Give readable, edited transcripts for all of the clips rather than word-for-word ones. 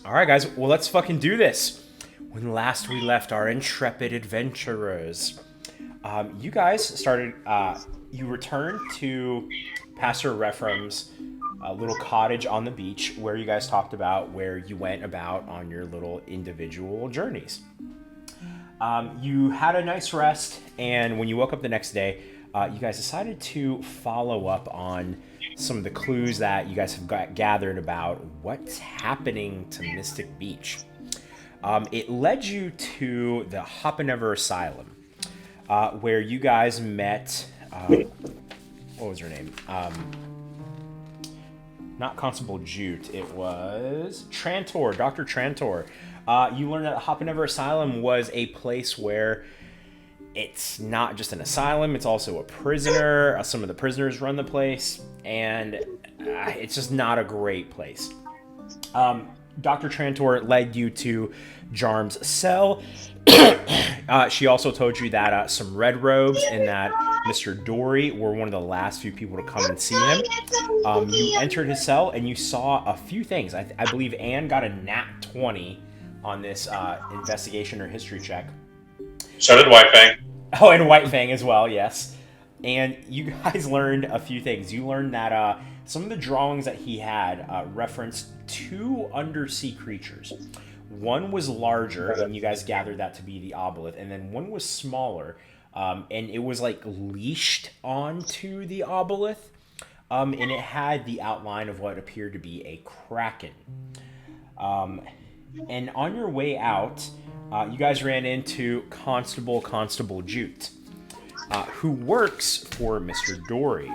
All right, guys. Well, let's fucking do this. When last we left our intrepid adventurers, you guys started. You returned to Pastor Repham's little cottage on the beach, where you guys talked about where you went about on your little individual journeys. You had a nice rest, and when you woke up the next day, you guys decided to follow up on some of the clues that you guys have gathered about what's happening to Mystic Beach. It led you to the Hoppanever Asylum, where you guys met, what was her name? Not Constable Jute, it was Trantor, Dr. Trantor. You learned that Hoppanever Asylum was a place where it's not just an asylum, it's also a prisoner. Some of the prisoners run the place, and it's just not a great place. Dr. Trantor led you to Jarm's cell. She also told you that some red robes and that Mr. Dory were one of the last few people to come and see him. You entered his cell and you saw a few things. I believe Anne got a nat 20 on this investigation or history check. So did White Fang. Oh, and White Fang as well, yes. And you guys learned a few things. You learned that some of the drawings that he had referenced two undersea creatures. One was larger, and you guys gathered that to be the obelisk, and then one was smaller, and it was like leashed onto the obelisk, and it had the outline of what appeared to be a kraken. And on your way out, you guys ran into Constable Jute, who works for Mr. Dory.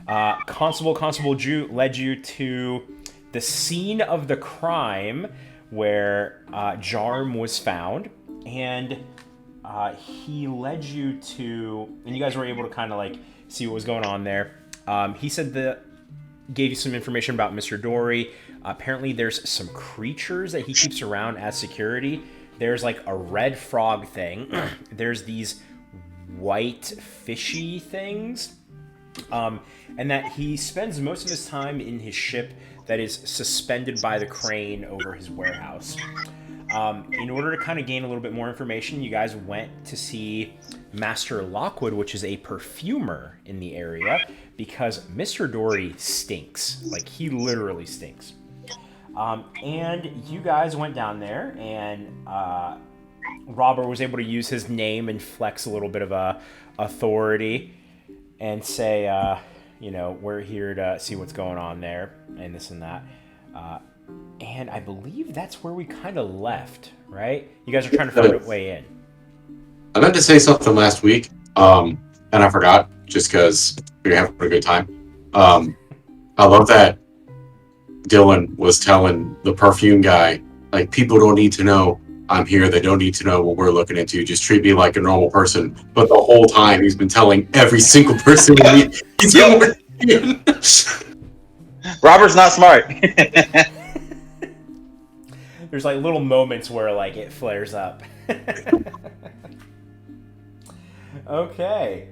Constable Jute led you to the scene of the crime where Jarm was found, and he led you to, and you guys were able to kind of like see what was going on there. He said that gave you some information about Mr. Dory. Apparently there's some creatures that he keeps around as security. There's like a red frog thing. There's these white fishy things. And that he spends most of his time in his ship that is suspended by the crane over his warehouse. In order to kind of gain a little bit more information, you guys went to see Master Lockwood, which is a perfumer in the area, because Mr. Dory stinks. Like, he literally stinks. And you guys went down there, and Robert was able to use his name and flex a little bit of authority and say, we're here to see what's going on there, and this and that. And I believe that's where we kind of left, right? You guys are trying to find a way in. I meant to say something last week, and I forgot, just because we were having a good time. I love that Dylan was telling the perfume guy, like, people don't need to know I'm here. They don't need to know what we're looking into. Just treat me like a normal person. But the whole time he's been telling every single person he's been Robert's not smart. There's like little moments where like it flares up. Okay.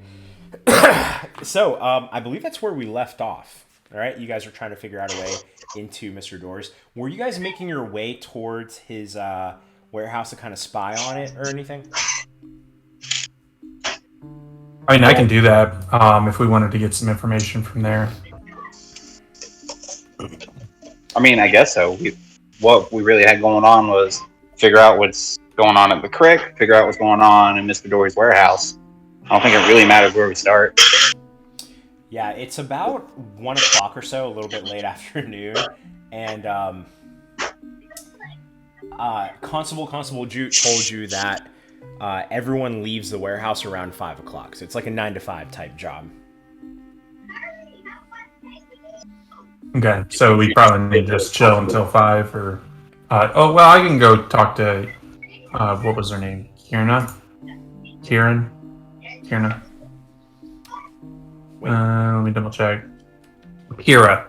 So I believe that's where we left off. All right, you guys are trying to figure out a way into Mr. Doors. Were you guys making your way towards his warehouse to kind of spy on it or anything? I mean, I can do that if we wanted to get some information from there. I mean, I guess so. What we really had going on was figure out what's going on at the creek, figure out what's going on in Mr. Dory's warehouse. I don't think it really matters where we start. Yeah, it's about 1 o'clock or so, a little bit late afternoon, and Constable Jute told you that everyone leaves the warehouse around 5 o'clock, so it's like a 9 to 5 type job. Okay, so we probably need to just chill until 5, or... I can go talk to... what was her name? Kieran? Let me double check. Kira,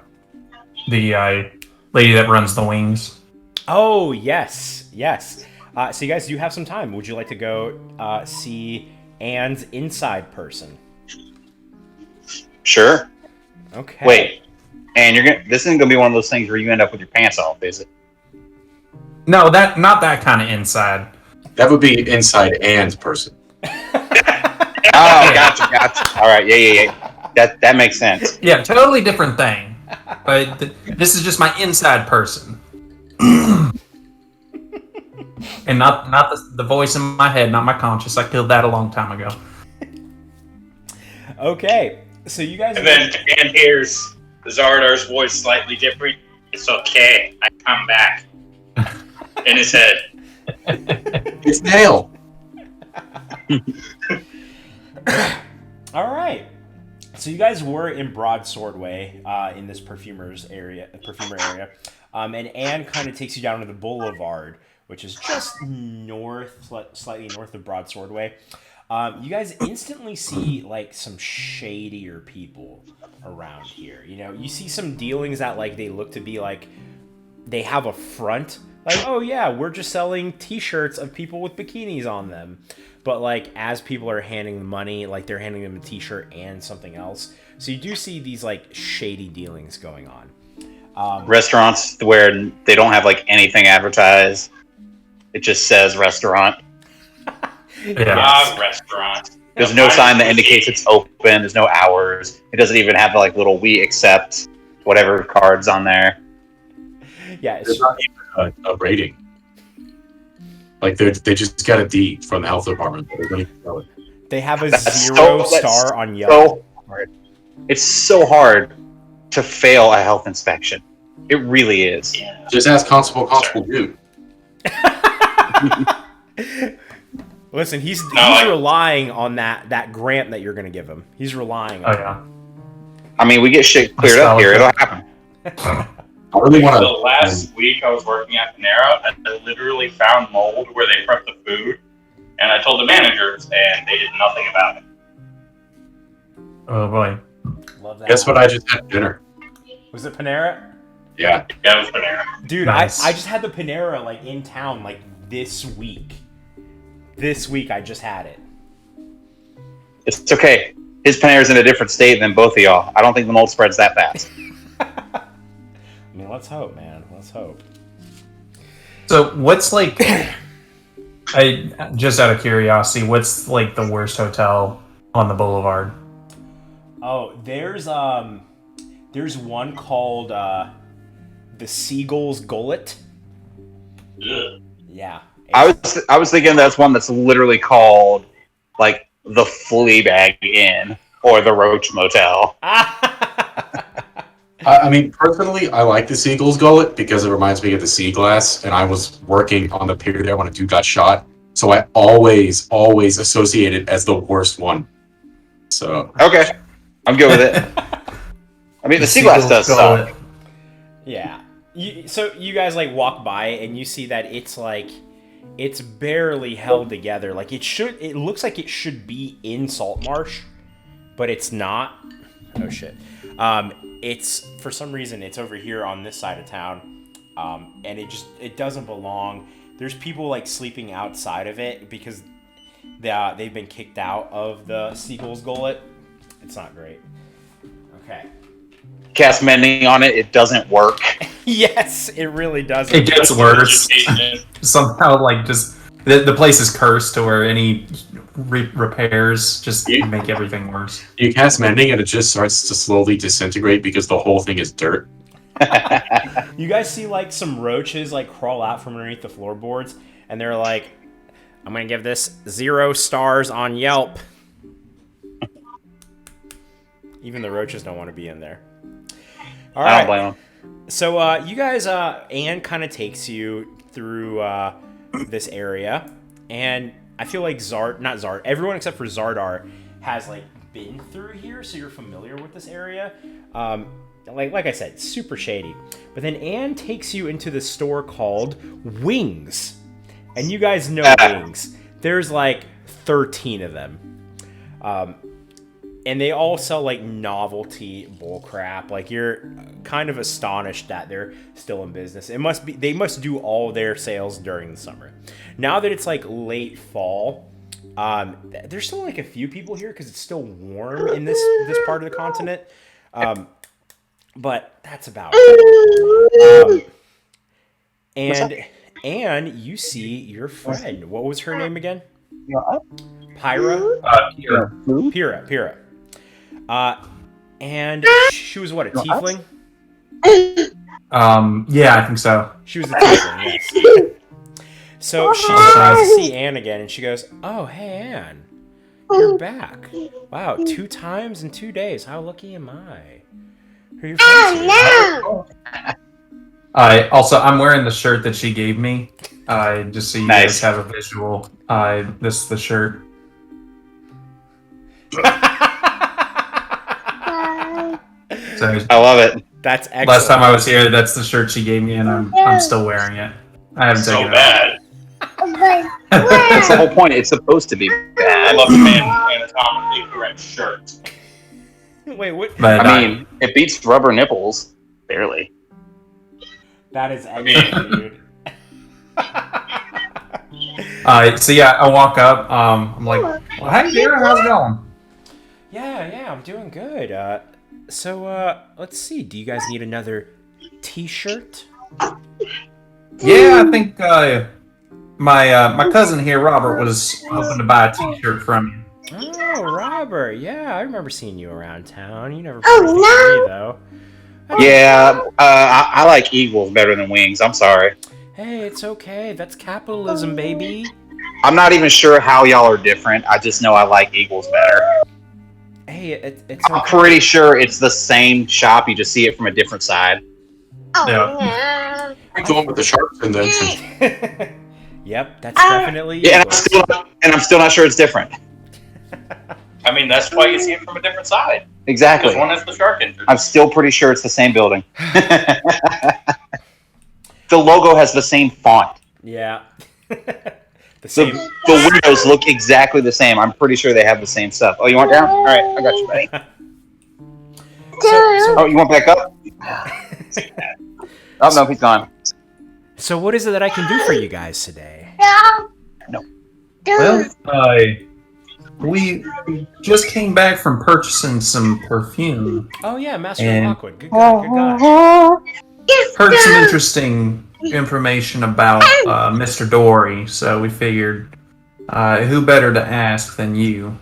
the lady that runs the wings. Oh, yes. So you guys do have some time. Would you like to go see Anne's inside person? Sure. Okay. Wait, and this isn't gonna be one of those things where you end up with your pants off, is it? No, not that kind of inside. That would be inside and person. Oh, gotcha. All right, yeah. That makes sense. Yeah, totally different thing. But this is just my inside person. And not the voice in my head, not my conscience. I killed that a long time ago. Okay, so you guys. And then Dan hears Zardar's voice slightly different. It's okay. I come back. In his head. It's Nail. All right. So you guys were in Broadsword Way, in this perfumer area, and Anne kind of takes you down to the Boulevard, which is just slightly north of Broadsword Way. You guys instantly see like some shadier people around here. You know, you see some dealings that like they look to be like they have a front, like, oh yeah, we're just selling T-shirts of people with bikinis on them. But like as people are handing the money, like they're handing them a T-shirt and something else. So you do see these like shady dealings going on. Restaurants where they don't have like anything advertised. It just says restaurant. Yes. Restaurant. There's no sign that indicates it's open. There's no hours. It doesn't even have like little "we accept" whatever cards on there. Yeah, There's not even a rating. Like they just got a D from the health department. they have a That's 0 so- star on Yelp. So hard. It's so hard to fail a health inspection. It really is. Yeah. Just ask Constable Dude. Listen, he's like- relying on that grant that you're going to give him. He's relying Oh on it. yeah. I mean, we get shit cleared up here. It'll happen. I really want The last week I was working at Panera, I literally found mold where they prep the food, and I told the managers, and they did nothing about it. Oh boy. Love that. Guess what? I just had dinner. Was it Panera? Yeah. That was Panera. Dude, Nice. I just had the Panera like in town like this week. This week I just had it. It's okay. His Panera's in a different state than both of y'all. I don't think the mold spreads that fast. I mean, let's hope, man. Let's hope. So what's like? I just out of curiosity, what's like the worst hotel on the Boulevard? Oh, there's one called the Seagull's Gullet. Ugh. Yeah. I was thinking that's one that's literally called like the Fleabag Inn or the Roach Motel. I mean, personally, I like the Seagull's Gullet because it reminds me of the Sea Glass, and I was working on the pier there when a dude got shot, so I always associate it as the worst one. So Okay, I'm good with it. I mean, the Sea Glass does suck. Yeah. So you guys like walk by and you see that it's like it's barely held together. Like it looks like it should be in Saltmarsh, but it's not. Oh shit. It's for some reason it's over here on this side of town. And it doesn't belong. There's people like sleeping outside of it because they've been kicked out of the Seagull's Gullet. It's not great. Okay. Cast mending on it, it doesn't work. Yes, it really doesn't. It gets worse. Education. Somehow, like just the place is cursed to where any repairs just make everything worse. you cast mending and it just starts to slowly disintegrate because the whole thing is dirt. You guys see like some roaches like crawl out from underneath the floorboards, and they're like, "I'm gonna give this 0 stars on Yelp." Even the roaches don't want to be in there. All I don't right. blame them. So you guys, Anne kind of takes you through this area, and I feel like everyone except for Zardar has like been through here, so you're familiar with this area. Like I said, super shady. But then Anne takes you into the store called Wings, and you guys know Wings. There's like 13 of them. And they all sell like novelty bullcrap. Like you're kind of astonished that they're still in business. They must do all their sales during the summer. Now that it's like late fall, there's still like a few people here because it's still warm in this part of the continent. But that's about it. And and you see your friend. What was her name again? Pyra? Here. Pyrrha. And she was what, a tiefling? Yeah, I think so. She was a tiefling, yes. So she tries to see Anne again, and she goes, "Oh, hey, Anne. You're back. Wow, 2 times in 2 days. How lucky am I? Who are your friends here?" I'm wearing the shirt that she gave me. Just so you guys have a visual. This is the shirt. So I love it. That's excellent. last time I was here, that's the shirt she gave me, and I'm still wearing it. I haven't So taken it bad. That's the whole point. It's supposed to be I bad. love the man anatomically correct shirt. Wait, what? But I mean, it beats rubber nipples. Barely. That is excellent, dude. so yeah, I walk up. I'm like, "Well, hey, Darren, how's it going?" Yeah, I'm doing good. So let's see. Do you guys need another T-shirt? Yeah, I think my cousin here, Robert, was hoping to buy a T-shirt from you. Oh, Robert. Yeah, I remember seeing you around town. You never brought anything to me, though. Yeah, I like eagles better than wings. I'm sorry. Hey, it's okay. That's capitalism, baby. I'm not even sure how y'all are different. I just know I like eagles better. Hey, it's I'm okay. pretty sure it's the same shop. You just see it from a different side. Yeah. We're going with the sharks in the entrance. Yep, that's definitely Yeah, eagles. and I'm still not sure it's different. I mean, that's why you see it from a different side. Exactly. Because one is the shark entrance. I'm still pretty sure it's the same building. The logo has the same font. Yeah. The same. The windows look exactly the same. I'm pretty sure they have the same stuff. Oh, you want down? All right, I got you, buddy. Oh, you want back up? Oh, no, he's gone. So what is it that I can do for you guys today? Well, we just came back from purchasing some perfume. Oh yeah, Master And- Lockwood. Good guy. Heard some interesting information about Mr. Dory, so we figured who better to ask than you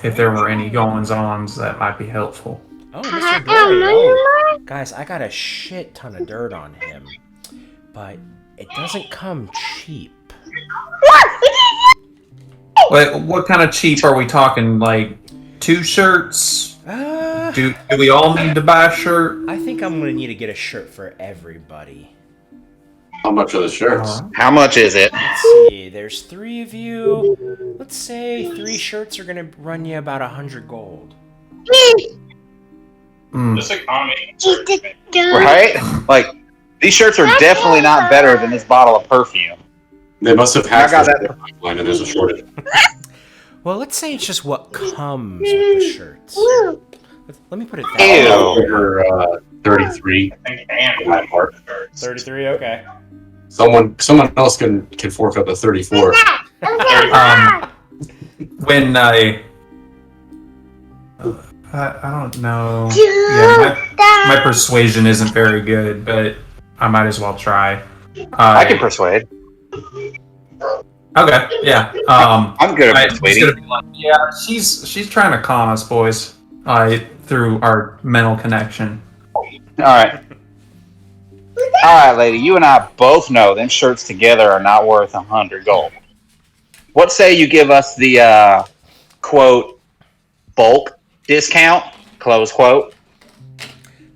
if there were any goings-ons that might be helpful. Oh, Mr. Dory. Oh. Guys, I got a shit ton of dirt on him, but it doesn't come cheap. Wait, what kind of cheap are we talking? Like 2 shirts? Do we all need to buy a shirt? I think I'm gonna need to get a shirt for everybody. How much are the shirts? How much is it? Let's see. There's 3 of you. Let's say 3 shirts are gonna run you about 100 gold. This economy. Right? Like, these shirts are definitely not better than this bottle of perfume. They must have I hacked got the pipeline and there's a shortage. Well, let's say it's just what comes with the shirts. Let me put it that Ew. way. I'll figure 33 I think Anne on that part. 33. Okay. Someone else can fork up a 34. When I don't know. Yeah, my persuasion isn't very good, but I might as well try. I can persuade. Okay, yeah. I'm good at Just persuading. gonna be like, yeah, she's trying to con us, boys, through our mental connection. Alright. Alright, lady, you and I both know them shirts together are not worth 100 gold. What say you give us the, quote, bulk discount, close quote?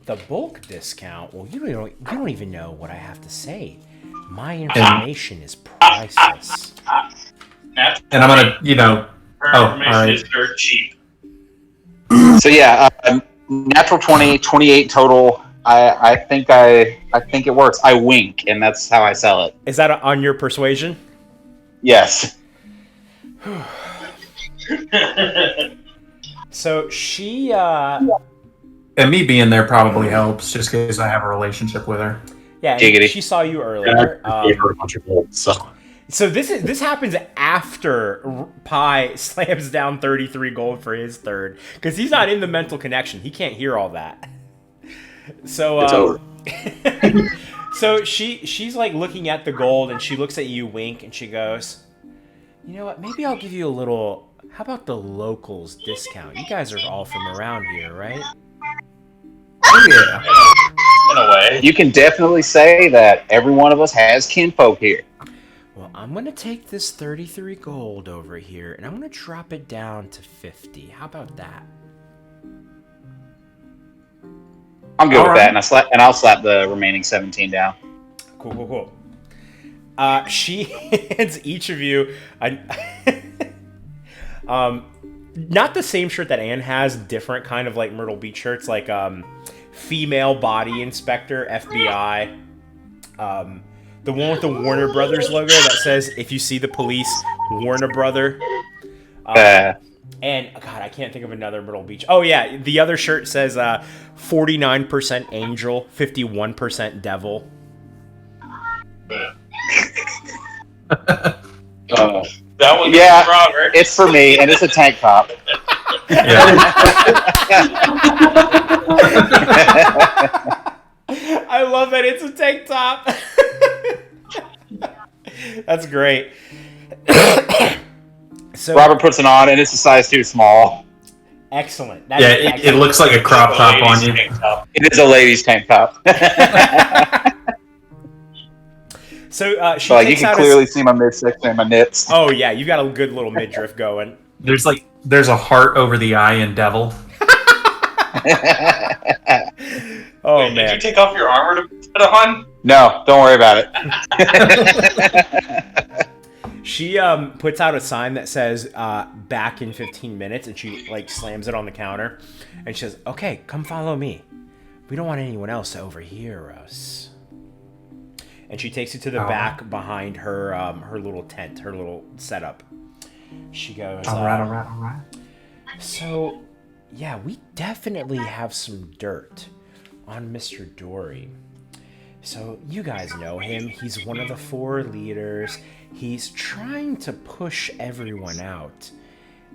The bulk discount. Well, you don't even know what I have to say. My information is priceless. And I'm gonna, Her Oh, information alright. is dirt cheap. So yeah, natural 20, 28 total. I think it works. I wink, and that's how I sell it. Is that on your persuasion? Yes. So she, and me being there probably helps, just because I have a relationship with her. yeah, Giggity. she saw you And earlier. I gave her a bunch of gold, so So this happens after Pi slams down 33 gold for his third, because he's not in the mental connection. He can't hear all that. So it's over. So she's like looking at the gold, and she looks at you, wink, and she goes, "You know what? Maybe I'll give you a little. How about the locals discount? You guys are all from around here, right?" Oh, yeah. In a way. You can definitely say that every one of us has kinfolk here. Well, I'm gonna take this 33 gold over here, and I'm gonna drop it down to 50. How about that? I'm good with Alright. that, and I'll slap the remaining 17 down. Cool. She hands each of you a, not the same shirt that Anne has, different kind of like Myrtle Beach shirts, like female body inspector, FBI. The one with the Warner Brothers logo that says, "If you see the police, Warner Brother." And God, I can't think of another Myrtle Beach. Oh yeah, the other shirt says 49% angel, 51% devil. That was Yeah. Robert. It's for me, and it's a tank top. Yeah. I love that it's a tank top. That's great. So Robert puts it on, and it's a size too small. excellent. That Yeah, is it excellent. looks like a crop top on Ladies' you. tank top. It is a lady's tank top. So she So like, you takes can out clearly see my midsection and my nips. Oh yeah, you got a good little midriff going. There's a heart over the eye in devil. Oh Wait, man. did you take off your armor to put on? No, don't worry about it. She puts out a sign that says back in 15 minutes, and she like slams it on the counter, and she says, "Okay, come follow me. We don't want anyone else to overhear us." And she takes you to the back behind her her little tent, her little setup. She goes, All right. "So, yeah, we definitely have some dirt on Mr. Dory. So you guys know him. He's one of the 4 leaders. He's trying to push everyone out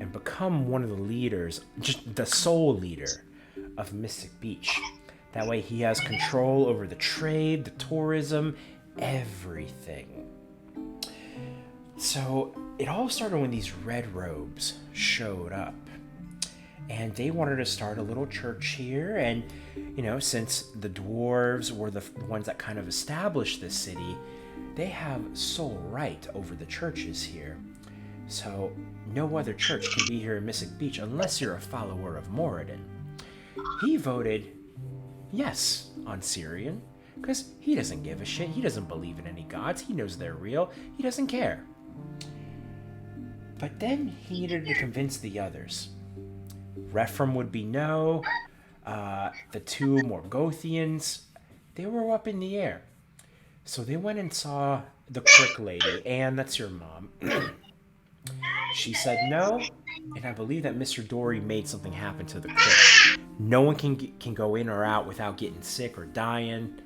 and become one of the leaders, just the sole leader of Mystic Beach. That way he has control over the trade, the tourism, everything." So it all started when these red robes showed up. And they wanted to start a little church here, and, you know, since the dwarves were the ones that kind of established this city, they have sole right over the churches here. So no other church can be here in Mystic Beach unless you're a follower of Moradin. He voted yes on Syrian, because he doesn't give a shit. He doesn't believe in any gods. He knows they're real. He doesn't care. But then he needed to convince the others. Rephram would be no. The 2 Morgothians, they were up in the air. So they went and saw the Crick lady. Anne, that's your mom. She said no, and I believe that Mr. Dory made something happen to the Crick. No one can go in or out without getting sick or dying.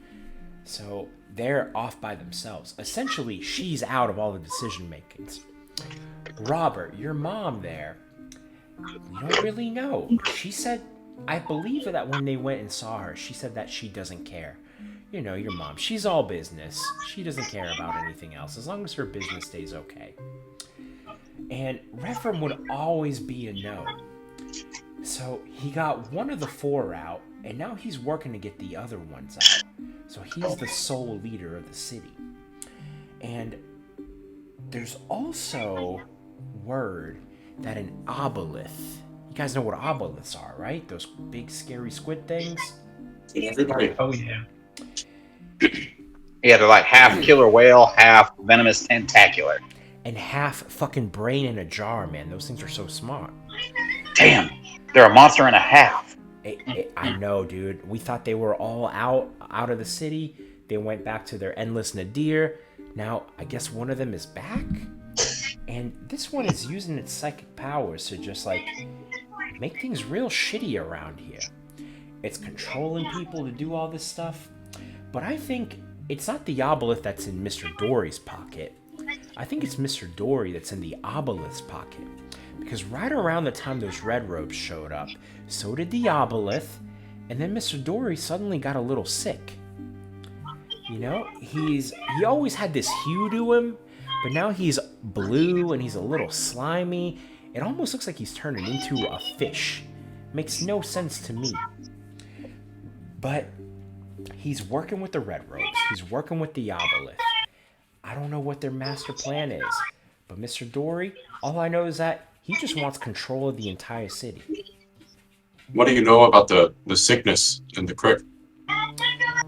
So they're off by themselves. Essentially, she's out of all the decision makings. Robert, your mom there, we don't really know. She said, I believe that when they went and saw her, she said that she doesn't care. You know, your mom, she's all business. She doesn't care about anything else, as long as her business stays okay. And Rephram would always be a no. So he got one of the 4 out, and now he's working to get the other ones out. So he's the sole leader of the city. And there's also word that an obelith, you guys know what obeliths are, right? Those big scary squid things? Everybody. Oh yeah. Yeah, they're like half killer whale, half venomous tentacular. And half fucking brain in a jar, man. Those things are so smart. Damn, they're a monster and a half. I know, dude. We thought they were all out of the city. They went back to their endless nadir. Now, I guess one of them is back? And this one is using its psychic powers to just, like, make things real shitty around here. It's controlling people to do all this stuff. But I think it's not the obelith that's in Mr. Dory's pocket. I think it's Mr. Dory that's in the obelith's pocket. Because right around the time those red robes showed up, so did the obelith, and then Mr. Dory suddenly got a little sick. You know, he always had this hue to him, but now he's blue and he's a little slimy. It almost looks like he's turning into a fish. Makes no sense to me. But he's working with the Red Robes. He's working with the Obelisk. I don't know what their master plan is. But Mr. Dory, all I know is that he just wants control of the entire city. What do you know about the sickness and the crick?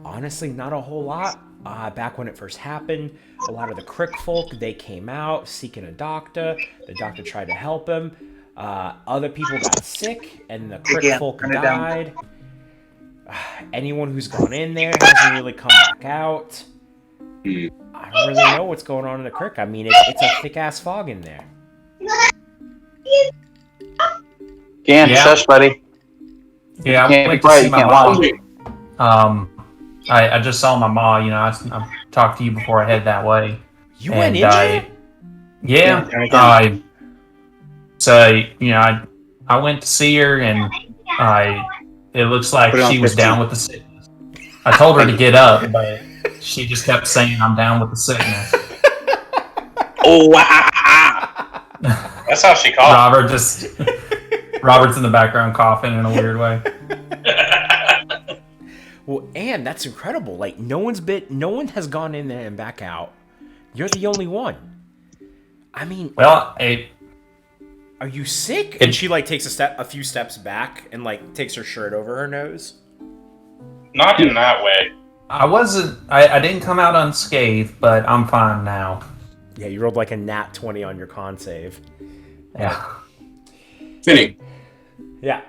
Honestly, not a whole lot. Back when it first happened, a lot of the Crick folk, they came out seeking a doctor. The doctor tried to help him. Other people got sick, and the Crick folk died. Anyone who's gone in there hasn't really come back out. I don't really know what's going on in the Crick. I mean, it's a thick-ass fog in there. Again, shush, buddy. Yeah, I went to see my mom. I just saw my ma. You know, I talked to you before I head that way. You went in there? Yeah. So you know, I went to see her, and it looks like she was down with the sickness. I told her to get up, but she just kept saying, "I'm down with the sickness." Oh, wow. That's how she called. Robert's in the background coughing in a weird way. Well, and that's incredible. Like no one has gone in there and back out. You're the only one. I mean, well, are you sick? And she like takes a few steps back and like takes her shirt over her nose. Not in that way. I didn't come out unscathed, but I'm fine now. Yeah, you rolled like a nat 20 on your con save. Yeah. Vinny. Yeah.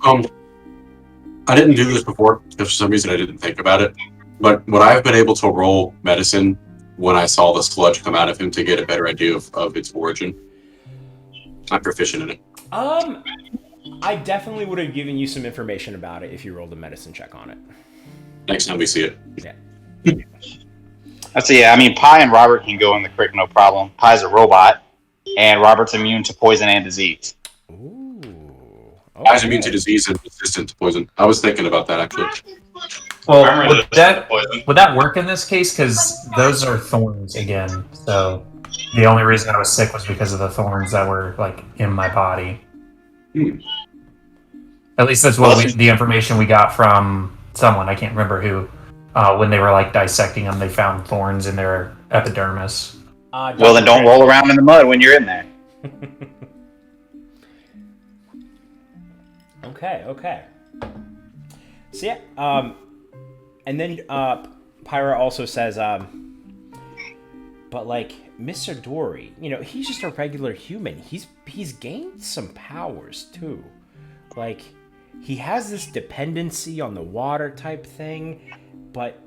I didn't do this before because for some reason I didn't think about it. But would I have been able to roll medicine when I saw the sludge come out of him to get a better idea of its origin? I'm proficient in it. I definitely would have given you some information about it if you rolled a medicine check on it. Next time we see it. Yeah. I mean, Pi and Robert can go in the Crick, no problem. Pi's a robot, and Robert's immune to poison and disease. Ooh. Okay. Pi's immune to disease and resistant to poison. I was thinking about that, actually. Well, would that work in this case? Because those are thorns again. So the only reason I was sick was because of the thorns that were like in my body. At least that's what the information we got from someone. I can't remember who. When they were like dissecting them, they found thorns in their epidermis. Well, then don't roll around in the mud when you're in there. Okay. So yeah, and then Pyra also says, but like Mr. Dory, you know, he's just a regular human. He's gained some powers too. Like he has this dependency on the water type thing, but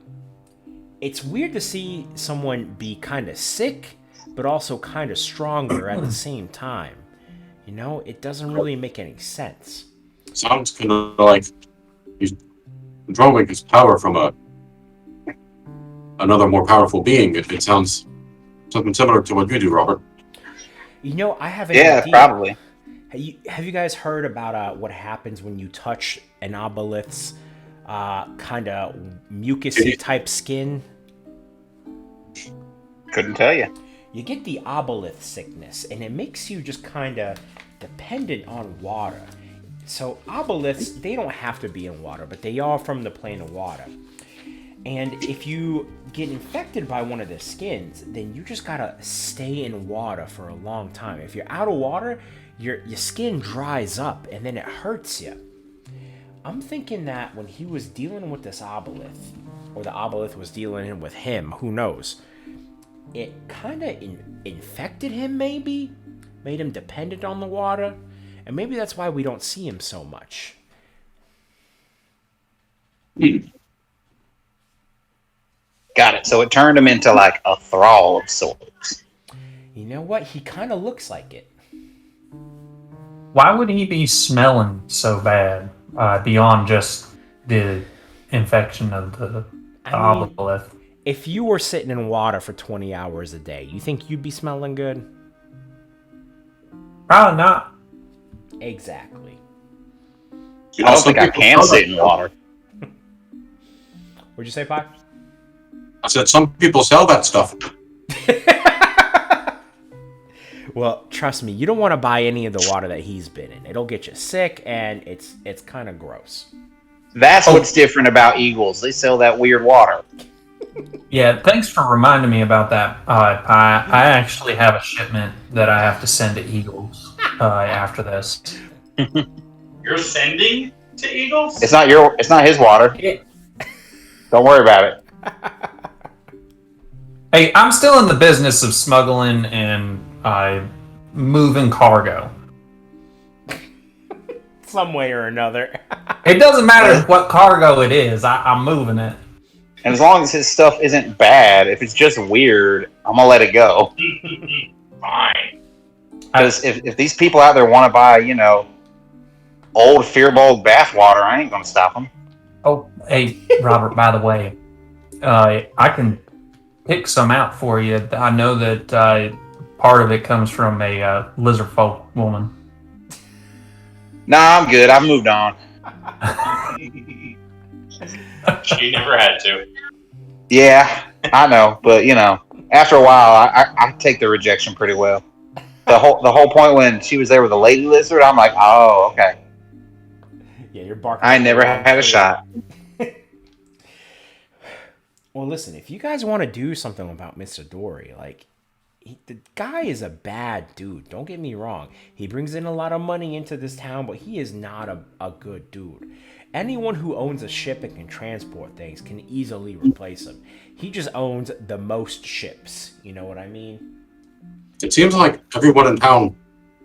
it's weird to see someone be kind of sick, but also kind of stronger at the same time. You know, it doesn't really make any sense. Sounds kind of like he's drawing his power from another more powerful being. It sounds something similar to what you do, Robert. You know, I have an idea. Yeah, probably. Have you guys heard about what happens when you touch an obelisk's kind of mucusy type skin? Couldn't tell you. You get the obelisk sickness, and it makes you just kind of dependent on water. So obelisks, they don't have to be in water, but they are from the plane of water. And if you get infected by one of their skins, then you just gotta stay in water for a long time. If you're out of water, your skin dries up, and then it hurts you. I'm thinking that when he was dealing with this obelisk, or the obelisk was dealing with him, who knows, it kind of infected him maybe, made him dependent on the water, and maybe that's why we don't see him so much. Got it. So it turned him into like a thrall of sorts. You know what? He kind of looks like it. Why would he be smelling so bad beyond just the infection of the obelisk? If you were sitting in water for 20 hours a day, you think you'd be smelling good? Probably not. Exactly. I don't think I can sit in water. What'd you say, Pi? I said some people sell that stuff. Well, trust me, you don't want to buy any of the water that he's been in. It'll get you sick, and it's kind of gross. That's what's different about Eagles. They sell that weird water. Yeah, thanks for reminding me about that, Pie. I actually have a shipment that I have to send to Eagles after this. You're sending to Eagles? It's not his water. Don't worry about it. Hey, I'm still in the business of smuggling and moving cargo. Some way or another. It doesn't matter what cargo it is. I'm moving it. And as long as his stuff isn't bad, if it's just weird, I'm gonna let it go. Fine. Because if these people out there want to buy, old Firbolg bathwater, I ain't gonna stop them. Oh, hey, Robert, by the way, I can pick some out for you. I know that part of it comes from a lizard folk woman. Nah, I'm good. I've moved on. She never had to. Yeah, I know, but after a while, I take the rejection pretty well. The whole point when she was there with the lady lizard, I'm like, oh, okay. Yeah, you're barking. I never had a shot. Well, listen, if you guys want to do something about Mr. Dory, the guy is a bad dude. Don't get me wrong. He brings in a lot of money into this town, but he is not a good dude. Anyone who owns a ship and can transport things can easily replace him. He just owns the most ships. You know what I mean? It seems like everyone in town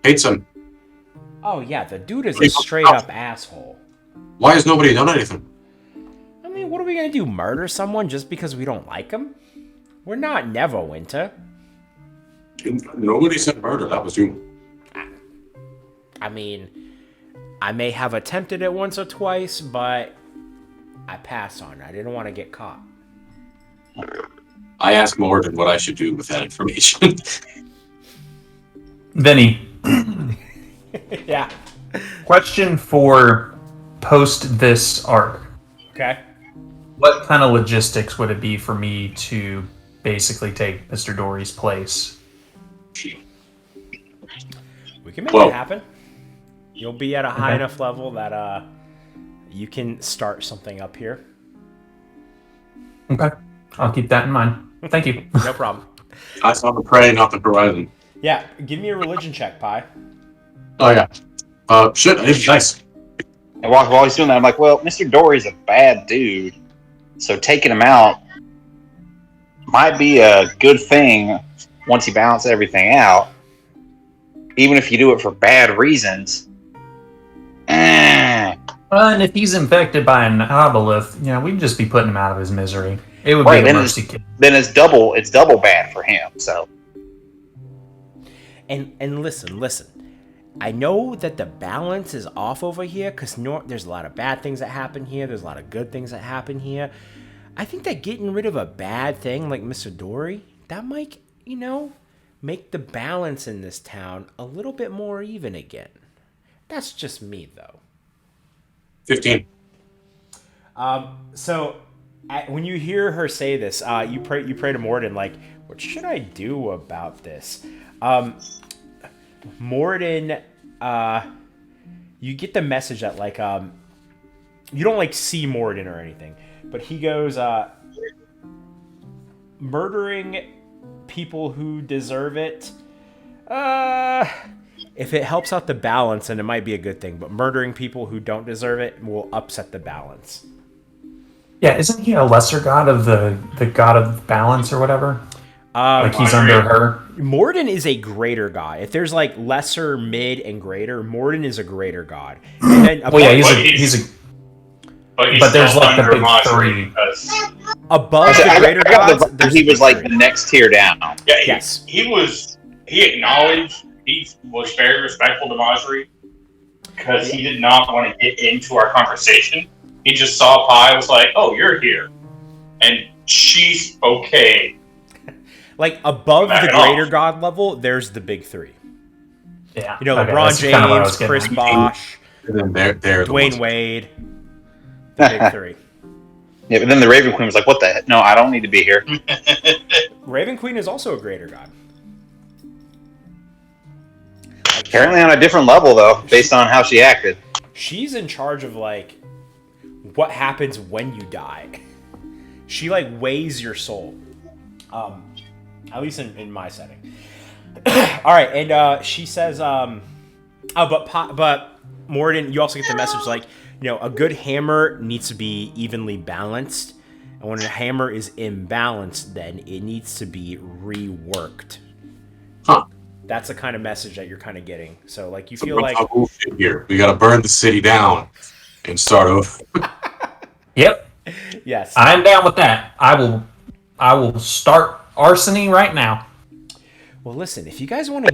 hates him. Oh, yeah, the dude is a straight-up asshole. Why has nobody done anything? I mean, what are we going to do? Murder someone just because we don't like him? We're not Neverwinter. Nobody said murder. That was you. I mean, I may have attempted it once or twice, but I passed on it. I didn't want to get caught. I asked Morgan what I should do with that information. Vinny, Yeah. question for post this arc. Okay. What kind of logistics would it be for me to basically take Mr. Dory's place? We can make it happen. You'll be at a high enough level that you can start something up here. Okay. I'll keep that in mind. Thank you. No problem. I saw the prey, not the horizon. Yeah, give me a religion check, Pi. Oh, yeah. Shit, it's nice. And while he's doing that, I'm like, well, Mr. Dory's a bad dude, so taking him out might be a good thing once you balance everything out. Even if you do it for bad reasons. And if he's infected by an obelisk, we'd just be putting him out of his misery. It would be a mercy kit. Then it's double bad for him, so. And listen. I know that the balance is off over here because there's a lot of bad things that happen here. There's a lot of good things that happen here. I think that getting rid of a bad thing like Mr. Dory, that might, make the balance in this town a little bit more even again. That's just me, though. 15. So when you hear her say this, you pray to Morden, what should I do about this? Morden, you get the message that you don't see Morden or anything, but he goes, murdering people who deserve it. If it helps out the balance, then it might be a good thing, but murdering people who don't deserve it will upset the balance. Yeah, isn't he a lesser god of the god of balance or whatever? He's under her. Morden is a greater god. If there's lesser, mid, and greater, Morden is a greater god. And then But there's the big three. Above the greater gods, he was the next tier down. Yeah, yes. He acknowledged he was very respectful to Marjorie because he did not want to get into our conversation. He just saw Pi, was like, "Oh, you're here," and she's okay. Above the greater god level, there's the big three. Yeah. LeBron James, Chris Bosh, And then they're Dwayne Wade, the big three. Yeah, but then the Raven Queen was like, "What the heck? No, I don't need to be here." Raven Queen is also a greater god. Apparently on a different level, though, based on how she acted. She's in charge of, like, what happens when you die. She, like, weighs your soul. At least in my setting. Alright, and she says, but Morden, you also get the message, like, you know, a good hammer needs to be evenly balanced. And when a hammer is imbalanced, then it needs to be reworked. Huh. That's the kind of message that you're kind of getting. So, like, you So feel like... here. We gotta burn the city down and start over. Yep. Yes. I'm down with that. I will start arsony right now. Well, listen, if you guys want to...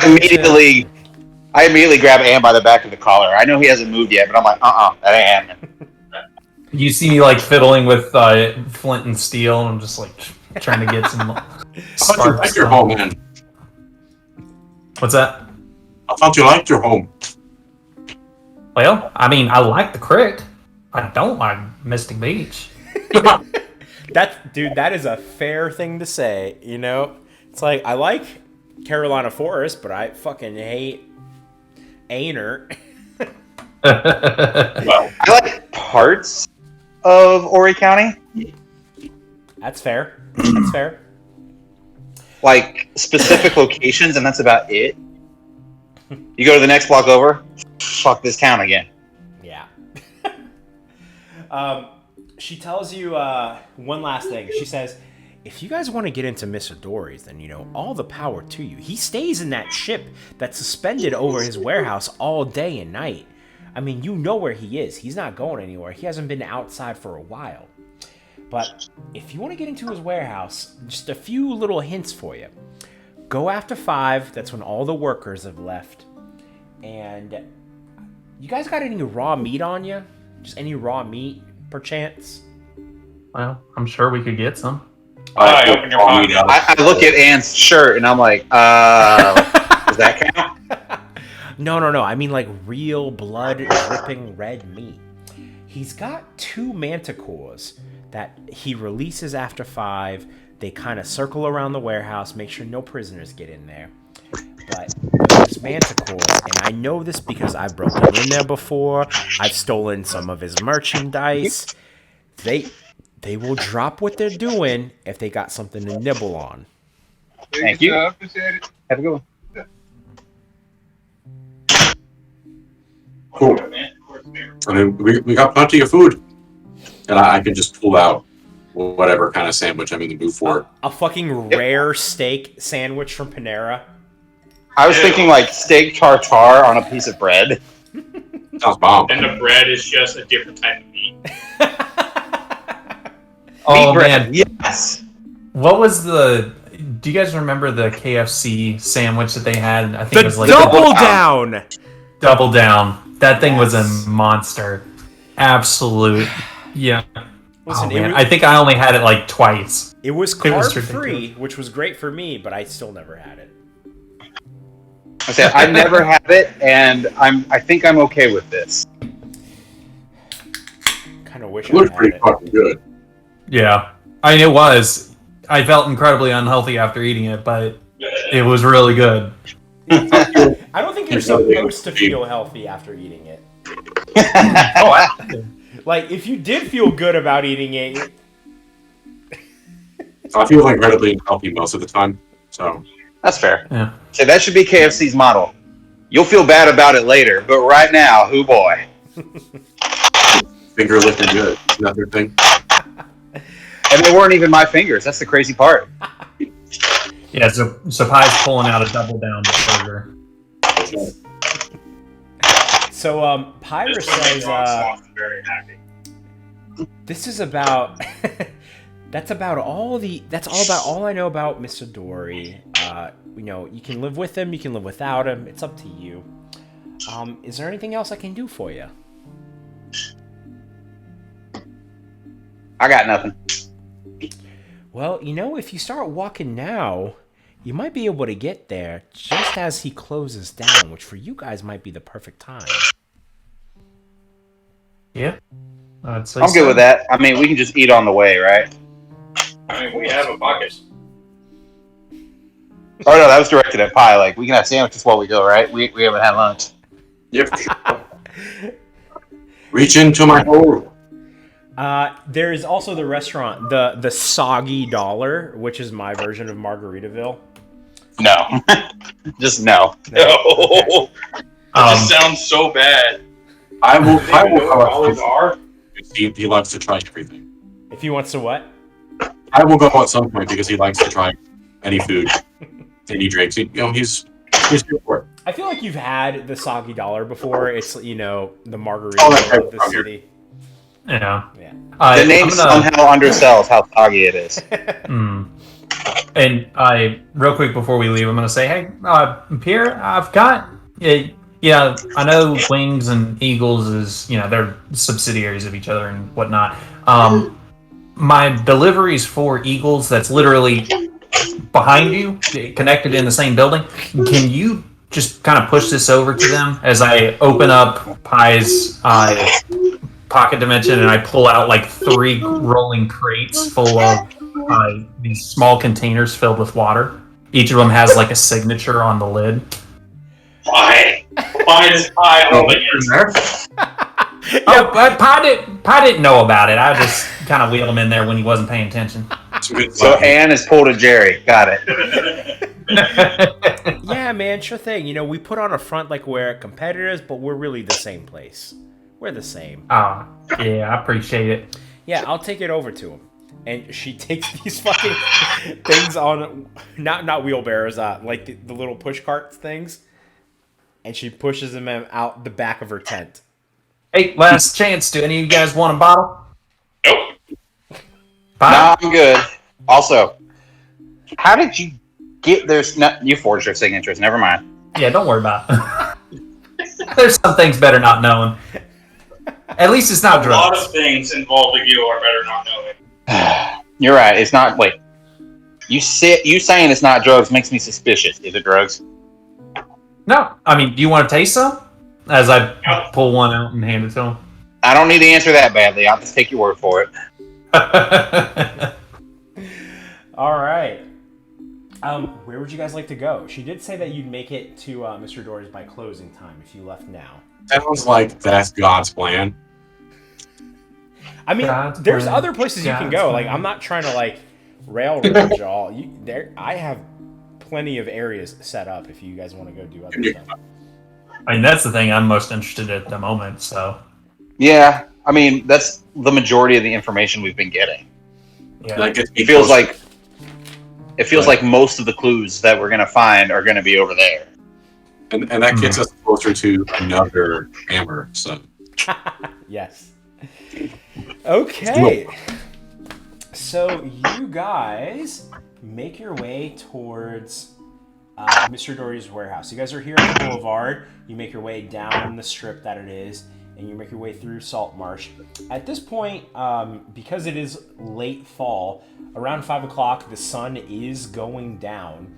I immediately grab Ann by the back of the collar. I know he hasn't moved yet, but I'm like, that ain't happening. You see me like fiddling with flint and steel, and I'm just like trying to get some I thought you sparks. liked your home, man. What's that? I thought you liked your home. Well, I mean, I like the Crick. I don't like Mystic Beach. Dude, that is a fair thing to say, you know? It's like, I like Carolina Forest, but I fucking hate Aner. Well, I like parts of Horry County. That's fair. That's fair. Like, specific locations, and that's about it. You go to the next block over, fuck this town again. Yeah. She tells you one last thing. She says, if you guys want to get into Mr. Dory's, then, you know, all the power to you. He stays in that ship that's suspended over his warehouse all day and night. I mean, you know where he is. He's not going anywhere. He hasn't been outside for a while. But if you want to get into his warehouse, just a few little hints for you. Go after 5. That's when all the workers have left. And you guys got any raw meat on you? Just any raw meat, perchance? Well, I'm sure we could get some. I open your pocket. I look at Ann's shirt, and I'm like, does that count? No. I mean, like, real blood-dripping red meat. He's got 2 manticores that he releases after 5. They kind of circle around the warehouse, make sure no prisoners get in there. But those manticores, and I know this because I've broken in there before, I've stolen some of his merchandise, they will drop what they're doing if they got something to nibble on. Thank you. Appreciate it. Have a good one. Cool. I mean, we got plenty of food. And I can just pull out whatever kind of sandwich I'm in the mood for. A fucking rare steak sandwich from Panera. I was thinking like steak tartare on a piece of bread. Sounds bomb. And the bread is just a different type of meat. Oh Meat bread. man, Yes. what was the? Do you guys remember the KFC sandwich that they had? I think it was like Double down. Double Down. That thing was a monster. Absolute. Yeah. Listen, Oh, man. I think I only had it like twice. It was It was carb-free, ridiculous. which was great for me, but I still never had it. I said I never had it, and I think I'm okay with this. Kind of wish It was I had pretty it. fucking good. Yeah. I mean, it was. I felt incredibly unhealthy after eating it, but it was really good. I don't think you're supposed to feel healthy after eating it. Oh, Like, if you did feel good about eating it, I feel incredibly unhealthy most of the time. So That's fair. yeah. So that should be KFC's model. You'll feel bad about it later, but right now, hoo boy. finger lifting good. Isn't that their thing? And they weren't even my fingers. That's the crazy part. Yeah, so Pie's pulling out a Double Down burger. so Pyrus This one says, makes Ron Swanson very happy. this is about that's about all I know about Mr. Dory. You know, you can live with him, you can live without him, it's up to you. Is there anything else I can do for you? I got nothing. Well, you know, if you start walking now, you might be able to get there just as he closes down, which for you guys might be the perfect time. Yeah. I'd say I'm good with that. I mean, we can just eat on the way, right? I mean, we have a bucket. Oh no, that was directed at Pie. Like, we can have sandwiches while we go, right? We haven't had lunch. Yep. Reach into my hole. There is also the restaurant, the Soggy Dollar, which is my version of Margaritaville. No, just no. No. That just sounds so bad. I will Olives go. are. He likes to try everything. If he wants to what? I will go at some point because he likes to try any food, any drinks. He's good for it. I feel like you've had the Soggy Dollar before. It's, the Margaritaville Oh, that's of the right. city. Yeah. Yeah. The name somehow undersells how soggy it is. And real quick before we leave, I'm going to say, hey, Pierre, I've got, yeah, I know Wings and Eagles is, they're subsidiaries of each other and whatnot. My deliveries for Eagles, that's literally behind you, connected in the same building. Can you just kind of push this over to them as I open up Pie's pocket dimension and I pull out like 3 rolling crates full of these small containers filled with water. Each of them has like a signature on the lid. Why? Why is Pie holding it? But Pie didn't know about it. I just kind of wheeled him in there when he wasn't paying attention. So Anne is pulled a Jerry. Got it. Yeah, man, sure thing. We put on a front like we're competitors, but we're really the same place. We're the same. Yeah, I appreciate it. Yeah, I'll take it over to him. And she takes these fucking things on, not wheelbarrows, like the little push cart things, and she pushes them out the back of her tent. Hey, last chance. Do any of you guys want a bottle? Nope. No, I'm good. Also, how did you get there's you forged your signatures, never mind. Yeah, don't worry about it. There's some things better not knowing. At least it's not A drugs. lot of things involving you are better not knowing. You're right. It's not. Wait, you saying it's not drugs makes me suspicious. Is it drugs? No, I mean, do you want to taste some? As I pull one out and hand it to him. I don't need to answer that badly. I'll just take your word for it. All right. Where would you guys like to go? She did say that you'd make it to Mr. Dory's by closing time if you left now. Sounds like that's God's plan. I mean, there's other places you can go. Like, I'm not trying to railroad y'all. I have plenty of areas set up if you guys want to go do other stuff. I mean, that's the thing I'm most interested in at the moment. So. Yeah, I mean that's the majority of the information we've been getting. Yeah. It feels like most of the clues that we're gonna find are gonna be over there. And that gets us closer to another hammer. So. Yes. Okay. So you guys make your way towards Mr. Dory's warehouse. You guys are here at the Boulevard. You make your way down the strip that it is, and you make your way through Salt Marsh. At this point, because it is late fall, around 5 o'clock, the sun is going down.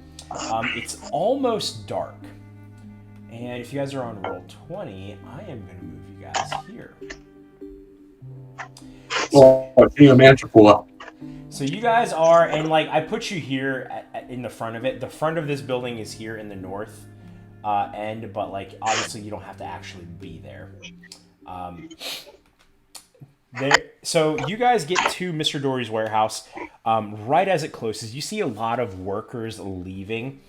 It's almost dark. And if you guys are on roll 20, I am going to move you guys here. So you guys are, and I put you here in the front of it. The front of this building is here in the north end, but obviously you don't have to actually be there. So you guys get to Mr. Dory's warehouse. Right as it closes, you see a lot of workers leaving.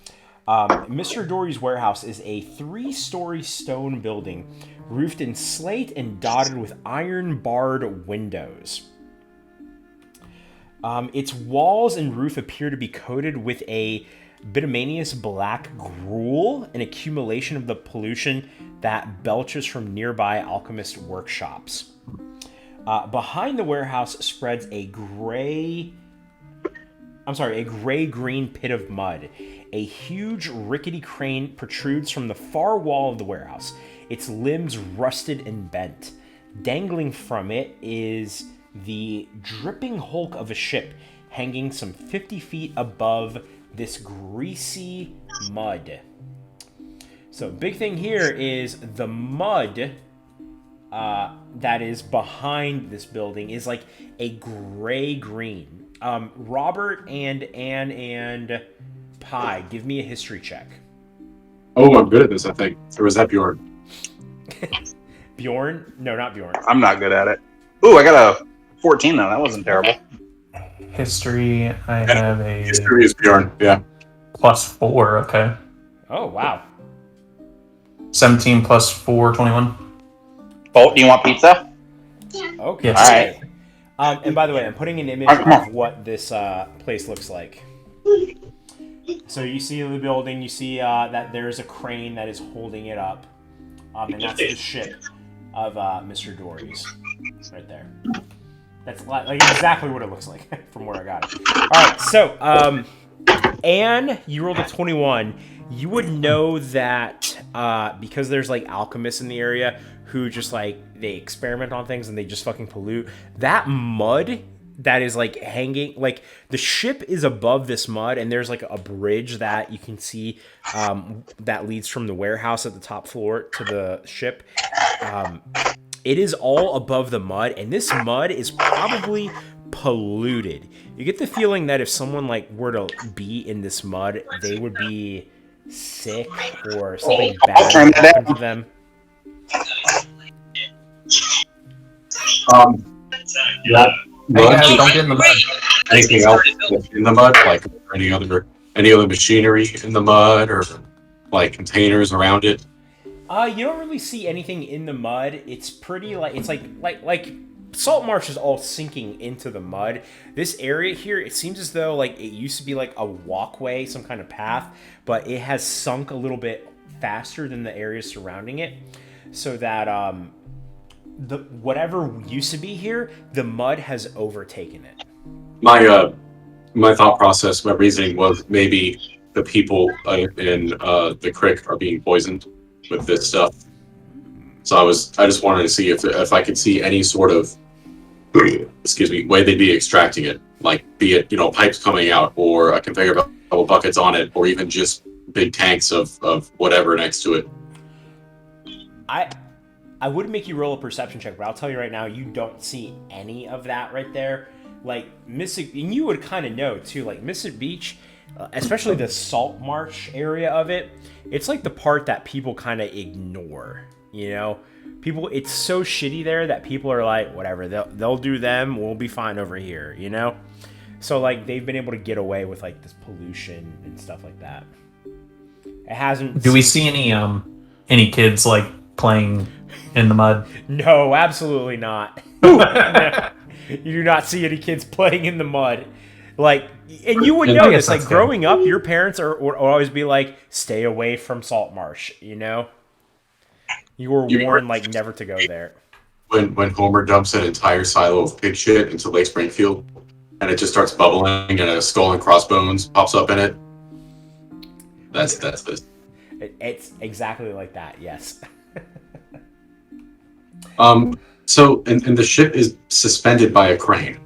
Mr. Dory's warehouse is a 3-story stone building, roofed in slate and dotted with iron-barred windows. Its walls and roof appear to be coated with a bituminous black gruel, an accumulation of the pollution that belches from nearby alchemist workshops. Behind the warehouse spreads a gray-green pit of mud. A huge rickety crane protrudes from the far wall of the warehouse, its limbs rusted and bent. Dangling from it is the dripping hulk of a ship, hanging some 50 feet above this greasy mud. So big thing here is the mud that is behind this building is like a gray-green. Robert and Anne and Pi, give me a history check. Oh, I'm good at this, I think. Or was that Bjorn? Bjorn? No, not Bjorn. I'm not good at it. Ooh, I got a 14 though. That wasn't terrible. History, I have a History is Bjorn, yeah. +4, okay. Oh, wow. 17 plus 4, 21. Bolt, do you want pizza? Okay. Yes. All right. And by the way, I'm putting an image Come on. of what this place looks like. So you see the building, you see that there's a crane that is holding it up. And that's the ship of Mr. Dory's. Right there. That's like exactly what it looks like from where I got it. Alright, so, Anne, you rolled a 21. You would know that because there's like alchemists in the area who just like, they experiment on things and they just fucking pollute. That mud that is like hanging, like the ship is above this mud and there's like a bridge that you can see that leads from the warehouse at the top floor to the ship. It is all above the mud, and this mud is probably polluted. You get the feeling that if someone like were to be in this mud, they would be sick or something bad would happen to them. That mud, Hey, don't get in the mud. anything else in the mud? Like any other machinery in the mud or like containers around it? You don't really see anything in the mud. It's pretty it's like Salt Marsh is all sinking into the mud. This area here, it seems as though like it used to be like a walkway, some kind of path, but it has sunk a little bit faster than the areas surrounding it, so that the whatever used to be here, the mud has overtaken it. My thought process, my reasoning was maybe the people in the creek are being poisoned with this stuff. So I just wanted to see if I could see any sort of way they'd be extracting it, like be it pipes coming out or a conveyor belt, couple buckets on it, or even just big tanks of whatever next to it. I would make you roll a perception check, but I'll tell you right now, you don't see any of that right there. Like Mystic, and you would kind of know too, like Mystic Beach, especially the Salt Marsh area of it, it's like the part that people kind of ignore, People, it's so shitty there that people are like, whatever, they'll do them, we'll be fine over here, So like they've been able to get away with like this pollution and stuff like that. It hasn't. Do we see any kids like playing in the mud? No, absolutely not. You do not see any kids playing in the mud. Like, and you would know this. Like growing up, your parents would always be like, "Stay away from Salt Marsh." You were warned like never to go there. When Homer dumps an entire silo of pig shit into Lake Springfield, and it just starts bubbling, and a skull and crossbones pops up in it. That's this. It's exactly like that. Yes. So, and the ship is suspended by a crane.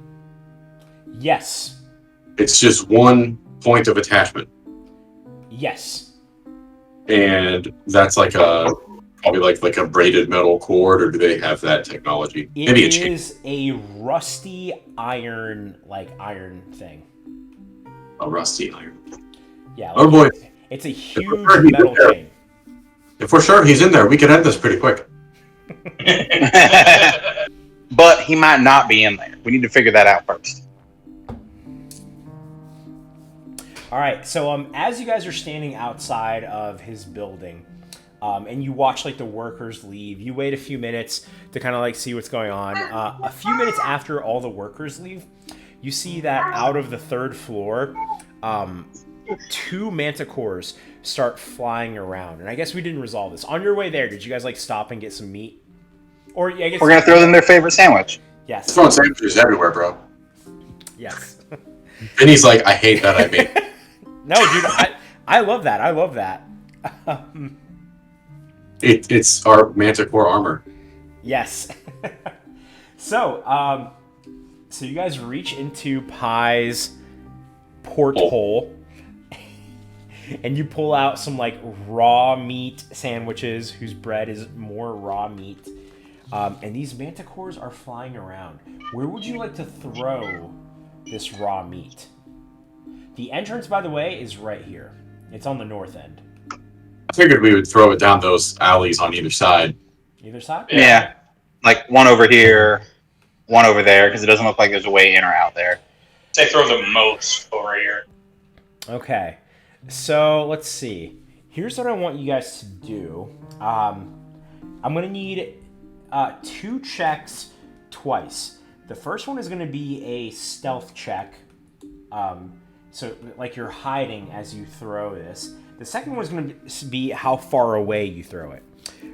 Yes. It's just one point of attachment. Yes. And that's like probably like a braided metal cord, or do they have that technology? Maybe it is a rusty iron thing. A rusty iron. Yeah. Oh boy. It's a huge metal chain. If we're sure he's in there, we could end this pretty quick. But he might not be in there. We need to figure that out first. All right. So as you guys are standing outside of his building, and you watch like the workers leave, you wait a few minutes to kind of like see what's going on. A few minutes after all the workers leave, you see that out of the third floor, 2 manticores start flying around. And I guess we didn't resolve this. On your way there, did you guys like stop and get some meat? Or I guess we're gonna throw them their favorite sandwich. Yes. Throwing sandwiches everywhere, bro. Yes. Vinny's like, I hate that I made. No, dude, I love that. I love that. It's our manticore armor. Yes. So you guys reach into Pi's porthole, and you pull out some like raw meat sandwiches whose bread is more raw meat. And these manticores are flying around. Where would you like to throw this raw meat? The entrance, by the way, is right here. It's on the north end. I figured we would throw it down those alleys on either side. Either side? Yeah. Like one over here, one over there, because it doesn't look like there's a way in or out there. Say throw the most over here. Okay. So, let's see. Here's what I want you guys to do. I'm going to need 2 checks twice. The first one is going to be a stealth check. So, like you're hiding as you throw this. The second one is going to be how far away you throw it.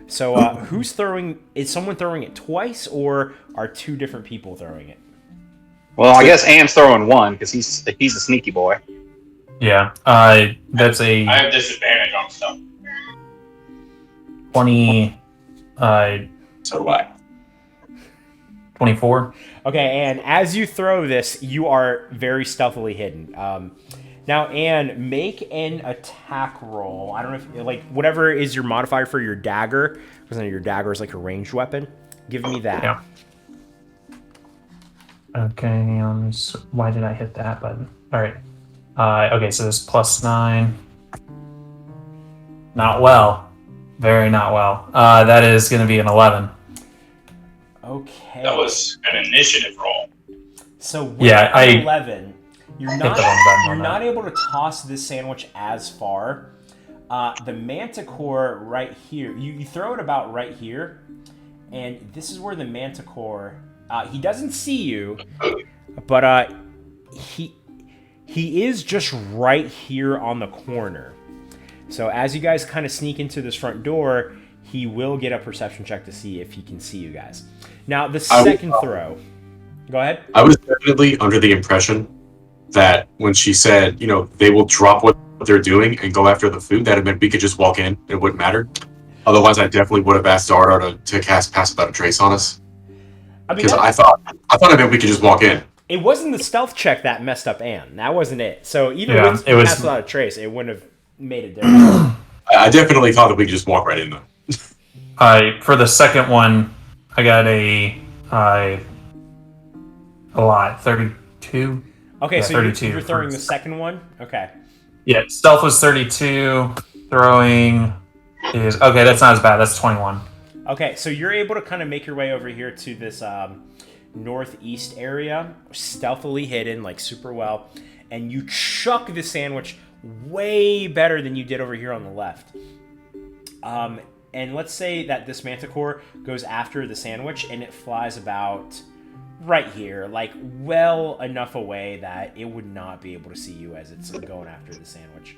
So, who's throwing? Is someone throwing it twice, or are 2 different people throwing it? Well, I guess Anne's throwing one because he's a sneaky boy. Yeah. That's a I have disadvantage on stuff. 20. So do I. 24. Okay, and as you throw this, you are very stealthily hidden. Now, Anne, make an attack roll. I don't know if, like, whatever is your modifier for your dagger, because your dagger is like a ranged weapon. Give me that. Yeah. Okay, why did I hit that button? All right. Okay, so this +9. Not well. Very not well. That is going to be an 11. Okay. That was an initiative roll. So with Yeah, an 11, you're hit the wrong button on not that. able to toss this sandwich as far. The manticore right here, you throw it about right here, and this is where the manticore. He doesn't see you, but he is just right here on the corner. So as you guys kind of sneak into this front door, he will get a perception check to see if he can see you guys. Now, the second throw. Go ahead. I was definitely under the impression that when she said, they will drop what they're doing and go after the food, that it meant we could just walk in. It wouldn't matter. Otherwise, I definitely would have asked Zardar to cast Pass Without a Trace on us. Because I thought it meant we could just walk in. It wasn't the stealth check that messed up Anne. That wasn't it. So even with Pass Without a Trace, it wouldn't have made a difference. I definitely thought that we could just walk right in though. For the second one, I got a lot. 32. Okay, Yeah, so 32 you're throwing the second one? Okay. Yeah, stealth was 32. Throwing is... Okay, that's not as bad. That's 21. Okay, so you're able to kind of make your way over here to this northeast area, stealthily hidden, like super well, and you chuck the sandwich way better than you did over here on the left. And let's say that this manticore goes after the sandwich and it flies about right here, like well enough away that it would not be able to see you as it's going after the sandwich.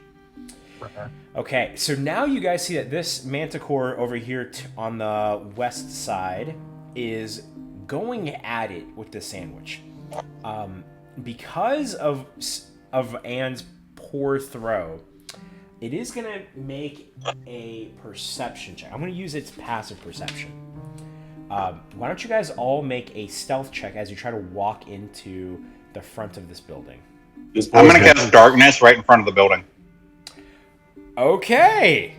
Okay, so now you guys see that this manticore over here on the west side is going at it with the sandwich. Because of Anne's poor throw, it is going to make a perception check. I'm going to use its passive perception. Why don't you guys all make a stealth check as you try to walk into the front of this building? I'm going to cast darkness right in front of the building. Okay.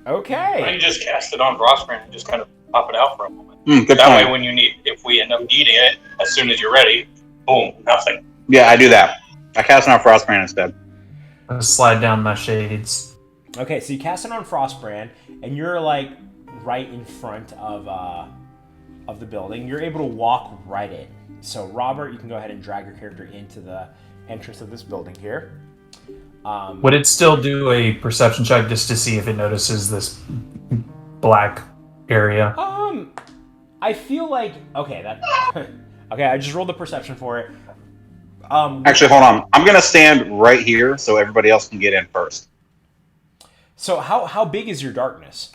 I can just cast it on Frostbrand and just kind of pop it out for a moment. Good That point. way, if we end up needing it, as soon as you're ready, boom, nothing. Yeah, I do that. I cast it on Frostbrand instead. I'm gonna slide down my shades. Okay, so you cast it on Frostbrand, and you're like right in front of the building. You're able to walk right in. So Robert, you can go ahead and drag your character into the entrance of this building here. Would it still do a perception check just to see if it notices this black area? I feel like okay. I just rolled the perception for it. Actually, hold on. I'm going to stand right here so everybody else can get in first. So how big is your darkness?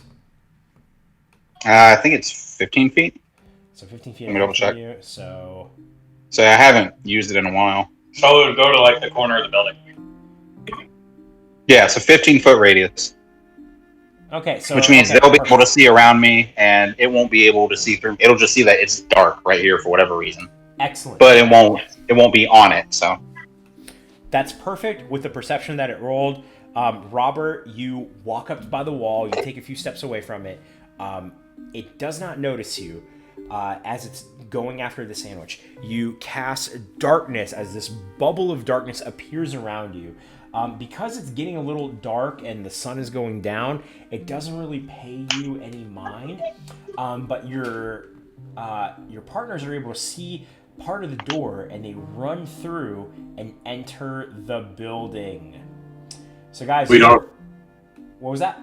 I think it's 15 feet. So 15 feet. Let me double check. You, so I haven't used it in a while. So it would go to like the corner of the building. Yeah, it's a 15-foot radius. okay. So Which means okay, they'll be perfect. able to see around me, and it won't be able to see through. It'll just see that it's dark right here for whatever reason. Excellent. But it won't be on it. So That's perfect with the perception that it rolled. Robert, you walk up by the wall. You take a few steps away from it. it does not notice you as it's going after the sandwich. You cast darkness as this bubble of darkness appears around you. Because it's getting a little dark and the sun is going down, it doesn't really pay you any mind. But your partners are able to see part of the door, and they run through and enter the building. So, guys, what was that?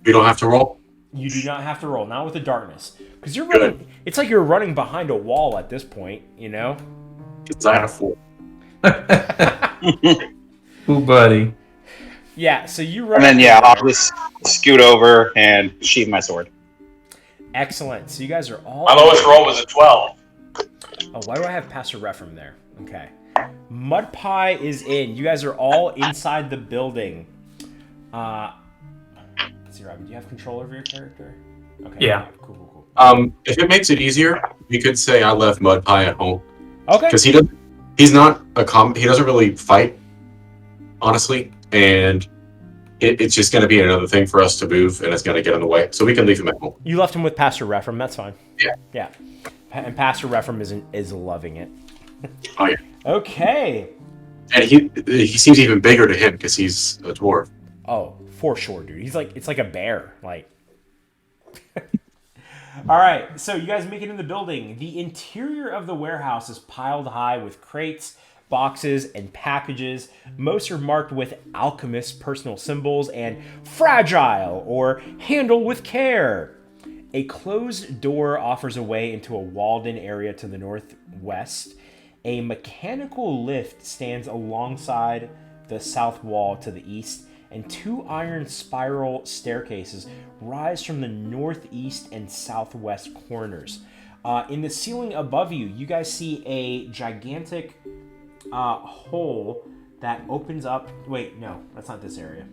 We don't have to roll. You do not have to roll, not with the darkness, because you're running. Good. It's like you're running behind a wall at this point, you know. Because I have 4. Ooh, buddy. Yeah, so you run. And then, yeah, I'll just scoot over and sheathe my sword. Excellent. So you guys are all... My lowest roll was a 12. Oh, why do I have Pastor Rephram there? Okay. Mud Pie is in. You guys are all inside the building. Let's see, Robbie, do you have control over your character? Okay. Yeah. Cool. If it makes it easier, you could say I left Mud Pie at home. Okay. Because he doesn't really fight, honestly, and it's just going to be another thing for us to move, and it's going to get in the way. So we can leave him at home. You left him with Pastor Rephram. That's fine. Yeah. And Pastor Rephram is loving it. Oh yeah. Okay. And he seems even bigger to him because he's a dwarf. Oh, for sure, dude. It's like a bear. Like. All right. So you guys make it in the building. The interior of the warehouse is piled high with crates, boxes, and packages. Most are marked with alchemist personal symbols and fragile or handle with care. A closed door offers a way into a walled-in area to the northwest. A mechanical lift stands alongside the south wall to the east, and 2 iron spiral staircases rise from the northeast and southwest corners. In the ceiling above you, you guys see a gigantic hole that opens up. Wait, no, that's not this area.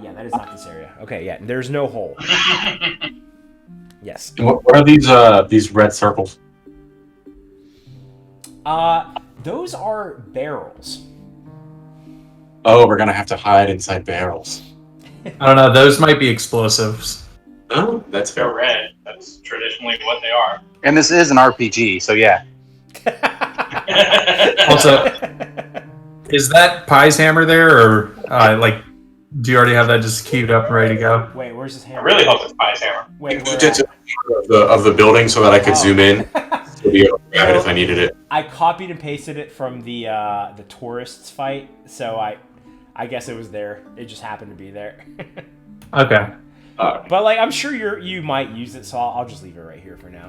Yeah, that is not this area. Okay, yeah, there's no hole. Yes. And what are these red circles? Those are barrels. Oh, we're gonna have to hide inside barrels. I don't know. Those might be explosives. Oh, that's They're fair. red. That's traditionally what they are. And this is an RPG, so yeah. Also, is that Pie's hammer there, or do you already have that just queued up and ready to go? Wait, where's his I hammer? really hope it's Pie's hammer. Wait, I where moved it to the building so that I could zoom in to be able to grab it if I needed it. I copied and pasted it from the tourists fight, so I guess it was there. It just happened to be there. Okay. But I'm sure you might use it, so I'll just leave it right here for now.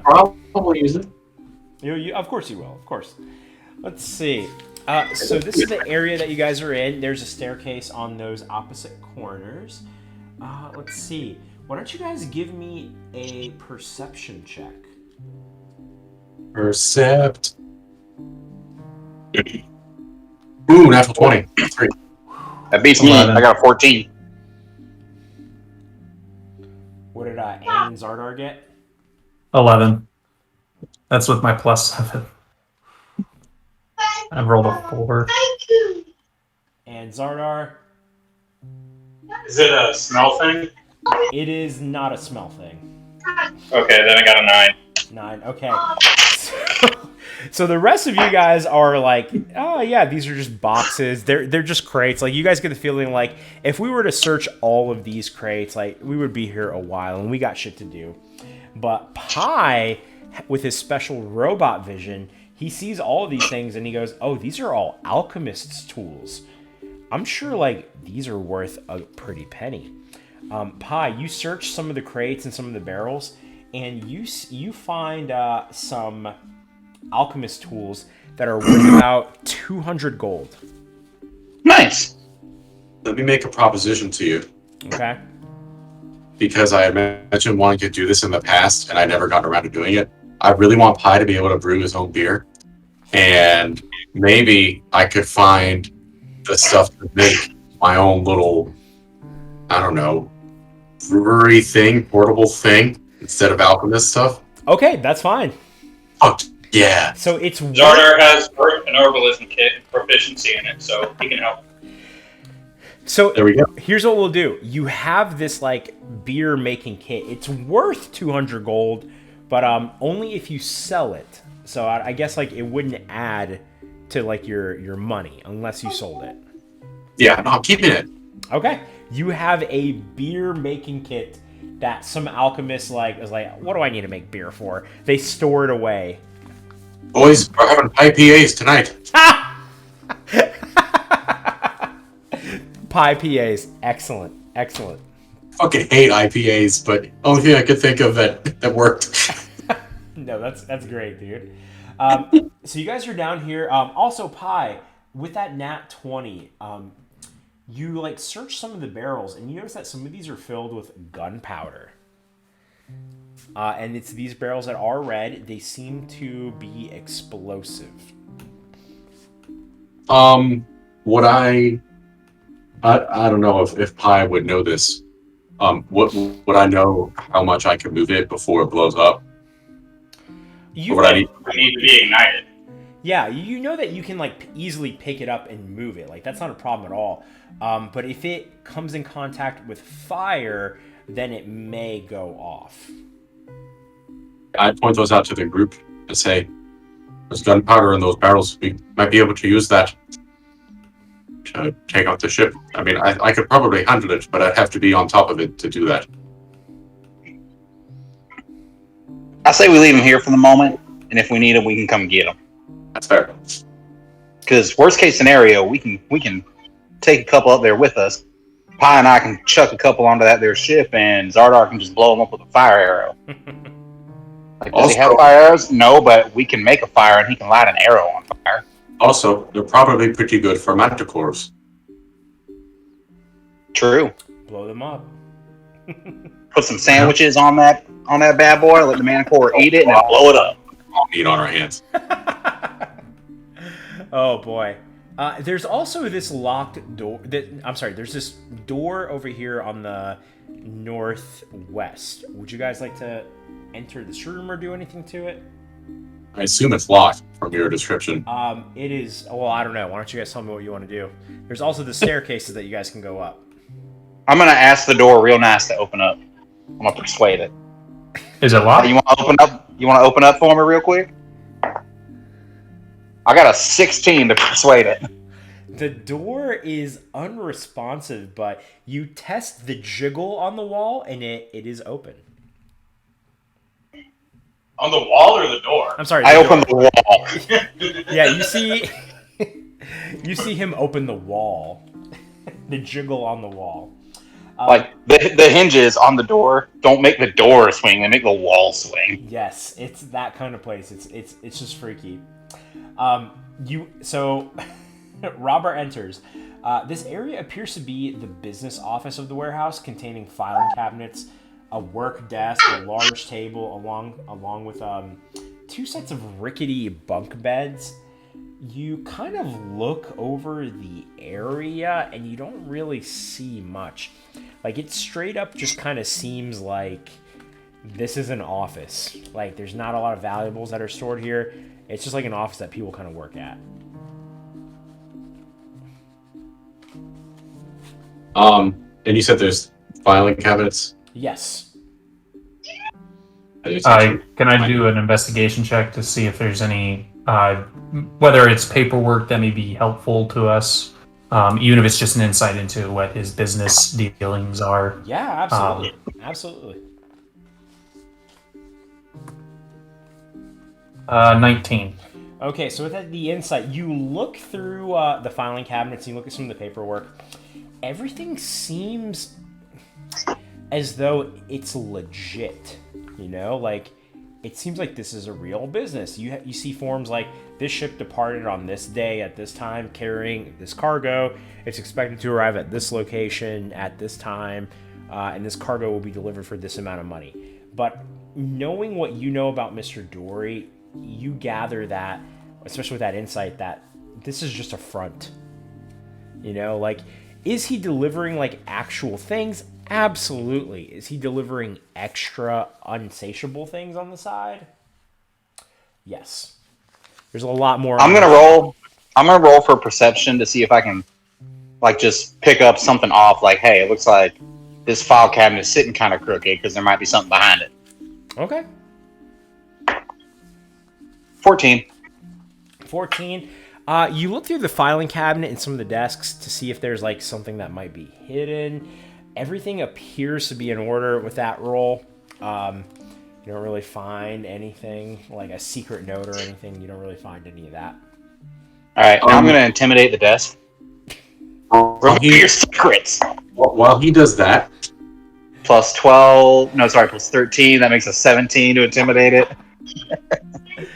Probably use it. You of course you will, of course. Let's see. So this is the area that you guys are in. There's a staircase on those opposite corners. Let's see. Why don't you guys give me a perception check? Percept. Ooh, natural 20. 3. That beats me. 11. I got a 14. What did Anne and Zardar get? 11. That's with my +7. I've rolled a 4. And Zardar? Is it a smell thing? It is not a smell thing. Okay, then I got a 9. 9. Okay. So the rest of you guys are like, oh yeah, these are just boxes. They're just crates. Like, you guys get the feeling like if we were to search all of these crates, like, we would be here a while, and we got shit to do. But Pie, with his special robot vision, he sees all of these things and he goes, oh, these are all alchemists' tools. I'm sure these are worth a pretty penny. Pie, you search some of the crates and some of the barrels, and you find some alchemist tools that are worth about 200 gold. Nice. Let me make a proposition to you. Okay. Because I mentioned wanting to do this in the past, and I never got around to doing it. I really want Pie to be able to brew his own beer. And maybe I could find the stuff to make my own little, I don't know, brewery thing, portable thing, instead of alchemist stuff. Okay, that's fine. Oh, yeah. So it's Zardar has an herbalism kit and proficiency in it, so he can help. So There we go. here's what we'll do. You have this like beer making kit. It's worth 200 gold, but only if you sell it. So I guess like it wouldn't add to like your money unless you sold it. Yeah, no, I'm keeping it. Okay. You have a beer making kit that some alchemist was like, what do I need to make beer for? They store it away. Boys, we're having IPAs tonight. Pie PAs. Excellent. Excellent. Fucking hate IPAs, but only thing I could think of that worked. No, that's great, dude. So you guys are down here. Also, Pie, with that nat 20, you like search some of the barrels, and you notice that some of these are filled with gunpowder. And it's these barrels that are red. They seem to be explosive. Would I don't know if Pi would know this. Would I know how much I can move it before it blows up? You Or would I need? I need to be ignited. Yeah, you know that you can like easily pick it up and move it. Like that's not a problem at all. But if it comes in contact with fire, then it may go off. I'd point those out to the group and say, "There's gunpowder in those barrels. We might be able to use that to take out the ship." I mean, I could probably handle it, but I'd have to be on top of it to do that. I say we leave them here for the moment, and if we need them, we can come get them. That's fair. Because worst case scenario, we can take a couple up there with us. Pi and I can chuck a couple onto that there ship, and Zardar can just blow them up with a fire arrow. Like, does he have fire arrows? No, but we can make a fire, and he can light an arrow on fire. Also, they're probably pretty good for manticores. True. Blow them up. Put some sandwiches on that bad boy. Let the manticore eat it, and then blow it up. All meat on our hands. Oh boy. There's also this locked door. There's this door over here on the northwest. Would you guys like to enter this room or do anything to it? I assume it's locked from your description. It is. Well, I don't know. Why don't you guys tell me what you want to do? There's also the staircases that you guys can go up. I'm gonna ask the door real nice to open up. I'm gonna persuade it. Is it locked? You want to open up? You want to open up for me real quick? I got a 16 to persuade it. The door is unresponsive, but you test the jiggle on the wall, and it is open. On the wall or the door? I'm sorry. I opened the wall. Yeah, you see, you see him open the wall, the jiggle on the wall. Like the hinges on the door don't make the door swing; they make the wall swing. Yes, it's that kind of place. It's just freaky. Robert enters. This area appears to be the business office of the warehouse, containing filing cabinets, a work desk, a large table, along with two sets of rickety bunk beds. You kind of look over the area and you don't really see much. Like, it straight up just kind of seems like this is an office. Like, there's not a lot of valuables that are stored here. It's just like an office that people kind of work at. And you said there's filing cabinets? Yes. Can I do an investigation check to see if there's any, whether it's paperwork that may be helpful to us, even if it's just an insight into what his business dealings are? Yeah, absolutely. Absolutely. 19. Okay, so with the insight, you look through the filing cabinets, you look at some of the paperwork. Everything seems as though it's legit, you know? Like, it seems like this is a real business. You see forms like, this ship departed on this day at this time carrying this cargo. It's expected to arrive at this location at this time, and this cargo will be delivered for this amount of money. But knowing what you know about Mr. Dory, you gather that, especially with that insight, that this is just a front. You know, like, is he delivering, like, actual things? Absolutely. Is he delivering extra unsatiable things on the side? Yes. There's a lot more. I'm gonna roll for perception to see if I can like just pick up something off. Like, hey, it looks like this file cabinet is sitting kind of crooked because there might be something behind it. Okay. 14. 14. You look through the filing cabinet and some of the desks to see if there's like something that might be hidden. Everything appears to be in order with that roll. You don't really find anything like a secret note or anything. You don't really find any of that. All right, now I'm going to intimidate the desk. Reveal your secrets. While he does that, Plus 12. No, sorry, plus 13. That makes a 17 to intimidate it.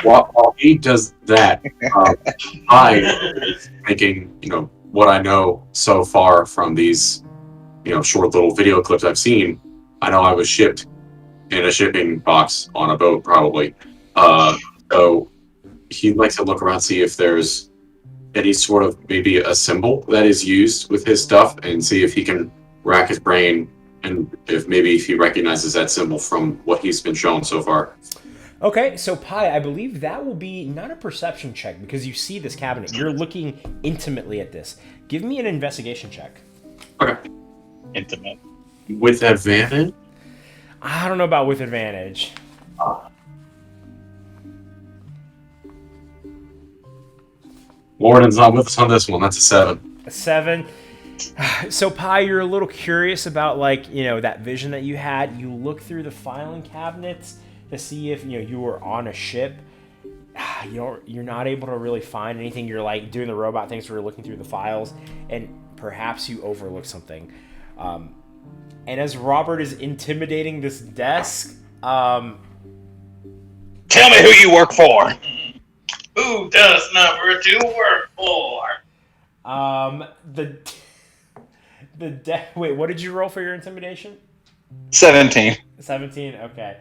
while he does that, I is making what I know so far from these short little video clips I've seen. I know I was shipped in a shipping box on a boat, probably. So he likes to look around, see if there's any sort of maybe a symbol that is used with his stuff, and see if he can rack his brain and if he recognizes that symbol from what he's been shown so far. Okay, so Pi, I believe that will be not a perception check because you see this cabinet. You're looking intimately at this. Give me an investigation check. Okay. Intimate. With advantage? I don't know about with advantage. Warden's not with us on this one. That's a 7. A 7. So Pi, you're a little curious about that vision that you had. You look through the filing cabinets to see if you were on a ship. You're not able to really find anything. You're like doing the robot things where you're looking through the files, and perhaps you overlook something. And as Robert is intimidating this desk, tell me who you work for. Who does number 2 work for? Wait, what did you roll for your intimidation? 17. 17. Okay.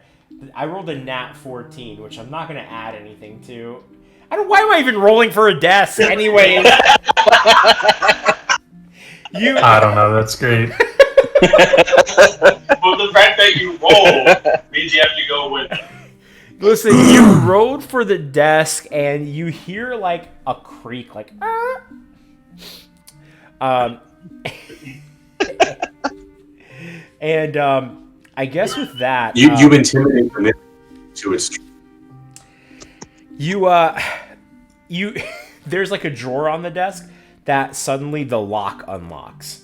I rolled a nat 14, which I'm not going to add anything to. Why am I even rolling for a desk anyway? I don't know. That's great. But the fact that you roll means you have to go with it. Listen, you rolled for the desk, and you hear like a creak, like and I guess with that, you intimidate them to its. You there's like a drawer on the desk that suddenly the lock unlocks.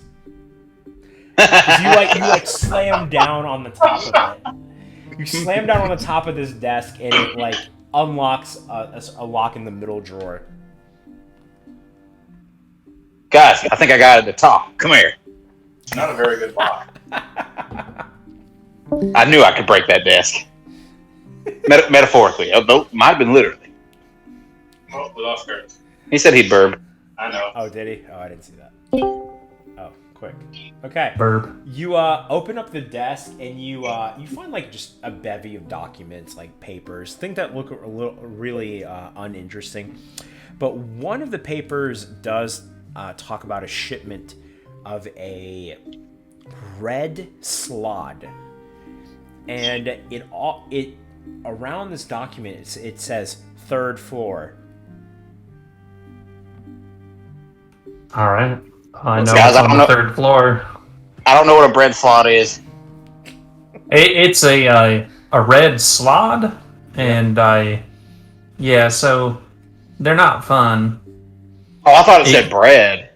'Cause you slam down on the top of it. You slam down on the top of this desk, and it unlocks a lock in the middle drawer. Guys, I think I got it to talk. Come here. It's not a very good lock. I knew I could break that desk. Metaphorically, although it might have been literally. Well, we lost Curtis. He said he'd burb. I know. Oh, did he? Oh, I didn't see that. Oh, quick. Okay. Burb. You open up the desk, and you find just a bevy of documents, like papers, things that look a little really uninteresting. But one of the papers does talk about a shipment of a red slod, and it around this document it says 3rd floor. All right. I know Guys, it's on the 3rd floor. I don't know what a bread slot is. It's a red slod, and so they're not fun. Oh, I thought it said bread.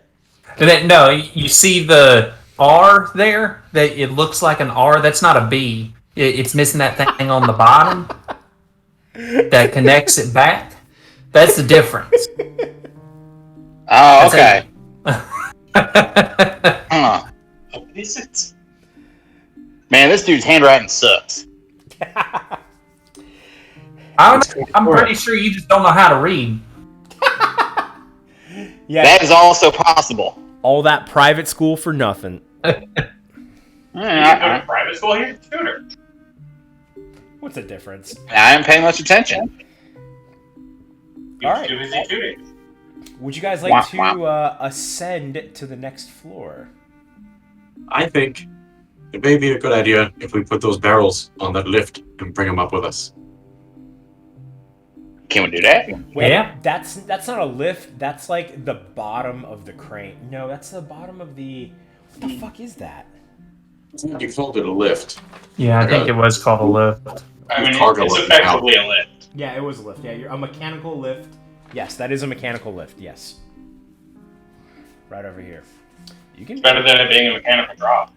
No, you see the R there? That it looks like an R. That's not a B. It's missing that thing on the bottom that connects it back. That's the difference. Oh, okay. Is it? Man, this dude's handwriting sucks. I'm pretty sure you just don't know how to read. Yeah, That is also possible. all that private school for nothing. You can go to private school here, tutor. What's the difference? I didn't pay much attention. You All was right. too busy tutoring. Would you guys like to ascend to the next floor? I think it may be a good idea if we put those barrels on that lift and bring them up with us. Can we do that? Wait, Yeah. that's not a lift. That's like the bottom of the crane. No, that's the bottom of the. What the fuck is that? You called it a lift. Yeah, I think it was called a lift. I mean, Cargo it's lift effectively a lift. Yeah, it was a lift. Yeah, you're a mechanical lift. Yes, that is a mechanical lift. Yes. Right over here. You can Better than it being a mechanical drop.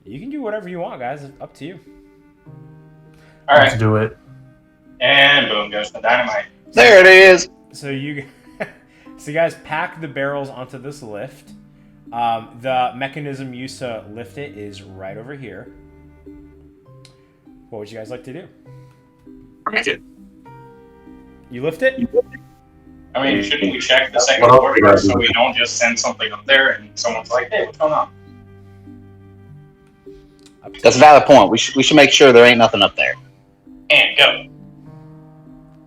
You can do whatever you want, guys. It's up to you. All Let's right, do it. and boom goes the dynamite. There it is. So you guys pack the barrels onto this lift. The mechanism used to lift it is right over here. What would you guys like to do? Make it. You lift it? I mean, shouldn't we check the second Well, floor first so we don't just send something up there and someone's like, hey, what's going on? Up to That's a valid point. We should make sure there ain't nothing up there. And go.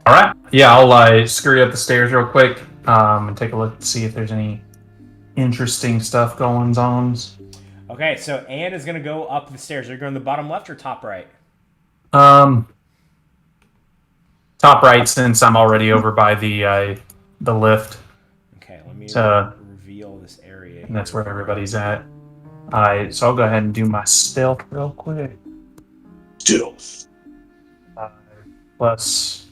All right. Yeah, I'll scurry up the stairs real quick and take a look to see if there's any interesting stuff going on. Okay, so Anne is going to go up the stairs. Are you going the bottom left or top right? Top right, since I'm already over by the lift. Okay, let me So- reveal this area. And that's here. where everybody's at. Alright, so I'll go ahead and do my stealth real quick. Still. Plus,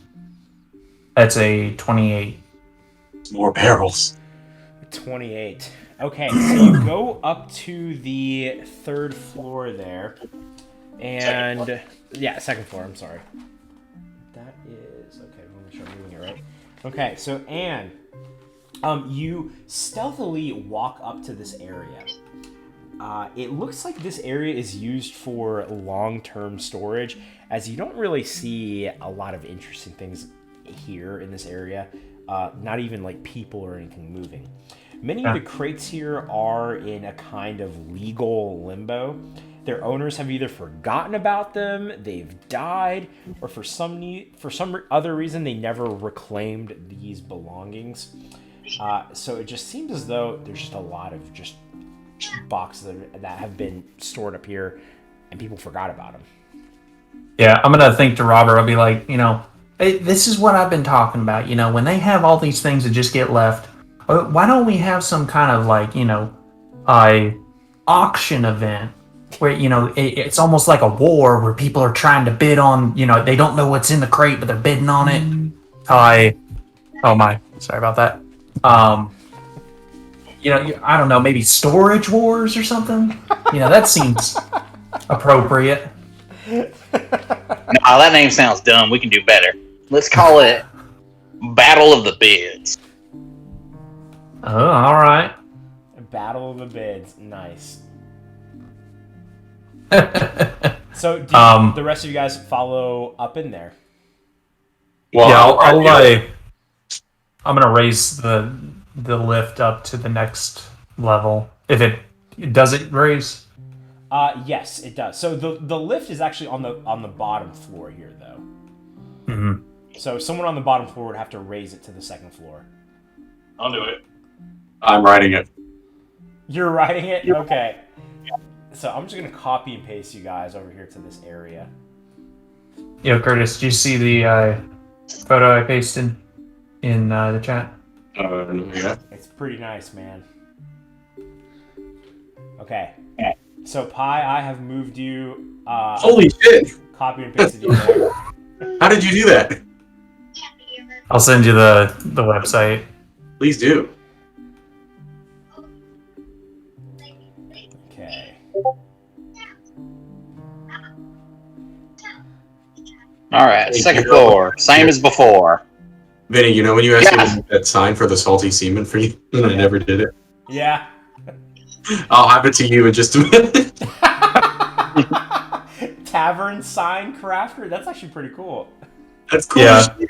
that's a 28. More barrels. 28. Okay, so you go up to the third floor there. And yeah, second floor, I'm sorry. That is okay, let me make sure I'm moving it right. Okay, so Anne, you stealthily walk up to this area. It looks like this area is used for long-term storage, as you don't really see a lot of interesting things here in this area. Not even like people or anything moving. Many of the crates here are in a kind of legal limbo. Their owners have either forgotten about them, they've died, or for some other reason they never reclaimed these belongings. So it just seems as though there's just a lot of just boxes that have been stored up here, and people forgot about them. Yeah, I'm gonna think to Robert, I'll be like, hey, this is what I've been talking about. When they have all these things that just get left, why don't we have some kind of like, a auction event where, it's almost like a war where people are trying to bid on, they don't know what's in the crate, but they're bidding on it. Oh my, sorry about that. I don't know, maybe storage wars or something. That seems appropriate. No, that name sounds dumb. We can do better. Let's call it Battle of the Bids. Oh, all right. Battle of the Bids, nice. So, do the rest of you guys follow up in there? Well, yeah, I'm gonna raise the lift up to the next level. If it does it raise? Yes, it does. So the lift is actually on the bottom floor here, though. Mm-hmm. So someone on the bottom floor would have to raise it to the second floor. I'll do it. I'm writing it. You're writing it? Okay. So I'm just gonna copy and paste you guys over here to this area. Yo, Curtis, do you see the photo I pasted in the chat? Yeah. It's pretty nice, man. Okay. So Pi, I have moved you. Holy shit! Copy and pasted you there. How did you do that? I'll send you the website. Please do. Okay. All right, second floor, same as before. Vinny, when you asked me Yes. to make that sign for the salty semen for you, and I never did it. Yeah. I'll have it to you in just a minute. Tavern sign crafter. That's actually pretty cool. That's cool. Yeah. as shit.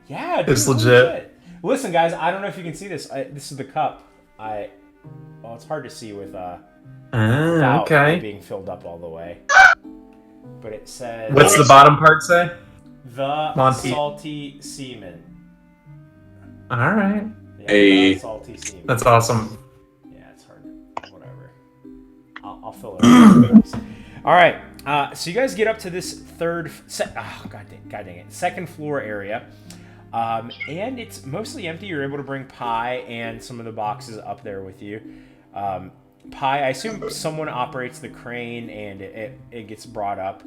Yeah, dude, It's holy legit. shit. Listen, guys, I don't know if you can see this. This is the cup. Well, it's hard to see with without Okay. it being filled up all the way. But it says What's the bottom part say? the Monty? salty semen. All right. Yeah, Hey. the salty semen. That's awesome. Yeah, it's hard. Whatever. I'll fill it up. All right. So you guys get up to this god dang it, second floor area. And it's mostly empty. You're able to bring Pie and some of the boxes up there with you. Pie, I assume someone operates the crane and it gets brought up.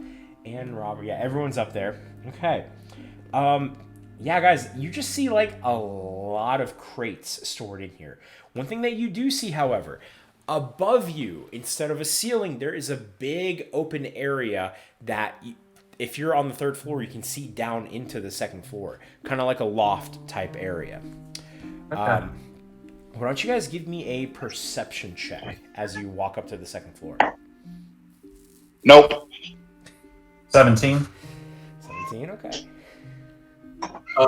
And Robert, yeah, everyone's up there. Okay. Yeah, guys, you just see like a lot of crates stored in here. One thing that you do see, however, above you, instead of a ceiling, there is a big open area that, if you're on the 3rd floor, you can see down into the 2nd floor. Kind of like a loft type area. Okay. Why don't you guys give me a perception check as you walk up to the 2nd floor? Nope. 17. 17, okay. I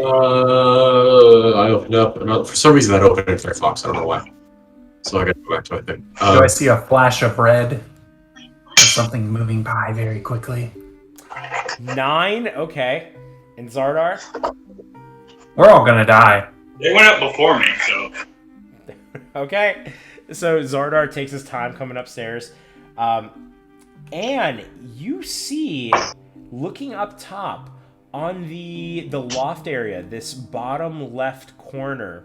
opened up, and for some reason that opened in Firefox. I don't know why. So I got to go back to my thing. Do I see a flash of red? Or something moving by very quickly? 9, okay. And Zardar? We're all gonna die. They went up before me, so Okay. So Zardar takes his time coming upstairs. And you see, looking up top, on the loft area, this bottom left corner,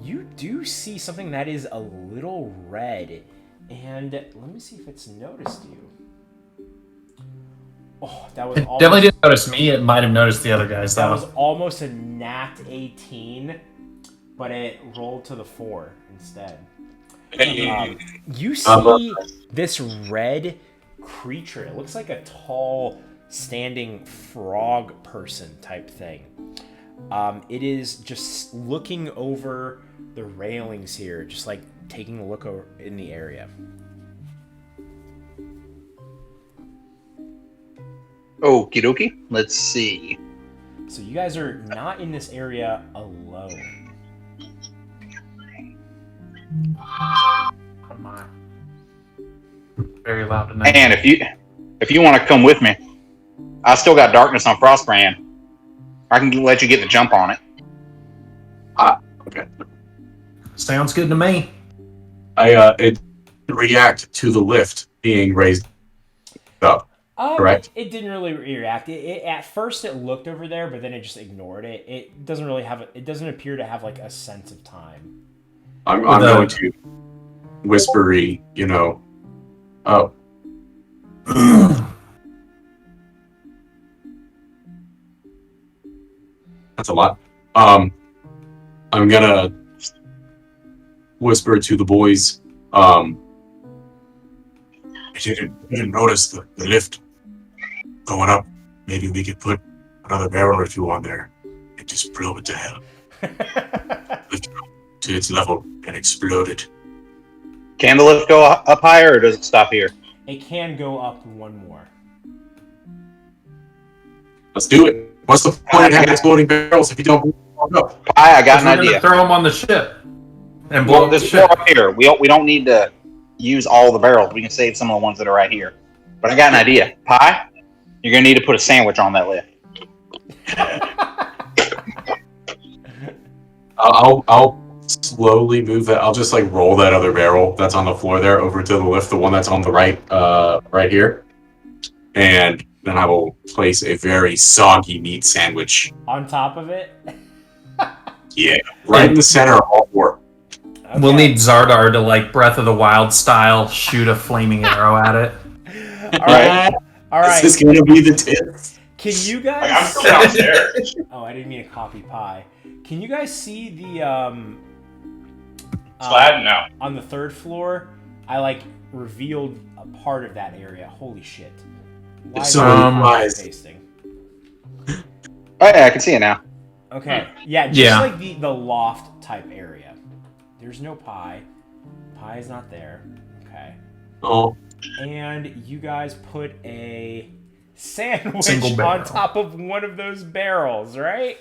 you do see something that is a little red. And let me see if it's noticed you. Oh, that was It definitely didn't notice me. It might have noticed the other guys, that though. was almost a nat 18, but it rolled to the 4 instead. You see this red creature. It looks like a tall, standing frog person type thing. It is just looking over the railings here, just like taking a look over in the area. Okie dokie. Let's see. So you guys are not in this area alone. Come on. Very loud tonight. And if you want to come with me, I still got darkness on Frostbrand. I can let you get the jump on it. Okay. Sounds good to me. It react to the lift being raised up. Correct. It didn't really react. It at first it looked over there, but then it just ignored it. It doesn't really have. It doesn't appear to have like a sense of time. I'm going to whispery, oh. That's a lot. I'm gonna whisper to the boys. I didn't notice the lift going up. Maybe we could put another barrel or two on there and just blow it to hell. Lift it up to its level and explode it. Can the lift go up higher, or does it stop here? It can go up one more. Let's do it. What's the point of having exploding barrels if you don't blow them up? I got an We're gonna idea. throw them on the ship and blow Well, up the there's ship. more up here. We don't need to use all the barrels. We can save some of the ones that are right here. But I got an idea. Pie, you're gonna need to put a sandwich on that lift. I'll slowly move that. I'll just roll that other barrel that's on the floor there over to the lift, the one that's on the right here, and then I will place a very soggy meat sandwich On top of it. Yeah, right in the center of all four. Okay. We'll need Zardar to Breath of the Wild style shoot a flaming arrow at it. All right. All right. Is this going to be the tip? Can you I'm guys? still downstairs. Oh, I didn't mean to copy Pie. Can you guys see the Slab? No. on the 3rd floor? I revealed a part of that area. Holy shit! Why If is someone that lies. pasting? Oh yeah, I can see it now. Okay, yeah, just Yeah. like the loft type area. There's no Pie. Pie is not there. Okay, Oh, and you guys put a sandwich Single barrel. on top of one of those barrels, right?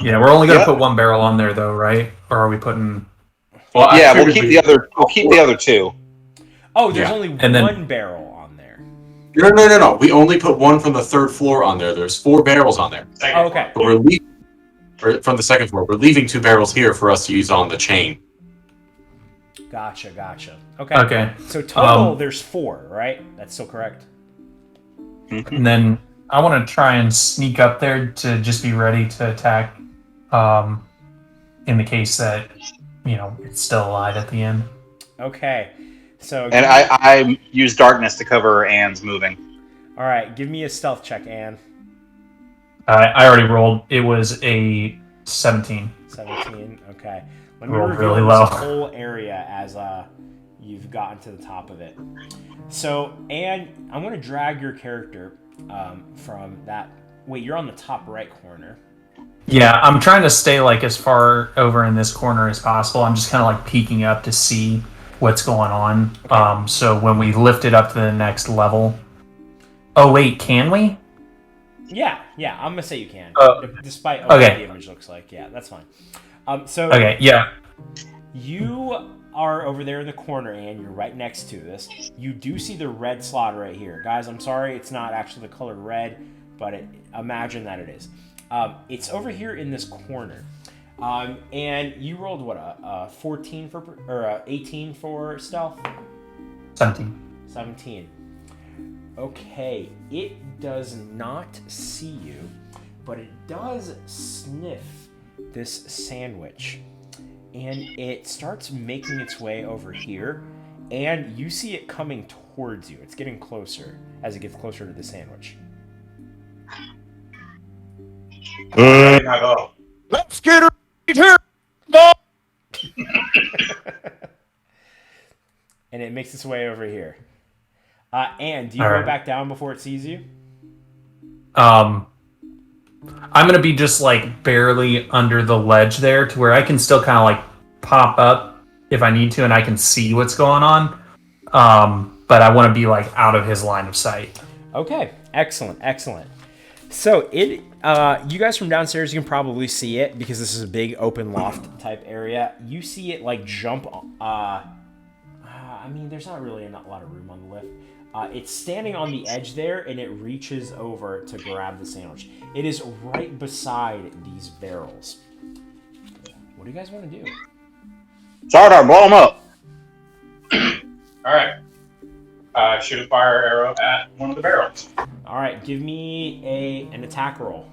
Yeah, we're only gonna Yep. put one barrel on there though, right? Or are we putting? well, I Yeah, we'll figured keep the other. We'll keep the other two. Oh, there's Yeah. only And then- one barrel on there. No. We only put one from the 3rd floor on there. There's 4 barrels on there. Second Oh, okay. But we're leaving from the 2nd floor. We're leaving 2 barrels here for us to use on the chain. Gotcha. Okay. Okay, So total, Um, there's 4, right? That's still correct. and then I want to try and sneak up there to just be ready to attack in the case that, it's still alive at the end. Okay. So. And I use darkness to cover Anne's moving. All right. Give me a stealth check, Anne. I already rolled. It was a 17. 17. Okay. Let me Rolled reveal really this low. whole area as you've gotten to the top of it. So, Anne, I'm going to drag your character from that. Wait, you're on the top right corner. Yeah, I'm trying to stay as far over in this corner as possible. I'm just kind of peeking up to see what's going on. Okay. So when we lift it up to the next level. Oh wait, can we? Yeah, I'm gonna say you can. Despite what Okay. the image looks like. Yeah, that's fine. So Okay, yeah. you are over there in the corner, and you're right next to this. You do see the red slot right here. Guys, I'm sorry, it's not actually the color red, but imagine that it is. It's over here in this corner. And you rolled what, a 14 or a 18 for stealth? 17. 17. Okay, it does not see you, but it does sniff this sandwich. And it starts making its way over here, and you see it coming towards you. It's getting closer as it gets closer to the sandwich. Let's get her here. And it makes its way over here. And do you All go right. back down before it sees you? I'm gonna be just barely under the ledge there to where I can still kind of pop up if I need to and I can see what's going on. But I want to be out of his line of sight. Okay, excellent. So you guys from downstairs, you can probably see it because this is a big open loft type area. You see it jump. There's not really a lot of room on the lift. It's standing on the edge there, and it reaches over to grab the sandwich. It is right beside these barrels. What do you guys want to do? Zardar, blow him up. All right. Shoot a fire arrow at one of the barrels. All right, give me an attack roll.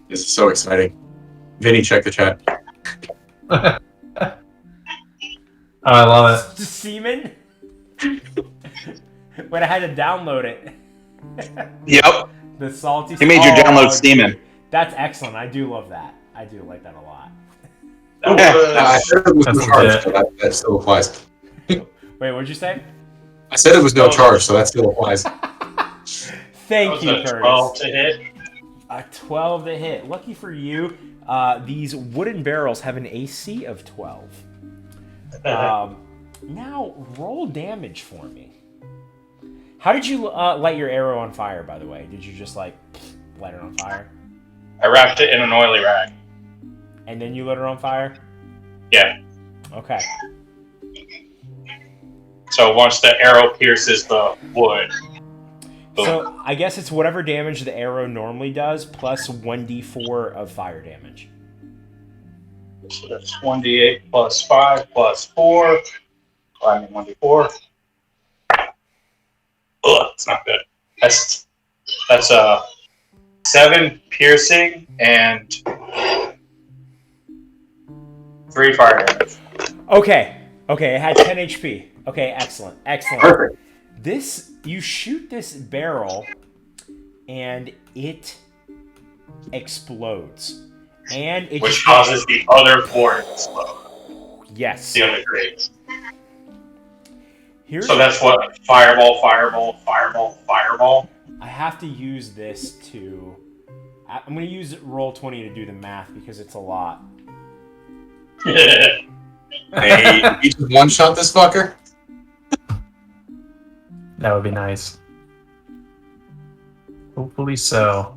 This is so exciting. Vinny, check the chat. I love it. Seaman? When I had to download it. Yep. The salty. He made you download Steamin'. Dude, that's excellent. I do love that. I do like that a lot. I said it was no That's charge, legit. so that still applies. Wait, what'd you say? I said it was no charge, so that still applies. Thank you, That was a Curtis. 12 to hit. A 12 to hit. Lucky for you, these wooden barrels have an AC of 12. Now, roll damage for me. How did you light your arrow on fire, by the way? Did you just, light it on fire? I wrapped it in an oily rag. And then you lit it on fire? Yeah. Okay. So once the arrow pierces the wood, boom. So, I guess it's whatever damage the arrow normally does, plus 1d4 of fire damage. So that's 1d8 plus 5 plus 4. 1d4. Ugh, it's not good. That's 7 piercing and 3 fire damage. Okay, it had 10 HP. Okay, excellent. Perfect. You shoot this barrel, and it explodes. And it Which causes the other 4 to explode. Yes. The other 3. Here's So that's what fireball. I have to use this to... I'm going to use Roll20 to do the math because it's a lot. Hey, you just one-shot this fucker? That would be nice. Hopefully so.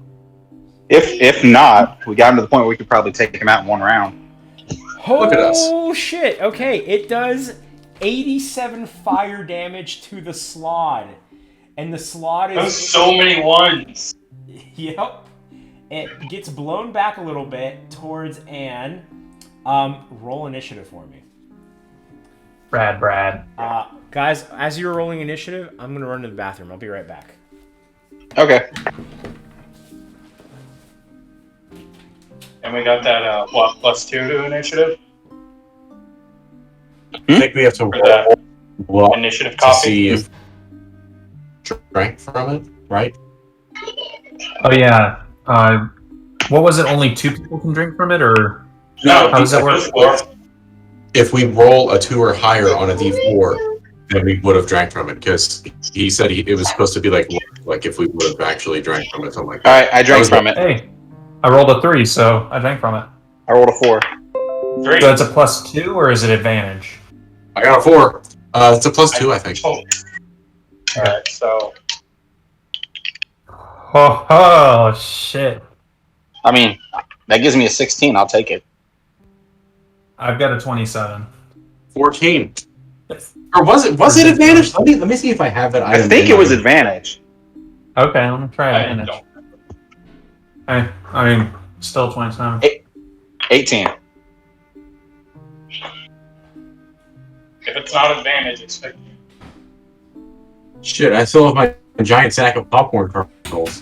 If not, we got him to the point where we could probably take him out in one round. Look at us. Oh, shit. Okay, it does 87 fire damage to the slod. And the slod is... There's so many ones. Yep. It gets blown back a little bit towards Anne. Roll initiative for me. Brad. Guys, as you're rolling initiative, I'm going to run to the bathroom. I'll be right back. Okay. And we got that, +2 to initiative? I think we have to For the roll initiative to copy? see if drank from it, right? Oh yeah. What was it? Only 2 people can drink from it, or No, how does that work? just 4. If we roll a 2 or higher on a D4, then we would have drank from it, because he said it was supposed to be like if we would have actually drank from it, something like that. All right, I drank from it. Hey, I rolled a 3, so I drank from it. I rolled a 4. 3. So that's a +2, or is it advantage? I got a 4. It's a +2, I think. Alright, so... Oh shit! I mean, that gives me a 16. I'll take it. I've got a 27. 14. Or was it advantage? Let me see if I have that I item. think it was advantage. Okay, I'm gonna try I advantage. don't. I mean, still 27. 18. If it's not advantage, it's 15. Shit, I still have my giant sack of popcorn kernels.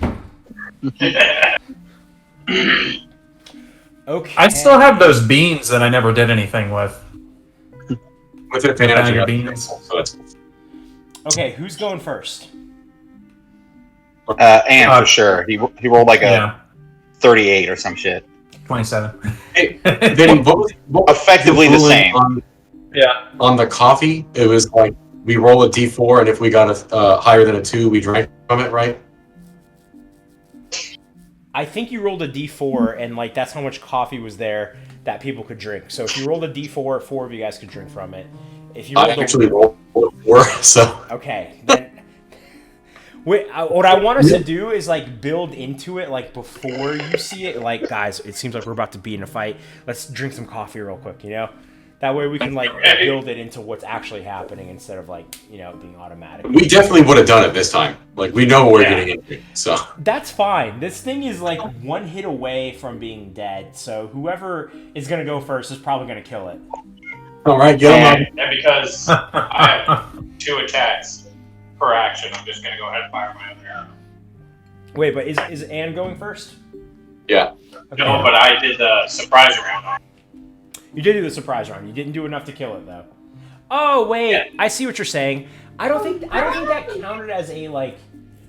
Okay. I still have those beans that I never did anything with. With advantage, I got beans. so that's cool. Okay, who's going first? And for sure. He rolled like a Yeah, 38 or some shit. 27. Hey, Vinny, what Effectively the ruling same. Yeah. On the coffee, it was like we roll a D4, and if we got a higher than a 2, we drank from it, right? I think you rolled a d4, and like that's how much coffee was there that people could drink. So if you rolled a d4, 4 of you guys could drink from it. If you rolled I actually rolled a 4, so okay, then what I want us to do is like build into it like before you see it. Like, guys, it seems like we're about to be in a fight. Let's drink some coffee real quick, you know? That way we can like build it into what's actually happening instead of like, you know, being automatic. we definitely would have done it this time. Like, we know what we're getting into, so. That's fine. This thing is like one hit away from being dead. So whoever is going to go first is probably going to kill it. All right, get him up. And because I have 2 attacks per action, I'm just going to go ahead and fire my other arrow. Wait, but is Anne going first? Yeah. Okay. No, but I did the surprise round. You did do the surprise round. You didn't do enough to kill it though. Oh wait, Yeah. I see what you're saying. I don't think that counted as a like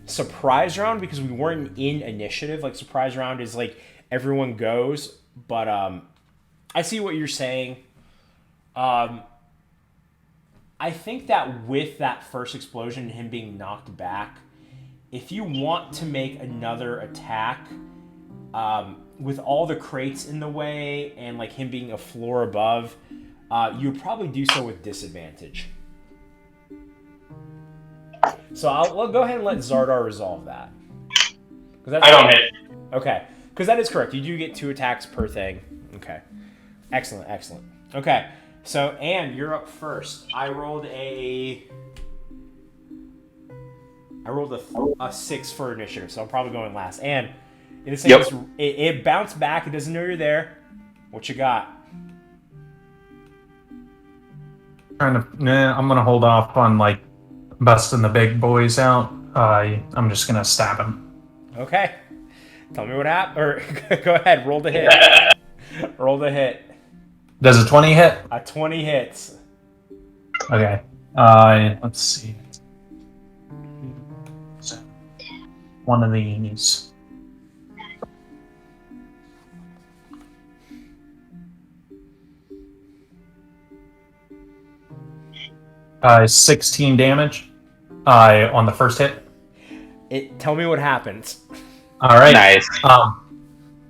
surprise round because we weren't in initiative. Like surprise round is like everyone goes, but I see what you're saying. I think that with that first explosion and him being knocked back, if you want to make another attack, with all the crates in the way and like him being a floor above, you would probably do so with disadvantage. So I'll go ahead and let Zardar resolve that. I don't hit. Okay, because that is correct. You do get 2 attacks per thing. Okay, excellent, excellent. Okay, so Anne, you're up first. I rolled a 6 for initiative, so I'm probably going last. Anne, it bounced back. It doesn't know you're there. What you got? I'm gonna hold off on like busting the big boys out. I'm just gonna stab him. Okay. Tell me what happened. Or go ahead. Roll the hit. Roll the hit. Does a 20 hit? A 20 hits. Okay. Let's see. One of these. 16 damage on the first hit. Tell me what happens. All right. Nice.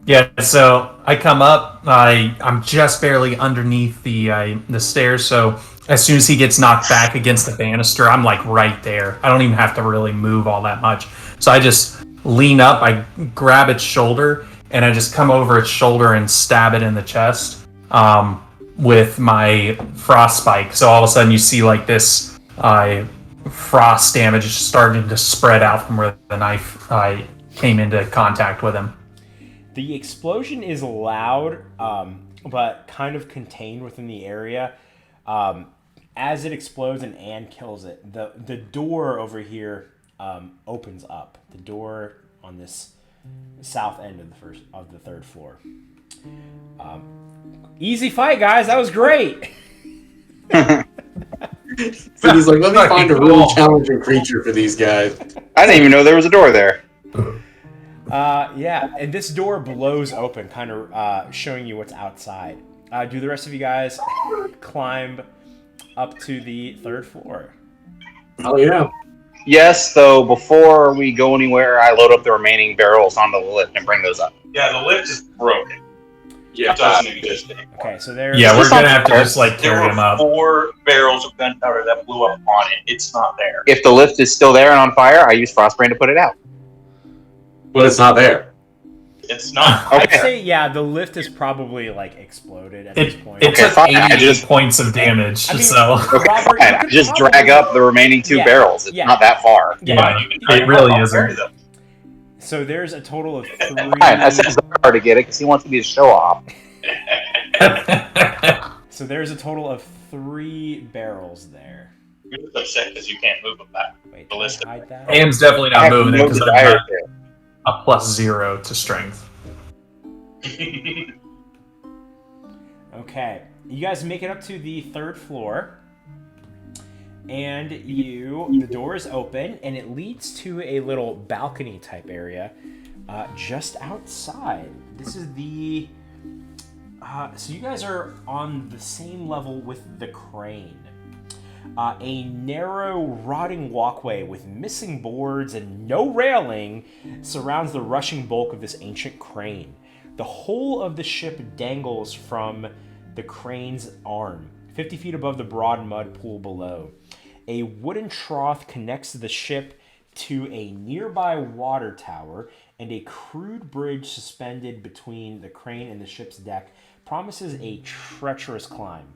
Yeah, so I come up. I'm just barely underneath the stairs. So as soon as he gets knocked back against the banister, I'm like right there. I don't even have to really move all that much. So I just lean up. I grab its shoulder and I just come over its shoulder and stab it in the chest with my frost spike. So all of a sudden you see like this frost damage is starting to spread out from where the knife came into contact with him. The explosion is loud, but kind of contained within the area. As it explodes and Anne kills it, the door over here opens up. The door on this south end of the third floor. Easy fight, guys. That was great. So he's like, let me find a really challenging creature for these guys. I didn't even know there was a door there. Yeah, and this door blows open, kind of showing you what's outside. Do the rest of you guys climb up to the 3rd floor? Oh yeah. Yes, though, before we go anywhere, I load up the remaining barrels onto the lift and bring those up. Yeah, the lift is broken. Yeah. It doesn't exist anymore. Okay, so there's... Yeah, we're It's gonna not have to there. just like There carry them were up. 4 barrels of gunpowder that blew up on it. It's not there. If the lift is still there and on fire, I use Frostbrand to put it out. But it's not there. It's not. I'd Okay. say, yeah, the lift is probably, like, exploded at this point. It took fine. 80 points of damage, I mean, so Robert, you Fine, I could just probably- drag up the remaining 2 Yeah, barrels. It's yeah. not that far. Yeah. it really isn't. So there's a total of 3... Fine, I said Zardar to get it because he wants me to show off. So there's a total of 3 barrels there. You're just upset because you can't move them back. Wait, The did list- I hide that? Am's definitely I not have moving it no because I'm desire not to. a +0 to strength. Okay, you guys make it up to the 3rd floor, and the door is open, and it leads to a little balcony type area just outside. This is the so you guys are on the same level with the crane. A narrow, rotting walkway with missing boards and no railing surrounds the rushing bulk of this ancient crane. The whole of the ship dangles from the crane's arm, 50 feet above the broad mud pool below. A wooden trough connects the ship to a nearby water tower, and a crude bridge suspended between the crane and the ship's deck promises a treacherous climb.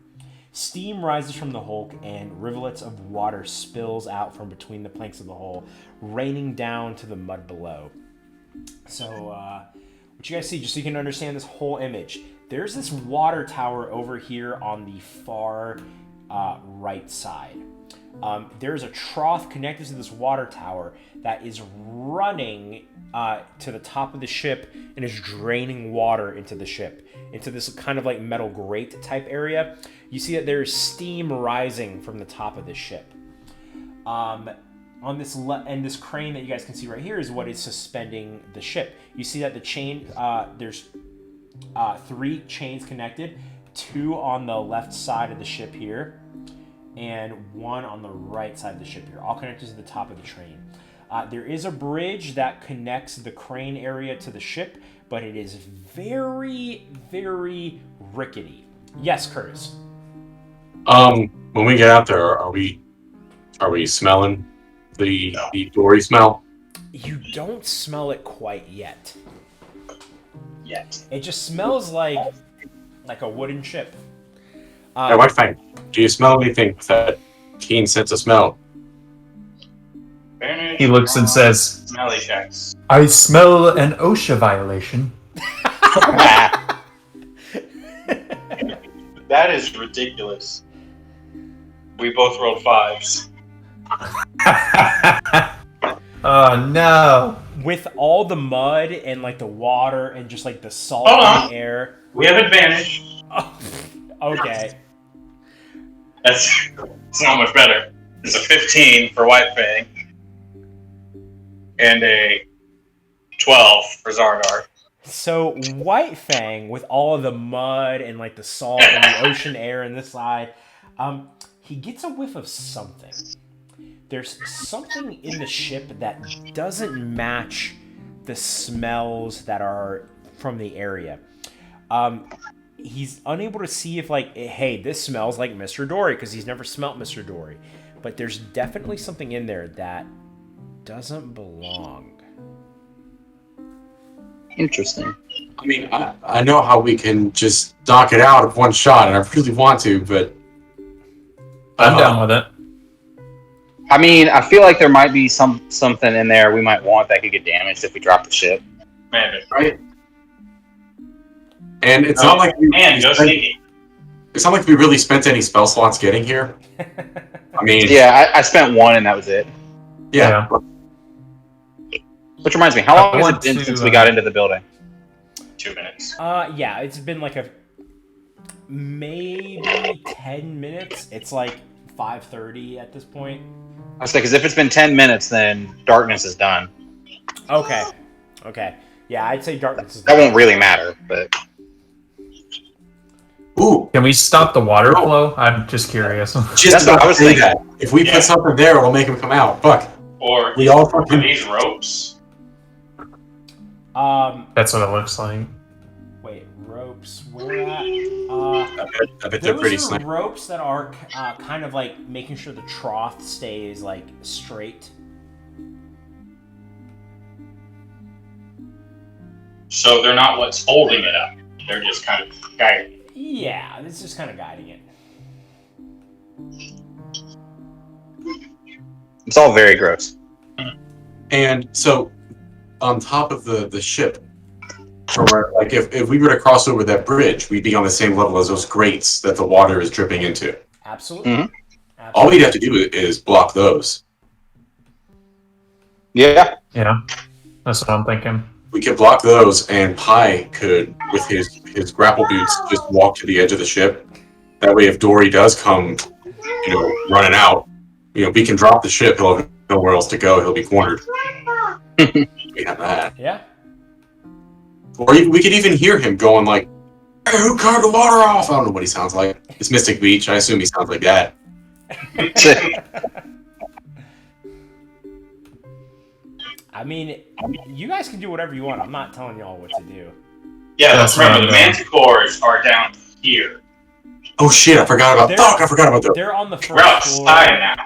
Steam rises from the hulk, and rivulets of water spills out from between the planks of the hull, raining down to the mud below. So, what you guys see, just so you can understand this whole image, there's this water tower over here on the far right side. There's a trough connected to this water tower that is running to the top of the ship and is draining water into the ship, into this kind of like metal grate type area. You see that there's steam rising from the top of the ship. On this and this crane that you guys can see right here is what is suspending the ship. You see that the chain, there's 3 chains connected, 2 on the left side of the ship here, and 1 on the right side of the ship here, all connected to the top of the train. There is a bridge that connects the crane area to the ship, but it is very, very rickety. Yes, Curtis. When we get out there, are we smelling the Dory smell? You don't smell it quite yet. Yet. It just smells like a wooden ship. Hey, what thing? Do you smell anything with that keen sense of smell? He looks and says, Smelly checks. I smell an OSHA violation. That is ridiculous. We both rolled 5s. Oh no. With all the mud and like the water and just like the salt Hold in on. the air. We have advantage. Okay. It's not much better. It's a 15 for White Fang. And a 12 for Zardar. So White Fang, with all of the mud and like the salt and the ocean air in this side, he gets a whiff of something. There's something in the ship that doesn't match the smells that are from the area. He's unable to see if like, hey, this smells like Mr. Dory, because he's never smelt Mr. Dory. But there's definitely something in there that doesn't belong. Interesting. I mean, I know how we can just knock it out of one shot, and I really want to, but I'm down with it. I mean, I feel like there might be something in there we might want that could get damaged if we drop the ship. Maybe. right. And it's not like it's not like we really spent any spell slots getting here. I mean, Yeah, I spent 1 and that was it. yeah. Which reminds me, how long has want it been to, since we got into the building? 2 minutes. Yeah, it's been like maybe 10 minutes. It's like 5:30 at this point. I was like, because if it's been 10 minutes, then darkness is done. Okay. Yeah, I'd say darkness is That won't really matter, but Ooh, Can we stop the water flow? I'm just curious. just That's what about I was to say thinking. that. If we Yeah. put something there, it'll make him come out. Fuck. Or We all are fucking. these ropes? That's what it looks like. Wait, ropes. Where at? I bet they're Those pretty are slim. ropes that are kind of like making sure the trough stays like straight. So they're not what's holding it up. They're just kind of guiding it. Yeah, it's just kind of guiding it. it's all very gross. And so, on top of the ship, from where, like, if we were to cross over that bridge, we'd be on the same level as those grates that the water is dripping into. Absolutely. Mhm. All we'd have to do is block those. Yeah. Yeah, that's what I'm thinking. We could block those, and Pi could, with his grapple boots, just walk to the edge of the ship. That way, if Dory does come, running out, we can drop the ship. He'll have nowhere else to go. He'll be cornered. We have that. Yeah. Or we could even hear him going like, "Hey, who cut the water off?" I don't know what he sounds like. It's Mystic Beach. I assume he sounds like that. I mean, you guys can do whatever you want. I'm not telling y'all what to do. Yeah, That's remember, the right. manticores are down here. Oh shit! I forgot about. Fuck! I forgot about those. They're on the first We're outside floor.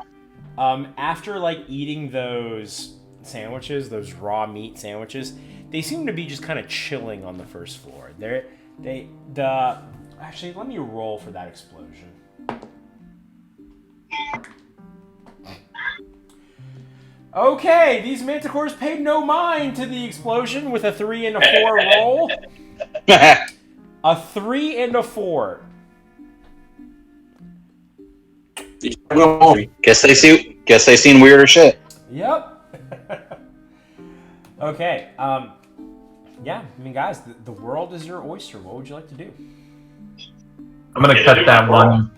now. After like eating those sandwiches, those raw meat sandwiches, they seem to be just kind of chilling on the first floor. Actually, let me roll for that explosion. Okay, these manticores paid no mind to the explosion with a 3 and a 4 roll. A 3 and a 4. Guess they seen weirder shit. Yep. Okay. Yeah. I mean, guys, the world is your oyster. What would you like to do? I'm gonna Yeah, cut do that it. one.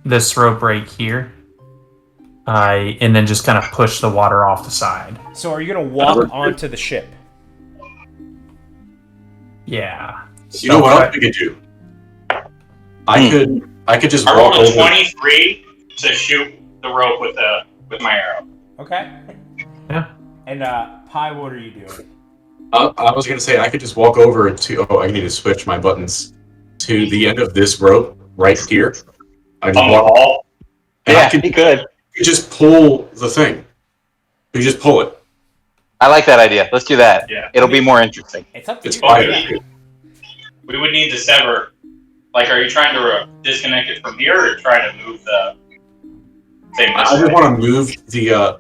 This rope right here. And then just kind of push the water off the side. So, are you gonna walk onto the ship? Yeah. You know what else we could do? I could just I walk rolled a over. 23 to shoot the rope with my arrow. Okay. Yeah. And Pi, what are you doing? I was gonna say I could just walk over to. Oh, I need to switch my buttons to the end of this rope right here. I just On the walk, wall. and I Yeah, could he could. just pull the thing. You just pull it. I like that idea. Let's do that. Yeah. It'll be more interesting. It's up to It's you. fire. Yeah. We would need to sever. Like, are you trying to disconnect it from here or try to move the thing I this just way? want to move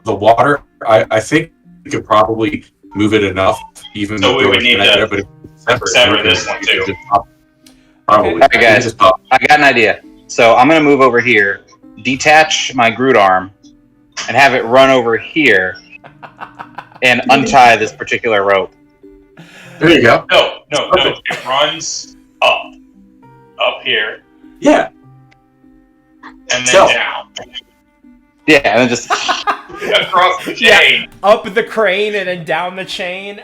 the water. I think we could probably move it enough, even So we though would it's need connected, to but if it's separate, sever we can- this one, we can too. just pop- Probably. Okay. Alright, We can guys. just pop. I got an idea. So I'm gonna move over here, detach my Groot arm, and have it run over here and untie this particular rope. There you go. No. It runs up here, Yeah. and then So- down. Yeah, and then just Across the Yeah. chain. Up the crane and then down the chain.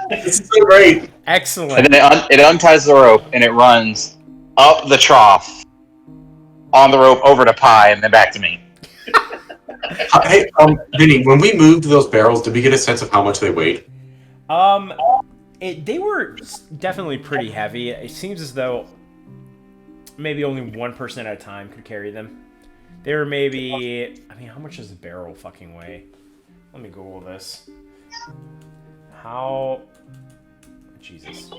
This is so great. Excellent. and then it unties the rope and it runs up the trough on the rope over to Pi and then back to me. Hey, Vinny, when we moved those barrels, did we get a sense of how much they weighed? They were definitely pretty heavy. It seems as though maybe only one person at a time could carry them. They were maybe... I mean, how much does a barrel fucking weigh? Let me Google this. Jesus.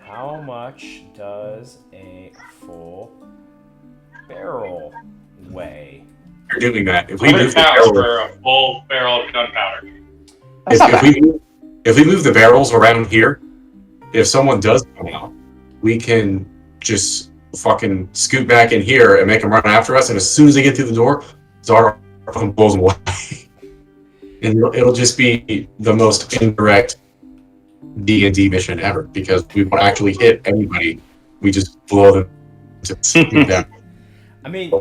How much does a full barrel weigh? You're doing that. If we 100 move the pounds barrels, for a full barrel of gunpowder. That's not bad. if we move the barrels around here, if someone does come out, we can just fucking scoot back in here and make them run after us. And as soon as they get through the door, Zardar fucking blows them away. And it'll just be the most indirect D&D mission ever because we won't actually hit anybody. We just blow them to sweep them. I mean,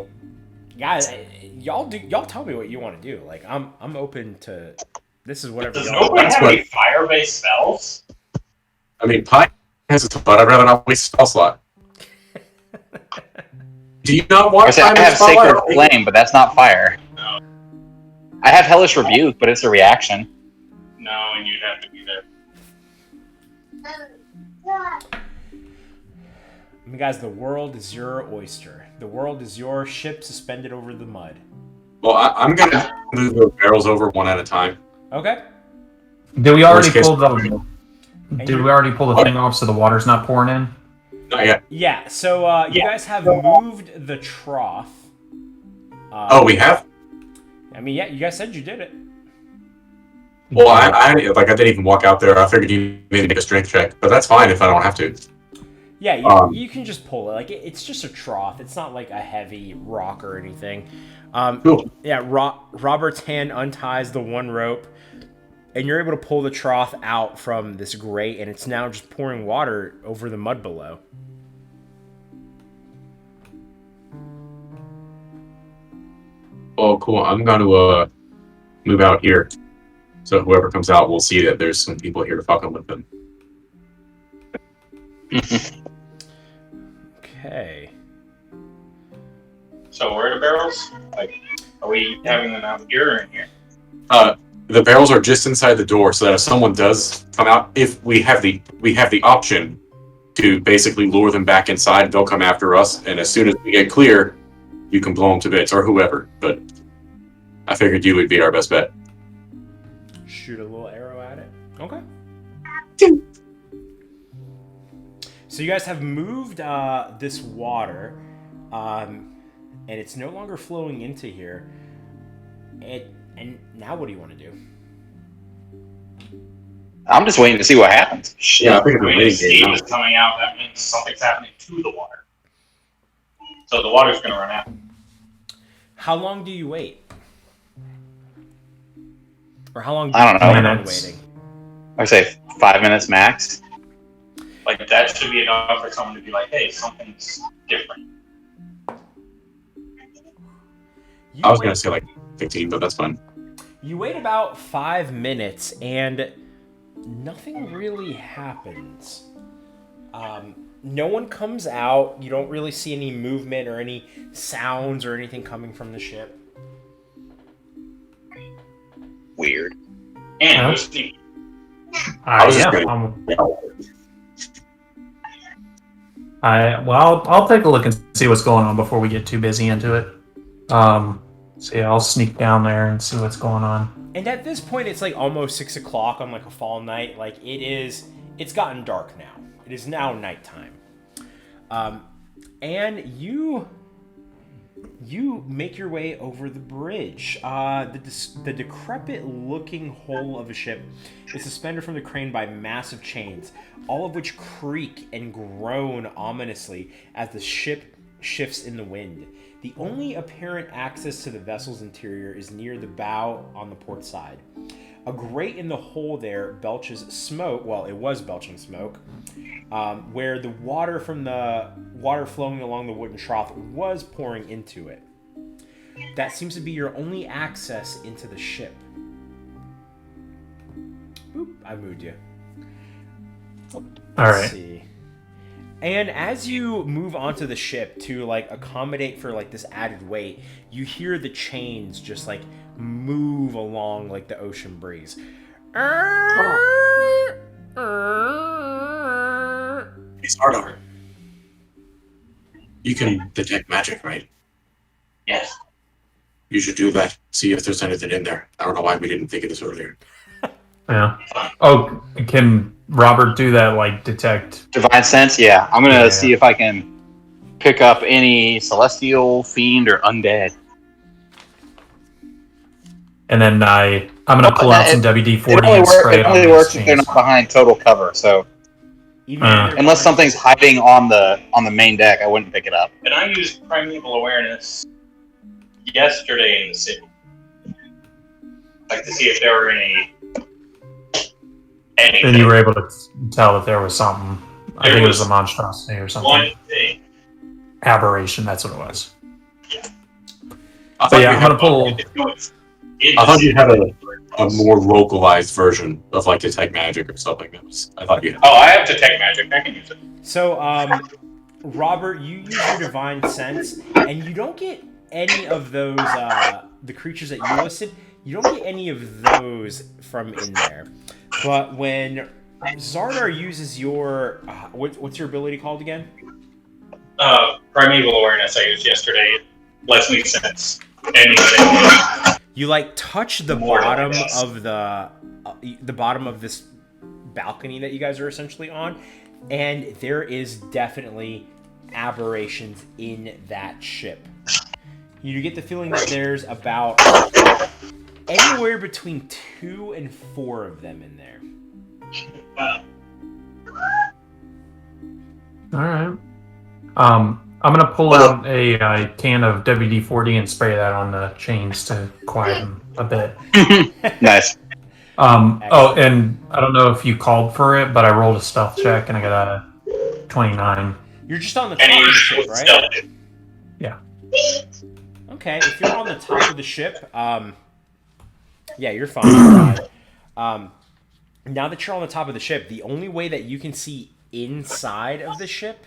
guys, y'all tell me what you want to do. Like, I'm open to. This is whatever. Does y'all nobody That's have what- any fire-based spells? I mean, Pi has a spot. I'd rather not waste a spell slot. Do you not want I time in have the spotlight? Sacred Flame, but that's not fire. No. I have Hellish Rebuke, but it's a reaction. No, and you'd have to be there. I mean, guys, the world is your oyster. The world is your ship suspended over the mud. Well, I'm going to move those barrels over one at a time. Okay. Did we already Worst case- pull the? Did we already pull the thing off so the water's not pouring in? Not yet. Yeah. So you guys have moved the trough. Oh, we have? I mean, yeah. You guys said you did it. Well, I didn't even walk out there. I figured you made me make a strength check, but that's fine if I don't have to. Yeah, you can just pull it. Like it's just a trough. It's not like a heavy rock or anything. Cool. Yeah, Robert's hand unties the one rope, and you're able to pull the trough out from this grate, and it's now just pouring water over the mud below. Oh, cool. I'm going to move out here. So whoever comes out will see that there's some people here to fucking with them. Okay. So where are the barrels? Like, are we having them out here or in here? The barrels are just inside the door, so that if someone does come out, if we have the option to basically lure them back inside, they'll come after us, and as soon as we get clear, you can blow them to bits, or whoever. But I figured you would be our best bet. Shoot a little arrow at it. Okay. So you guys have moved this water, and it's no longer flowing into here. And now what do you want to do? I'm just waiting to see what happens. Shit. Yeah, I think I mean, if steam is coming out, that means something's happening to the water. So the water's going to run out. How long do you wait? Or how long do I you don't know. plan on Minutes. waiting? I say 5 minutes max. Like, that should be enough for someone to be like, hey, something's different. I was going to say like 15, but that's fine. You wait about 5 minutes, and nothing really happens. No one comes out. You don't really see any movement or any sounds or anything coming from the ship. Weird. And Huh? who's sneaky? I was just Yeah. gonna- I'll take a look and see what's going on before we get too busy into it. So yeah, I'll sneak down there and see what's going on. And at this point, it's like almost 6 o'clock on like a fall night. Like it's gotten dark now. It is now nighttime. And you make your way over the bridge. The decrepit-looking hull of a ship is suspended from the crane by massive chains, all of which creak and groan ominously as the ship shifts in the wind. The only apparent access to the vessel's interior is near the bow on the port side. A grate in the hull there belches smoke. Well, it was belching smoke, where the water from the water flowing along the wooden trough was pouring into it. That seems to be your only access into the ship. Boop, I moved you. All Let's right. see. And as you move onto the ship to like accommodate for like this added weight, you hear the chains just like move along like the ocean breeze. Hey, Zardar. You can detect magic, right? Yes. You should do that. See if there's anything in there. I don't know why we didn't think of this earlier. Yeah. Oh, can Robert do that? Like detect? Divine Sense? Yeah. I'm going to Yeah. see if I can pick up any celestial, fiend, or undead. And then I'm gonna pull out some WD-40 It only, and spray it on only these works if they're things. not behind total cover. So Even if they're unless behind- something's hiding on the main deck, I wouldn't pick it up. And I used primeval awareness yesterday in the city. Like to see if there were anything. And you were able to tell that there was something. I There think it was was a monstrosity or something. one thing. Aberration, that's what it was. I So thought yeah, you I'm had, gonna pull. I thought you had a more localized version of like detect magic or something. I thought you had. Oh, I have detect magic. I can use it. So, Robert, you use your divine sense, and you don't get any of those the creatures that you listed. You don't get any of those from in there. But when Zardar uses your what's your ability called again? Primeval awareness I used yesterday. It lets me sense anything. You like touch the More bottom like this. of the bottom of this balcony that you guys are essentially on, and there is definitely aberrations in that ship. You get the feeling that there's about anywhere between 2 and 4 of them in there. All right. I'm gonna pull out a can of WD-40 and spray that on the chains to quiet them a bit. Nice. Oh, and I don't know if you called for it, but I rolled a stealth check and I got a 29. You're just on the top Any of the ship, right? stealth. Yeah. Okay, if you're on the top of the ship, yeah, you're fine. Now that you're on the top of the ship, the only way that you can see inside of the ship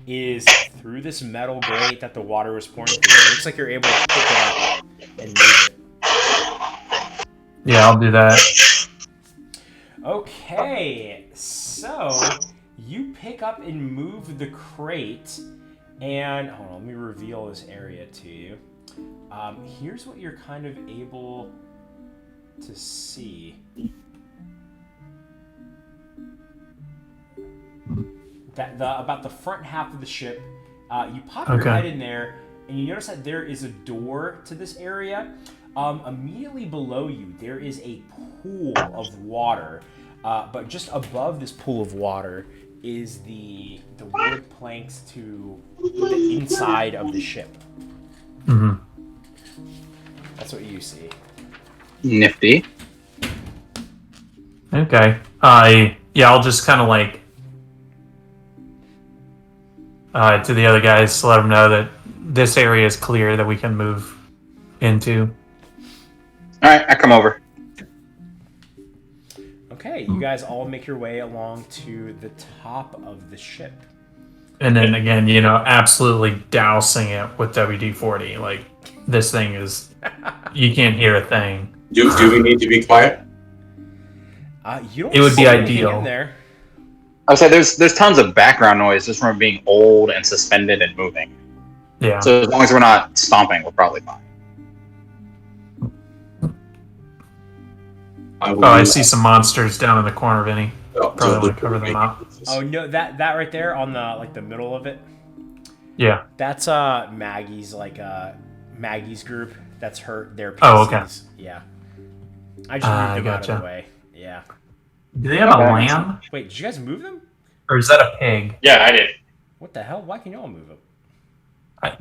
is through this metal grate that the water was pouring through. It looks like you're able to pick it up and move it. Yeah, I'll do that. Okay, so you pick up and move the crate, and hold on, let me reveal this area to you. Here's what you're kind of able to see. About the front half of the ship, you pop your head in there, and you notice that there is a door to this area. Immediately below you, there is a pool of water, but just above this pool of water is the wood planks to the inside of the ship. Mm-hmm. That's what you see. Nifty. Okay. I'll just kind of like to the other guys to let them know that this area is clear that we can move into. All right, I come over. Okay, you guys all make your way along to the top of the ship. And then again, absolutely dousing it with WD-40. Like, this thing is, you can't hear a thing. Do we need to be quiet? You don't It would be see anything ideal. in there. I would say there's tons of background noise just from it being old and suspended and moving. Yeah. So as long as we're not stomping, we're probably fine. I see some monsters down in the corner, Vinny. Oh, Probably want to cover them up. Oh no, that right there on the middle of it. Yeah. That's Maggie's Maggie's group. That's their PCs. Oh, okay. Yeah. I just moved them out of gotcha. the way. Yeah. Do they have a lamb? Wait, did you guys move them? Or is that a pig? Yeah, I did. What the hell? Why can y'all move them?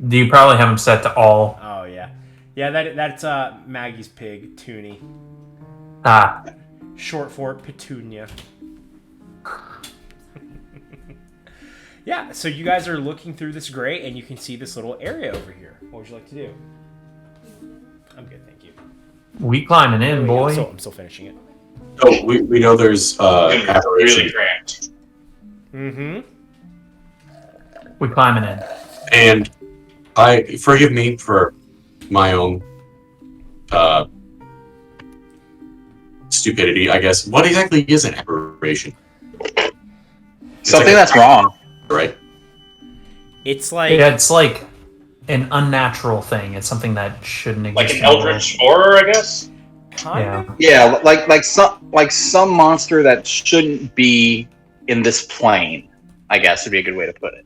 Do you probably have them set to all? Oh yeah. Yeah, that's Maggie's pig, Toonie. Ah. Short for Petunia. Yeah, so you guys are looking through this grate and you can see this little area over here. What would you like to do? I'm good, thank you. We climbing in, Wait, boy. I'm still finishing it. Oh, we know there's It's aberration, really cramped. Mm-hmm. We climbing in. and I forgive me for my own stupidity, I guess. What exactly is an aberration? Something that's wrong. Right? It's like Yeah, it's like an unnatural thing. It's something that shouldn't exist. Like an in the world. eldritch horror, I guess. kind of. Yeah, like some monster that shouldn't be in this plane, I guess would be a good way to put it.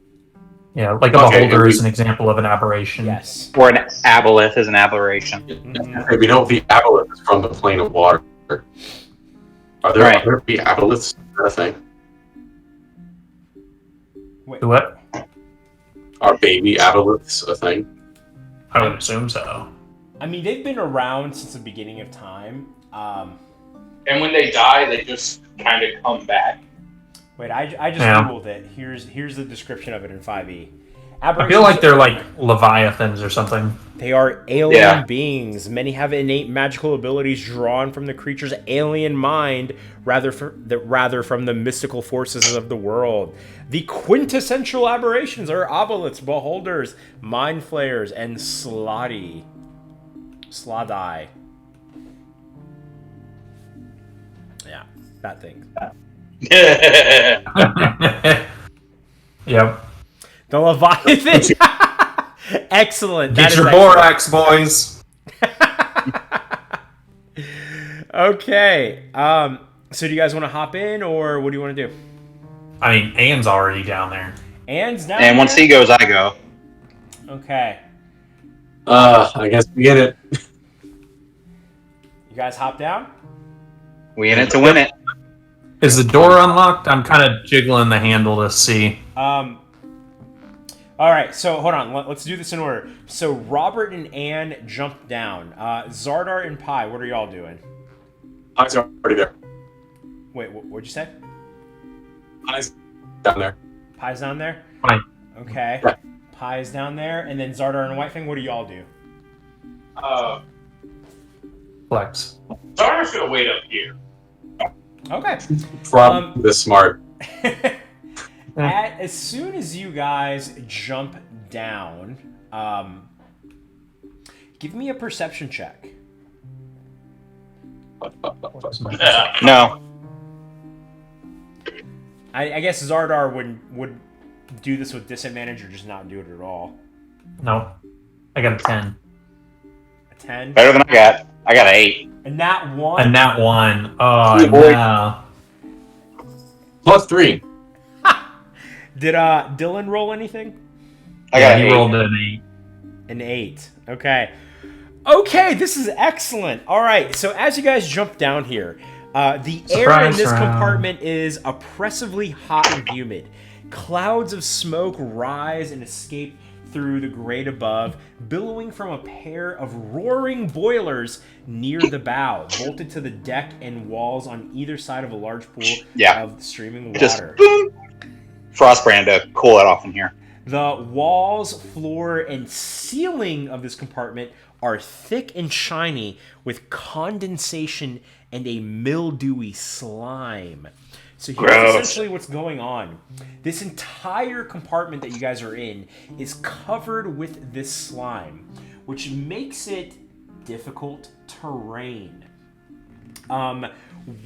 Yeah, like a Okay, beholder we- is an example of an aberration. Yes. Or an aboleth is an aberration. Mhm. Okay, we know the aboleth is from the plane of water. Are there Right. other aboleths? Is that a thing? Wait, What? Are baby aboleths a thing? I would assume so. I mean, they've been around since the beginning of time. and when they die, they just kind of come back. Wait, I just Yeah. googled it. Here's the description of it in 5e. I feel like they're like leviathans or something. They are alien Yeah. beings. Many have innate magical abilities drawn from the creature's alien mind, rather from the mystical forces of the world. The quintessential aberrations are obelisks, beholders, mind flayers, and sloddy. Yeah, that thing. Yep. The Leviathan. Excellent. That Get is your excellent. borax, boys. Okay. So do you guys want to hop in, or what do you want to do? I mean, Anne's already down there. Anne's down And once there? he goes, I go. Okay. I guess we get it. You guys hop down? We in it to win it. Is the door unlocked? I'm kind of jiggling the handle to see. All right, so hold on. Let's do this in order. So Robert and Anne jumped down. Zardar and Pi, what are y'all doing? Eyes are already there. Wait, what'd you say? Eyes down there. Pi's down there? Fine. Okay. Yeah. Pi's down there, and then Zardar and Whitefang, what do y'all do? Flex. Zardar's gonna wait up here. Okay. Probably this smart. As soon as you guys jump down, give me a perception check. No. I guess Zardar would do this with disadvantage or just not do it at all. No. I got a 10. A 10? Better than I got. I got an 8. And that one? And that one. Oh, Yeah, boy. no. +3. Did Dylan roll anything? I got He an 8. rolled an 8. An 8. Okay. Okay, this is excellent. All right, so as you guys jump down here, the air in Surprise this round. compartment is oppressively hot and humid. Clouds of smoke rise and escape through the grate above, billowing from a pair of roaring boilers near the bow, bolted to the deck and walls on either side of a large pool Yeah. of streaming Just water. boom. Frostbrand to cool it off in here. The walls, floor, and ceiling of this compartment are thick and shiny with condensation and a mildewy slime. So here's Gross. essentially what's going on. This entire compartment that you guys are in is covered with this slime, which makes it difficult terrain.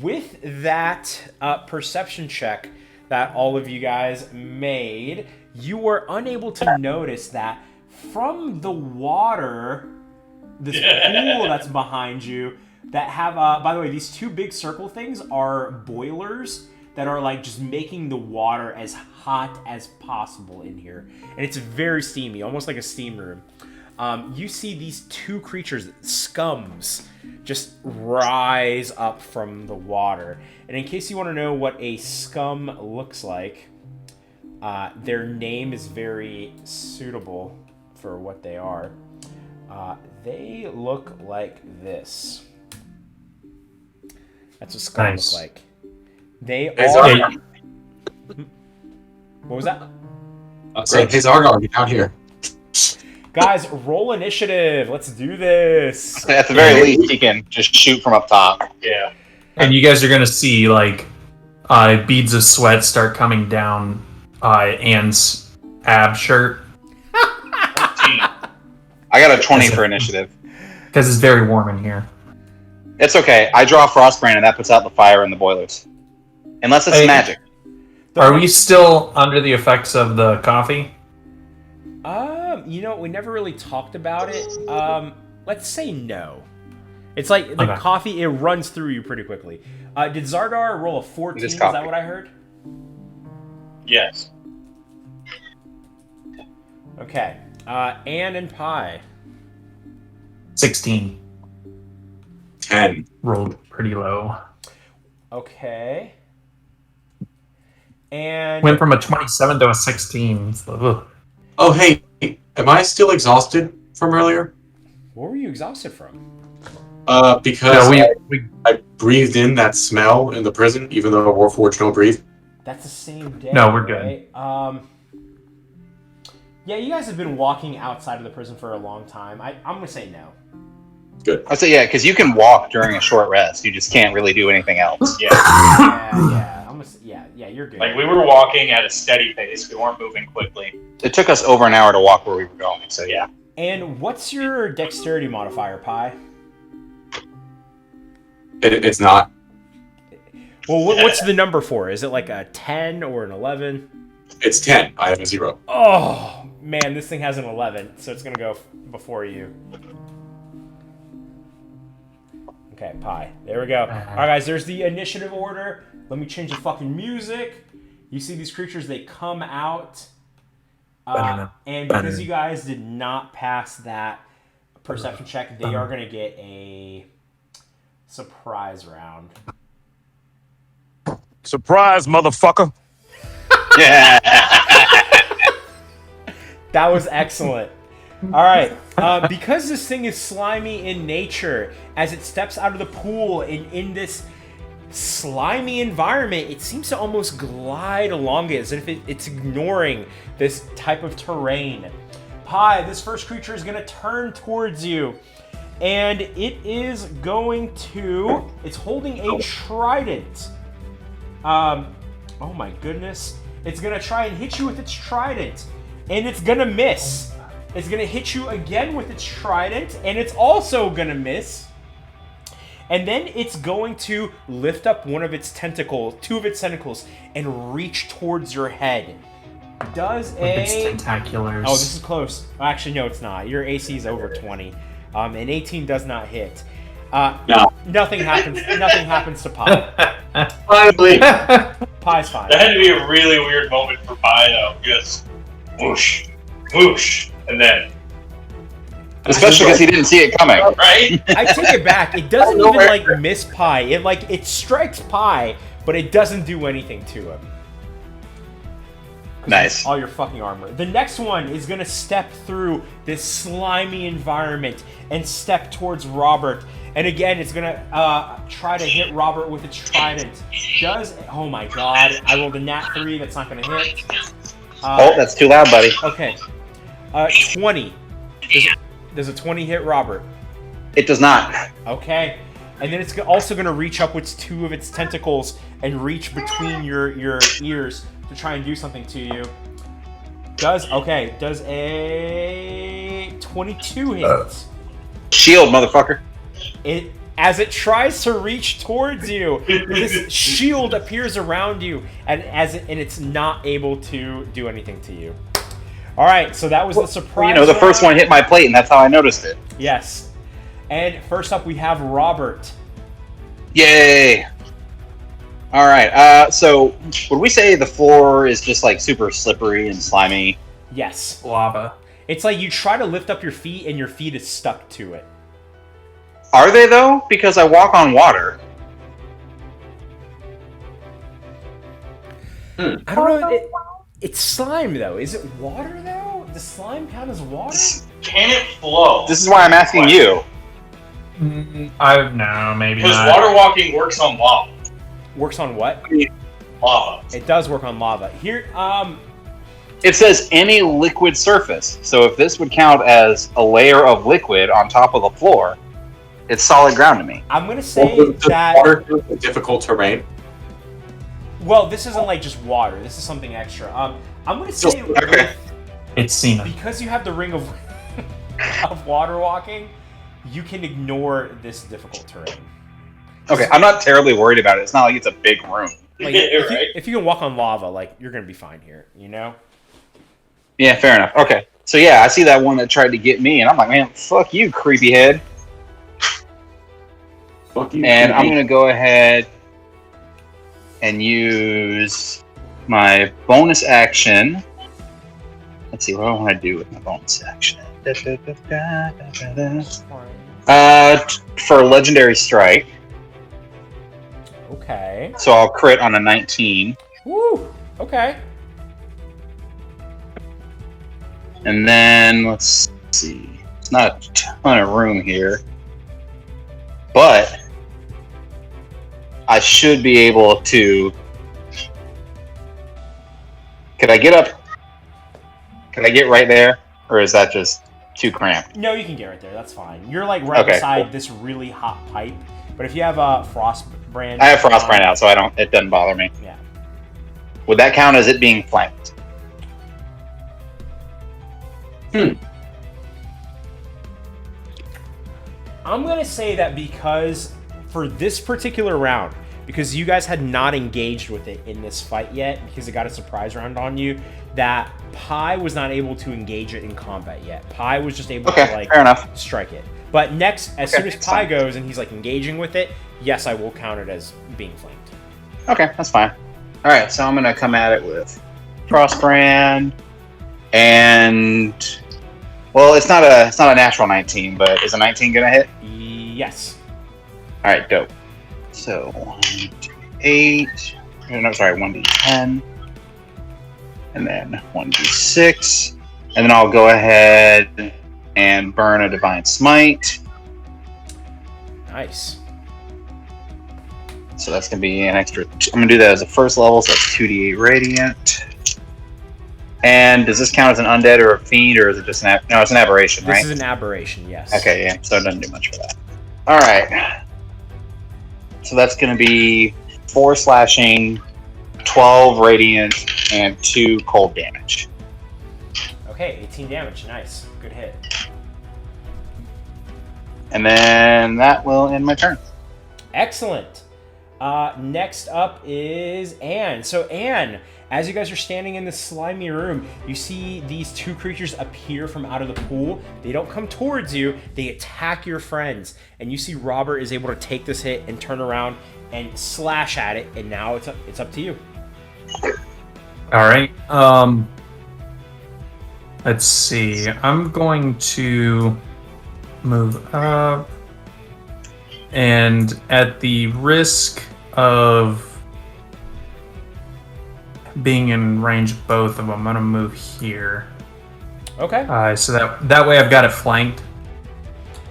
With that perception check that all of you guys made, you were unable to notice that from the water, this pool that's behind you, that have, by the way, these two big circle things are boilers that are like just making the water as hot as possible in here. And it's very steamy, almost like a steam room. You see these two creatures, scums, just rise up from the water. And in case you want to know what a scum looks like, their name is very suitable for what they are. They look like this. That's what scum Nice. look like. They Hey, are... Zardar. What was that? Hey, Zardar, get out here. Guys, roll initiative. Let's do this. At the very least, he can just shoot from up top. Yeah. And you guys are going to see, like, beads of sweat start coming down Anne's ab shirt. 13. I got a 20 for initiative. Because it's very warm in here. It's okay. I draw Frostbrand, and that puts out the fire in the boilers. Unless it's Hey. magic. Are we still under the effects of the coffee? You know, we never really talked about it. Let's say no. It's like the Okay. coffee, it runs through you pretty quickly. Did Zardar roll a 14? Just Is coffee. that what I heard? Yes. Okay. Anne and Pi. 16. 10. Rolled pretty low. Okay. And Went from a 27 to a 16. So, ugh. Oh, hey, am I still exhausted from earlier? what were you exhausted from? Because No, we I breathed in that smell in the prison, even though Warforged don't breathe. That's the same day. No, we're good. Right? Yeah, you guys have been walking outside of the prison for a long time. I'm gonna say no. Good. I'd say yeah, because you can walk during a short rest. You just can't really do anything else. Yeah. Yeah. I'm gonna say, yeah, you're good. Like, we were walking at a steady pace. We weren't moving quickly. It took us over an hour to walk where we were going. So yeah. And what's your dexterity modifier, Pi? It's not. Well, what's the number for? Is it like a 10 or an 11? It's 10. I have a 0. Oh, man, this thing has an 11, so it's going to go before you. Okay, Pi. There we go. All right, guys, there's the initiative order. Let me change the fucking music. You see these creatures, they come out. And because you guys did not pass that perception check, they are going to get a surprise round. Surprise, motherfucker. Yeah. That was excellent. All right. Because this thing is slimy in nature, as it steps out of the pool in this slimy environment, it seems to almost glide along it as if it's ignoring this type of terrain. Pi, this first creature is going to turn towards you, and it is going to... It's holding a trident. Oh my goodness. It's going to try and hit you with its trident, and it's going to miss. It's going to hit you again with its trident, and it's also going to miss. And then it's going to lift up two of its tentacles, and reach towards your head. Does It's a... tentaculars. Oh, this is close. Actually, no, it's not. Your AC is over 20. And 18 does not hit. No. Nothing happens. Nothing happens to Pi. Finally. Pi's fine. That had to be a really weird moment for Pi, though. Just whoosh, whoosh, and then, Especially because he didn't see it coming. right? I take it back. It doesn't even miss Pi. It strikes Pi, but it doesn't do anything to him. Nice. All your fucking armor. The next one is gonna step through this slimy environment and step towards Robert. And again, it's gonna try to hit Robert with its trident. Oh my god! I rolled a nat 3. That's not gonna hit. Oh, that's too loud, buddy. Okay. 20. Does a 20 hit Robert? It does not. Okay. And then it's also going to reach up with two of its tentacles and reach between your ears to try and do something to you. Does a 22 hit? Shield, motherfucker. As it tries to reach towards you, this shield appears around you, and it's not able to do anything to you. All right, so that was the surprise. The first one hit my plate, and that's how I noticed it. Yes. And first up, we have Robert. Yay! All right. So would we say the floor is just like super slippery and slimy? Yes. Lava. It's like you try to lift up your feet, and your feet is stuck to it. Are they though? Because I walk on water. I don't know. It's slime, though. Is it water, though? Does slime count as water? Can it flow? This is why I'm asking you. No, maybe Because not. water walking works on lava. Works on what? Lava. It does work on lava. Here, It says any liquid surface. So if this would count as a layer of liquid on top of the floor, it's solid ground to me. I'm gonna say that. Water is a difficult terrain. Well, this isn't like just water. This is something extra. I'm gonna say Okay. It's Cena. because you have the ring of of water walking, you can ignore this difficult terrain. Okay, I'm not terribly worried about it. It's not like it's a big room. Like, Yeah, if you can walk on lava, like you're gonna be fine here. You know. Yeah, fair enough. Okay. So yeah, I see that one that tried to get me, and I'm like, man, fuck you, creepy head. Fuck you, And I'm creepy. gonna go ahead and use my bonus action. Let's see what I want to do with my bonus action. For legendary strike, Okay. so I'll crit on a 19, Woo. Okay. and then let's see. It's not a ton of room here. but I should be able to. Could I get up? Could I get right there, or is that just too cramped? No, you can get right there. That's fine. You're like right Okay, beside cool. this really hot pipe. But if you have a Frostbrand, I have Frostbrand out, so I don't. It doesn't bother me. Yeah. Would that count as it being flanked? I'm gonna say that because for this particular round, because you guys had not engaged with it in this fight yet, because it got a surprise round on you, that Pi was not able to engage it in combat yet. Pi was just able to like fair enough. strike it. But next, as Okay, soon as that's Pi fine. goes and he's like engaging with it, yes, I will count it as being flanked. Okay, that's fine. All right, so I'm gonna come at it with Frostbrand, and well, it's not a natural 19, but is a 19 gonna hit? Yes. All right, dope. So 1d8. No, sorry, 1d10, and then 1d6, and then I'll go ahead and burn a Divine Smite. Nice. So that's gonna be an extra. I'm gonna do that as a first level, so that's 2d8 radiant. And does this count as an undead or a fiend, or is it just an no? It's an aberration, This right? is an aberration, yes. Okay, yeah. So it doesn't do much for that. All right. So that's gonna be 4 slashing, 12 radiant, and 2 cold damage. Okay, 18 damage. Nice. Good hit. And then that will end my turn. Excellent. Next up is Anne. So Anne, as you guys are standing in this slimy room, you see these two creatures appear from out of the pool. They don't come towards you, they attack your friends. And you see Robert is able to take this hit and turn around and slash at it, and now it's up to you. Alright. Let's see. I'm going to move up. And at the risk of being in range of both of them, I'm going to move here. Okay. So that way I've got it flanked.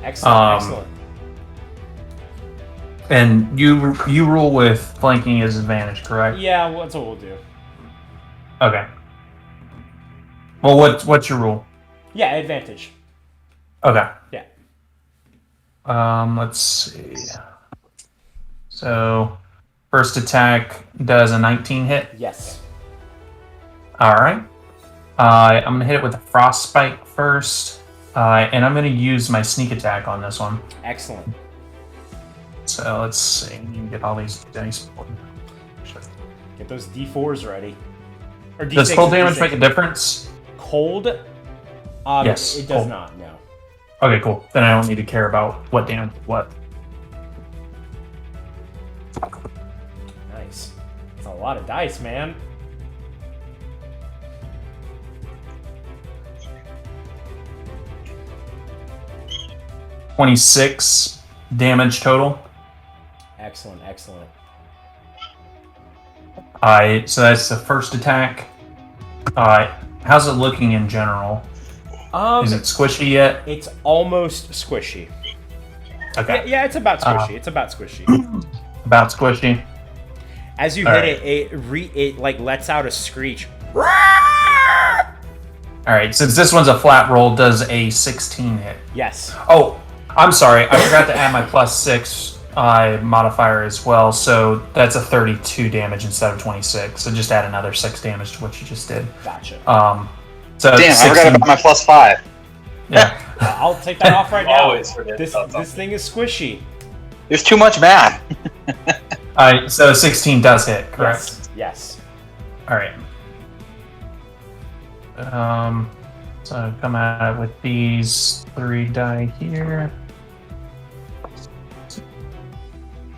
Excellent. Excellent. And you rule with flanking as advantage, correct? Yeah, well, that's what we'll do. Okay. Well, what's your rule? Yeah, advantage. Okay. Yeah. Let's see. So, first attack does a 19 hit. Yes. All right. I'm gonna hit it with a frostbite first, and I'm gonna use my sneak attack on this one. Excellent. So let's see. You can get all these dice. Get those D4s ready. Or D6s, Does cold damage D6s. make a difference? Cold? Yes, It does cold. not, no. Okay, cool. Then I don't need to care about what damage what. Nice. That's a lot of dice, man. $26 damage total. Excellent, excellent. So that's the first attack. How's it looking in general? Is it squishy yet? It's almost squishy. Okay. Yeah, it's about squishy. It's about squishy. About squishy. As you All hit right. it like lets out a screech. Alright, since this one's a flat roll, does a 16 hit? Yes. Oh, I'm sorry. I forgot to add my +6 modifier as well, so that's a 32 damage instead of 26. So just add another 6 damage to what you just did. Gotcha. So Damn, 16, I forgot about my +5. Yeah. I'll take that off right now. Always forget This about something. thing is squishy. There's too much math. Alright, so 16 does hit, correct? Yes. Alright. So come out with these 3 die here.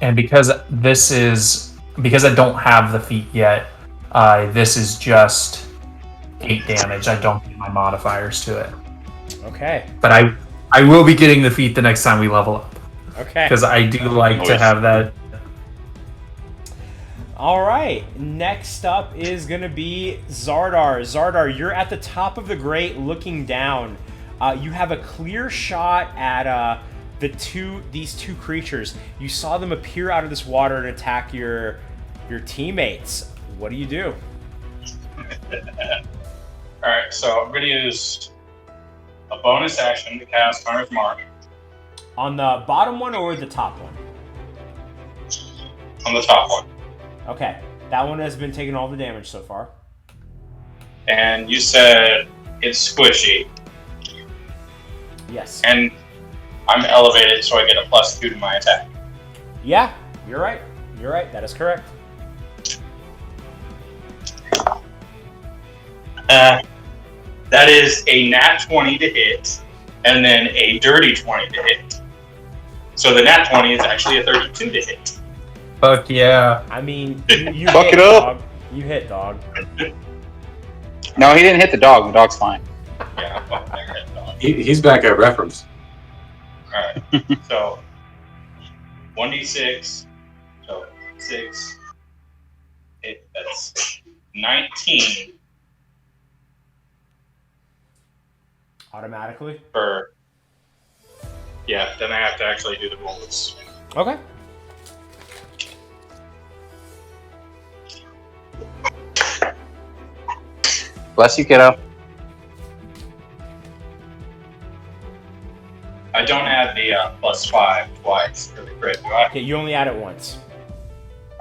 And because I don't have the feat yet, this is just 8 damage. I don't get my modifiers to it. Okay. But I will be getting the feat the next time we level up. Okay. Because I do like to have that. All right. Next up is going to be Zardar. Zardar, you're at the top of the grate looking down. You have a clear shot at these two creatures. You saw them appear out of this water and attack your teammates. What do you do? Alright, so I'm going to use a bonus action to cast Hunter's Mark. On the bottom one or the top one? On the top one. Okay, that one has been taking all the damage so far. And you said it's squishy. Yes. And I'm elevated, so I get a +2 to my attack. Yeah, you're right. You're right. That is correct. That is a nat 20 to hit, and then a dirty 20 to hit. So the nat 20 is actually a 32 to hit. Fuck yeah. I mean, you Fuck hit, it up. dog. You hit, dog. No, he didn't hit the dog. The dog's fine. Yeah, fuck that red dog. He's back at reference. Alright, so 1d6, so 6, that's 19 Automatically? for, yeah, then I have to actually do the rolls. Okay. Bless you, kiddo. I don't add the +5 twice for the crit, do I? Okay, you only add it once.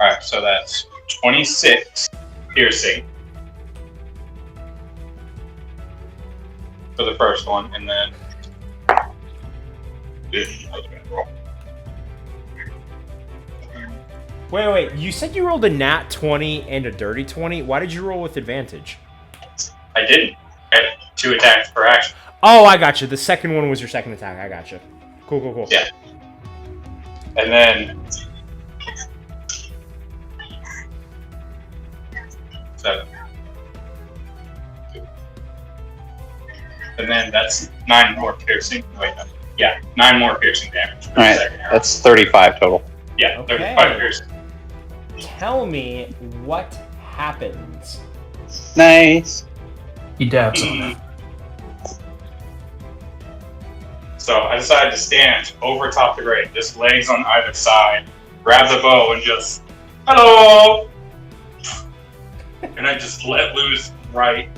Alright, so that's 26 piercing for the first one, and then Wait. You said you rolled a nat 20 and a dirty 20. Why did you roll with advantage? I didn't. I had 2 attacks per action. Oh, I got you. The second one was your second attack. I got you. Cool. Yeah. And then 7. And then that's 9 more piercing. Wait, no. Yeah, 9 more piercing damage. For the Alright, second arrow. that's 35 total. Yeah, Okay. 35 piercing. Tell me what happens. Nice. He dabs on it. So I decided to stand over top the grate, just legs on either side, grab the bow, and just, hello! And I just let loose right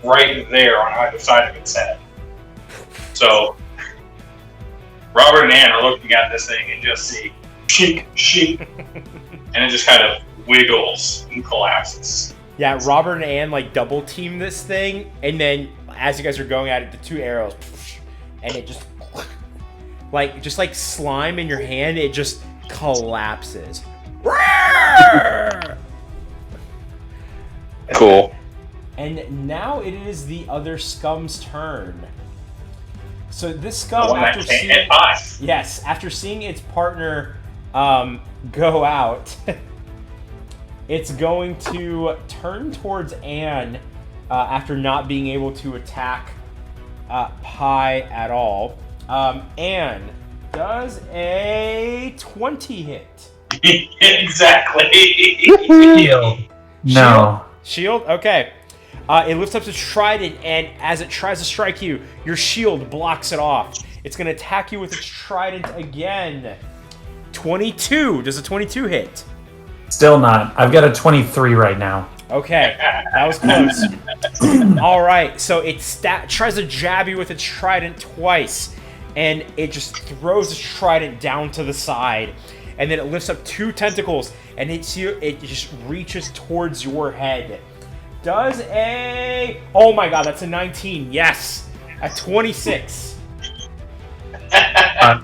there on either side of its head. So Robert and Ann are looking at this thing and just see, sheep, and it just kind of wiggles and collapses. Yeah, Robert and Ann like double team this thing, and then as you guys are going at it, the 2 arrows, and it just like slime in your hand, it just collapses. Cool. And now it is the other scum's turn. So this The scum, one that after can't seeing hit high. yes, after seeing its partner go out, it's going to turn towards Anne after not being able to attack Pi at all. Anne does a 20 hit. Exactly. Shield. No. Shield? Okay. It lifts up its trident, and as it tries to strike you, your shield blocks it off. It's going to attack you with its trident again. 22. Does a 22 hit? Still not. I've got a 23 right now. Okay, that was close. All right, so it tries to jab you with its trident twice, and it just throws its trident down to the side, and then it lifts up 2 tentacles, and it just reaches towards your head. Does a... Oh my god, that's a 19. Yes, a 26. Yeah.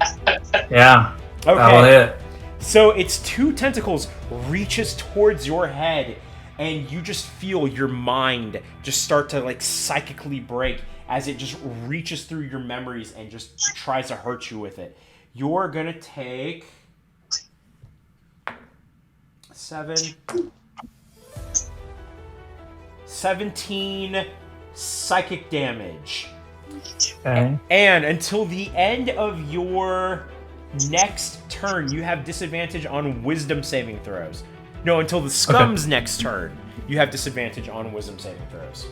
Okay. That'll hit. So its 2 tentacles reaches towards your head, and you just feel your mind just start to like psychically break as it just reaches through your memories and just tries to hurt you with it. You're gonna take 17 psychic damage. Okay. And until the end of your next turn, you have disadvantage on wisdom saving throws. No, until the scum's next turn, you have disadvantage on wisdom saving throws.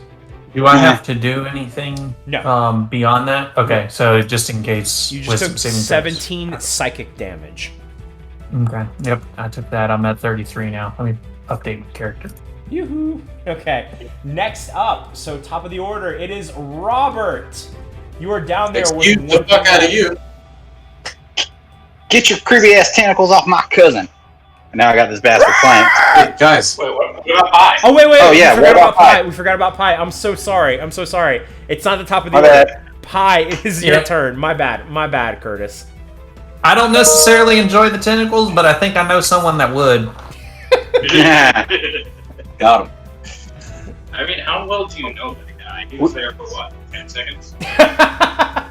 Do I have to do anything No. beyond that? Okay, so just in case. You just wisdom took saving throws. 17 psychic damage. Okay, yep, I took that. I'm at 33 now. Let me update my character. Yoo-hoo. Okay. Next up, so top of the order, it is Robert. You are down there Excuse with the one fuck out of you. Get your creepy ass tentacles off my cousin. And now I got this bastard flanked. Hey, guys, Wait, what about pie? Oh wait! Oh, yeah, we forgot what about about pie. pie? We forgot about pie. I'm so sorry. It's not the top of the My order. bad. Pie is your Yep. turn. My bad, Curtis. I don't necessarily enjoy the tentacles, but I think I know someone that would. got him. I mean, how well do you know that guy? He was there for what, 10 seconds?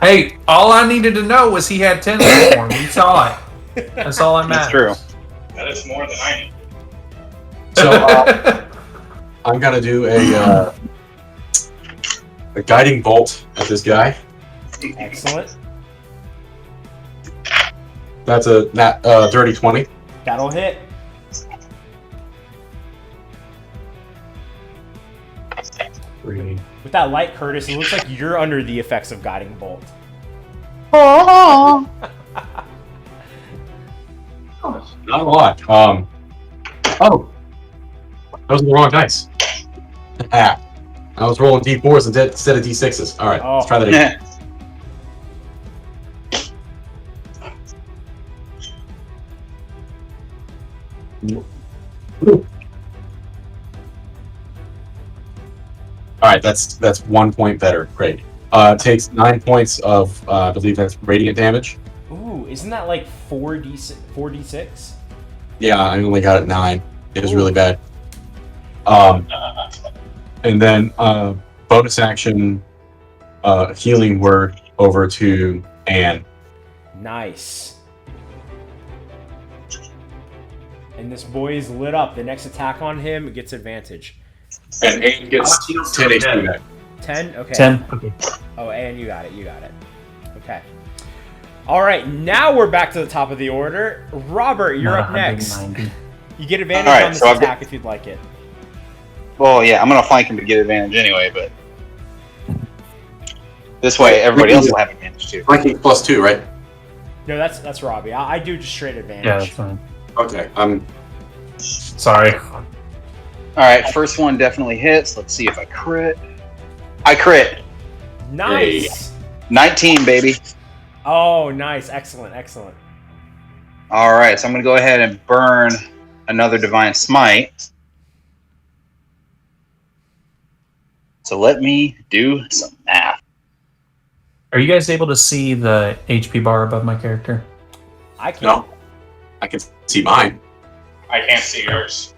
Hey, all I needed to know was he had tentacles for me. We saw it. That's all that That's matters. true. That is more than I need. So I'm gonna do a guiding bolt at this guy. Excellent. That's a dirty 20. That'll hit. Three. With that light, Curtis, it looks like you're under the effects of guiding bolt. Not a lot. Oh, those are the wrong dice. I was rolling D4s instead of D6s. All right, let's try that again. All right, that's 1 point better. Great. Takes 9 points of I believe that's radiant damage. Ooh, isn't that like 4d6? Yeah, I only got it 9. It was Ooh. really bad. And then bonus action healing word over to Anne. Nice. And this boy is lit up. The next attack on him gets advantage. And Anne gets 10 HP back. 10? Okay. 10. Okay. Oh, and you got it. Okay. All right, now we're back to the top of the order. Robert, you're Not up next. 190. You get advantage All right, on this so I've attack if you'd like it. Well, yeah, I'm gonna flank him to get advantage anyway, but this way everybody else will have advantage too. Flanking +2, right? No, that's Robbie. I do just straight advantage. Yeah, that's fine. Okay. Sorry. All right, first one definitely hits. Let's see if I crit. I crit. Nice. 19, baby. Oh, nice. Excellent. All right, so I'm gonna go ahead and burn another divine smite. So let me do some math. Are you guys able to see the HP bar above my character? I can't. No. I can see mine. I can't see yours.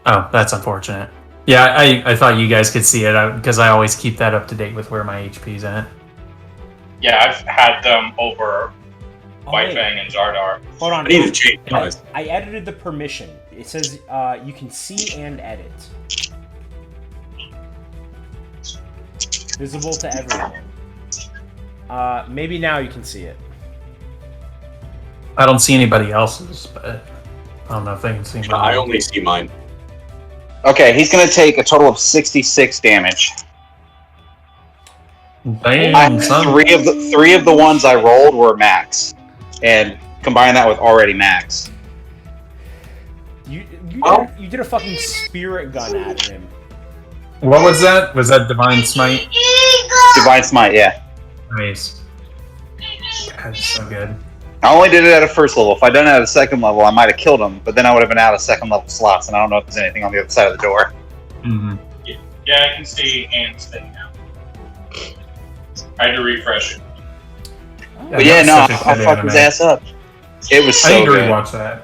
Oh, that's unfortunate. Yeah, I thought you guys could see it because I always keep that up to date with where my HP's at. Yeah, I've had them over Oh, White wait. Fang and Zardar. Hold on. I need to change guys. I edited the permission. It says you can see and edit. Visible to everyone. Maybe now you can see it. I don't see anybody else's, but I don't know if they can see mine. I only see mine. Okay, he's gonna take a total of 66 damage. Damn, son. Three of the ones I rolled were max, and combine that with already max. You Well- did a fucking spirit gun at him. What was that? Was that Divine Smite? Divine smite, yeah. Nice. That's so good. I only did it at a first level. If I'd done it at a second level, I might have killed him, but then I would have been out of second level slots, and I don't know if there's anything on the other side of the door. Mm-hmm. Yeah, I can see Anne's thing now. I had to refresh it. But yeah, no, I'll fuck his ass up. It was I so need to good. rewatch that.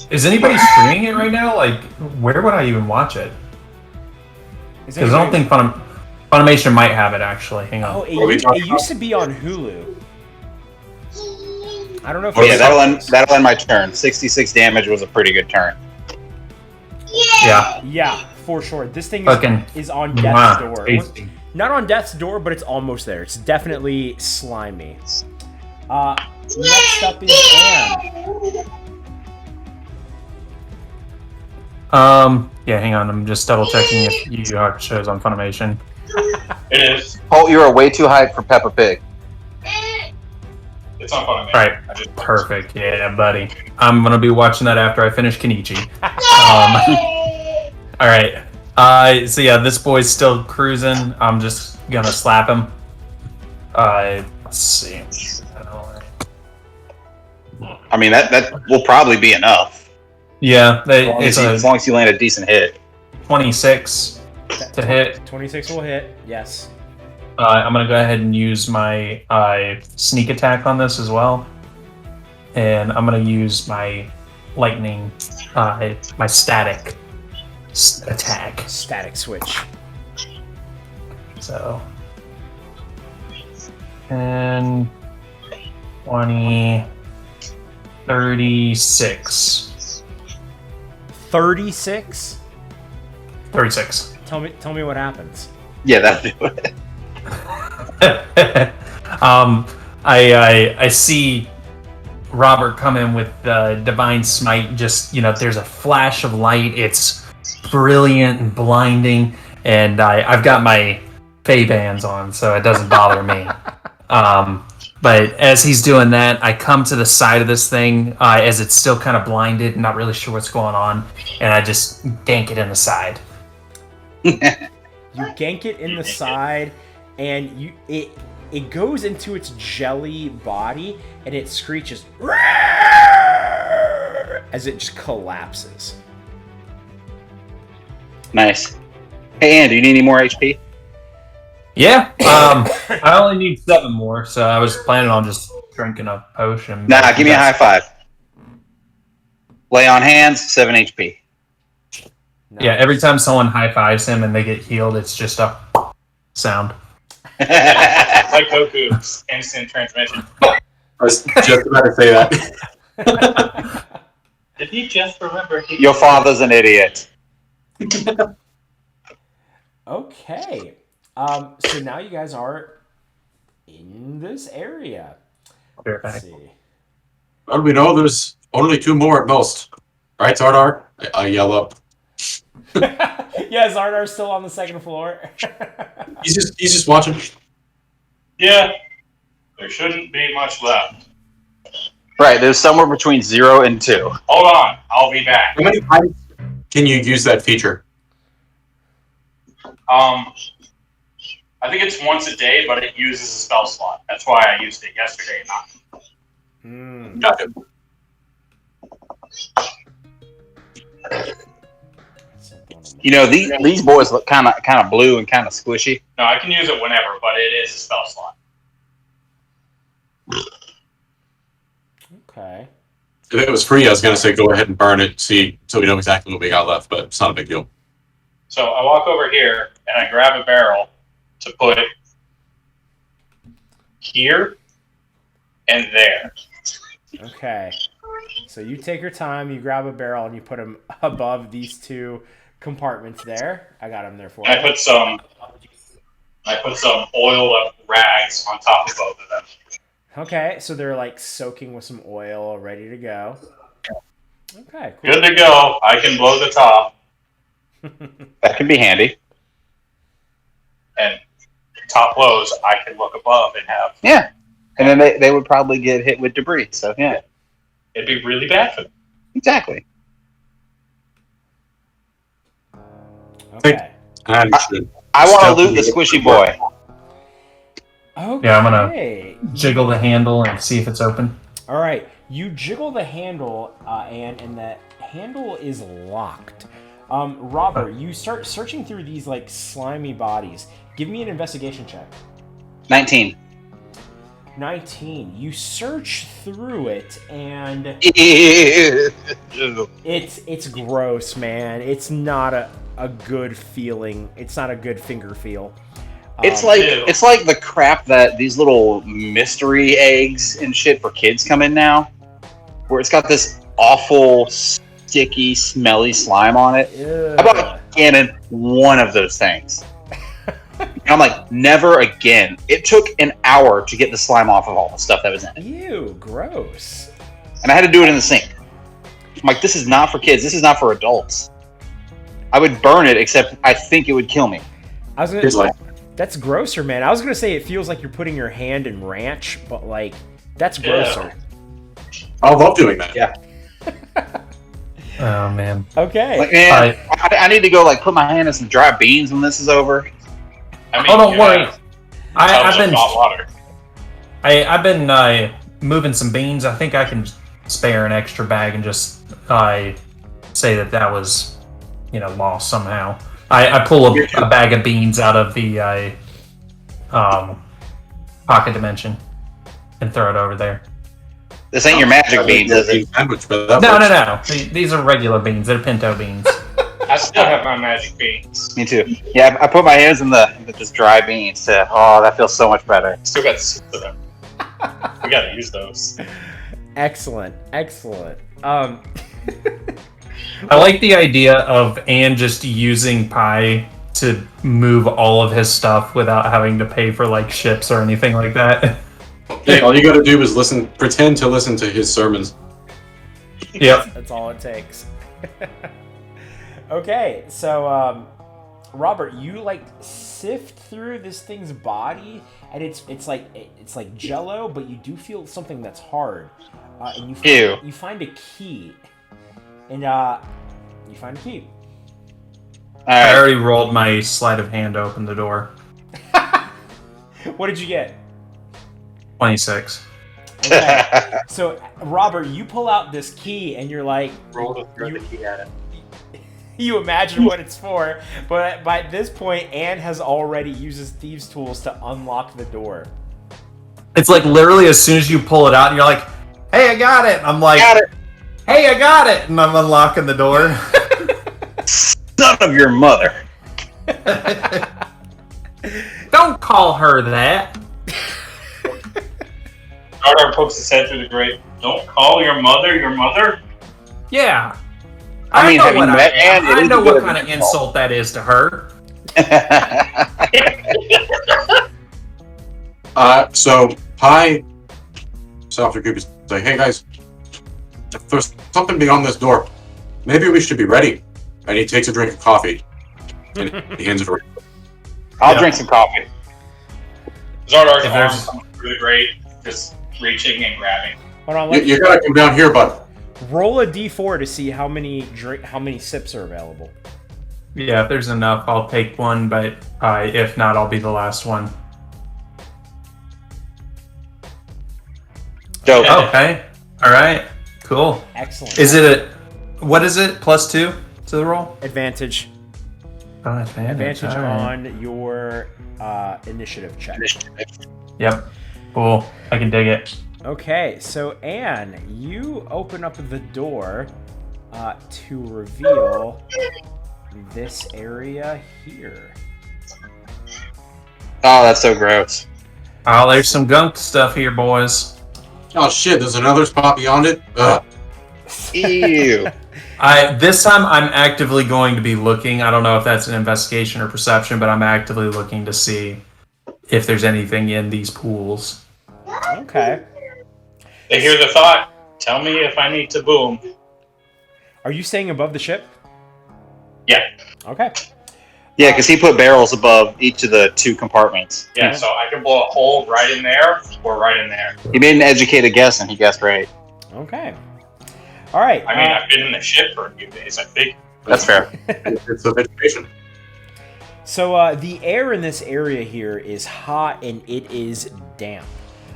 Is anybody streaming it right now? Like, where would I even watch it? Is Because I don't think Funimation might have it, actually. Hang on. Oh, it used to be on Hulu. I don't know if Yeah, that'll end my turn. 66 damage was a pretty good turn. Yeah. Yeah, for sure. This thing Fucking is on death's door. tasty. Not on death's door, but it's almost there. It's definitely slimy. Next up is Anne. Yeah, hang on. I'm just double checking if Yu Yu Hakusho is on Funimation. It is. Oh, you are way too hyped for Peppa Pig. It's on Funimation. Right. I just Perfect. Yeah, buddy. I'm gonna be watching that after I finish Kenichi. All right. So yeah, this boy's still cruising. I'm just gonna slap him. Let's see. I mean, that will probably be enough. Yeah, it's As long as you land a decent hit. 26 to hit. 26 will hit. Yes. I'm gonna go ahead and use my sneak attack on this as well, and I'm gonna use my lightning, my static attack. Static switch. So, and 20, 36. 36. 36. Tell me what happens. Yeah, that'll do it. I see Robert come in with the Divine Smite. Just, there's a flash of light. It's brilliant and blinding, and I've got my Fey bands on, so it doesn't bother me. But as he's doing that, I come to the side of this thing as it's still kind of blinded, not really sure what's going on, and I just gank it in the side. You gank it in the side, and it goes into its jelly body, and it screeches as it just collapses. Nice. Hey, Ann, do you need any more HP? Yeah, I only need 7 more, so I was planning on just drinking a potion. Nah, give me a high five. Lay on hands, 7 HP. Yeah, every time someone high fives him and they get healed, it's just a sound. like Goku's instant transmission. I was just about to say that. Did he just remember? Your father's an idiot. Okay. So now you guys are in this area. Let's see. Well, we know there's only 2 more at most. Right, Zardar? I yell up. Yeah, Zardar's still on the 2nd floor. He's just watching. Yeah. There shouldn't be much left. Right, there's somewhere between 0 and 2. Hold on. I'll be back. How many times can you use that feature? I think it's once a day, but it uses a spell slot. That's why I used it yesterday and not. Gotcha. These boys look kind of blue and kind of squishy. No, I can use it whenever, but it is a spell slot. Okay. If it was free, I was going to say go ahead and burn it, see, so we know exactly what we got left, but it's not a big deal. So I walk over here and I grab a barrel to put here and there. Okay. So you take your time, you grab a barrel, and you put them above these 2 compartments there. I got them there for you. I put some oiled up rags on top of both of them. Okay, so they're like soaking with some oil, ready to go. Okay, cool. Good to go. I can blow the top. That can be handy. And top blows, I can look above and have. Yeah. And then they would probably get hit with debris. So, yeah. It'd be really bad for them. Exactly. Okay. I want to loot the squishy boy. Okay. Yeah, I'm gonna jiggle the handle and see if it's open. All right. You jiggle the handle, and the handle is locked. Robert, you start searching through these like slimy bodies. Give me an investigation check. 19. 19. You search through it, and it's gross, man. It's not a good feeling. It's not a good finger feel. It's like the crap that these little mystery eggs and shit for kids come in now, where it's got this awful, sticky, smelly slime on it. Ew. How about cannon one of those things? And I'm like, never again. It took an hour to get the slime off of all the stuff that was in it. Ew, gross. And I had to do it in the sink. I'm like, this is not for kids. This is not for adults. I would burn it, except I think it would kill me. I was He's gonna. like, That's grosser, man. I was gonna say it feels like you're putting your hand in ranch, but like that's grosser. I love doing that. Yeah. Oh man. Okay. Like, man, I need to go like put my hand in some dry beans when this is over. I mean, Oh, don't you worry. have I've tubs of been hot water. I've been moving some beans. I think I can spare an extra bag and just say that was lost somehow. I pull a bag of beans out of the pocket dimension and throw it over there. This ain't your magic beans, is it? Sandwich, but that No, works. no. These are regular beans. They're pinto beans. I still have my magic beans. Me too. Yeah, I put my hands in the just dry beans. Oh, that feels so much better. Still got 6 of them. We gotta use those. Excellent. I like the idea of Anne just using Pi to move all of his stuff without having to pay for like ships or anything like that. Hey, all you gotta do is pretend to listen to his sermons. Yep. That's all it takes. Okay, so Robert, you like sift through this thing's body, and it's like Jello, but you do feel something that's hard, and you find a key, and you find a key. I already rolled my sleight of hand to open the door. What did you get? 26. Okay. So Robert, you pull out this key, and you're like, Roll to throw the key at it. you imagine what it's for, but by this point, Anne has already used his thieves' tools to unlock the door. It's like literally as soon as you pull it out, and you're like, "Hey, I got it!" I'm like, Got it. "Hey, I got it!" And I'm unlocking the door. Son of your mother. Don't call her that. Zardar pokes his head through the grate. Don't call your mother your mother? Yeah. I mean, know have you what met I am. Anne? It I is know a what bit of kind an of insult that is to her. So Pi, Softer Goop is like, hey guys, if there's something beyond this door, maybe we should be ready. And he takes a drink of coffee, and he hands it over. I'll drink some coffee. Zardar's If arm there's- comes through the grate, just reaching and grabbing. Hold on, You gotta come down here, bud. roll a d4 to see how many sips are available. Yeah, if there's enough, I'll take one, but if not, I'll be the last one. Dope. Yeah. Okay. All right. Cool. Excellent. Is it what is it? +2 to the roll? advantage? Oh, Advantage all right. on your initiative check. Yep. Cool. I can dig it. Okay, so Anne, you open up the door to reveal this area here. Oh, that's so gross. Oh, there's some gunk stuff here, boys. Oh shit, there's another spot beyond it. Ew. This time I'm actively going to be looking. I don't know if that's an investigation or perception, but I'm actively looking to see if there's anything in these pools. Okay. They hear the thought. Tell me if I need to boom. Are you staying above the ship? Yeah. Okay. Yeah, because he put barrels above each of the 2 compartments. Yeah, so I can blow a hole right in there or right in there. He made an educated guess, and he guessed right. Okay. All right. I mean, I've been in the ship for a few days, I think. That's fair. It's a vegetation. So the air in this area here is hot and it is damp.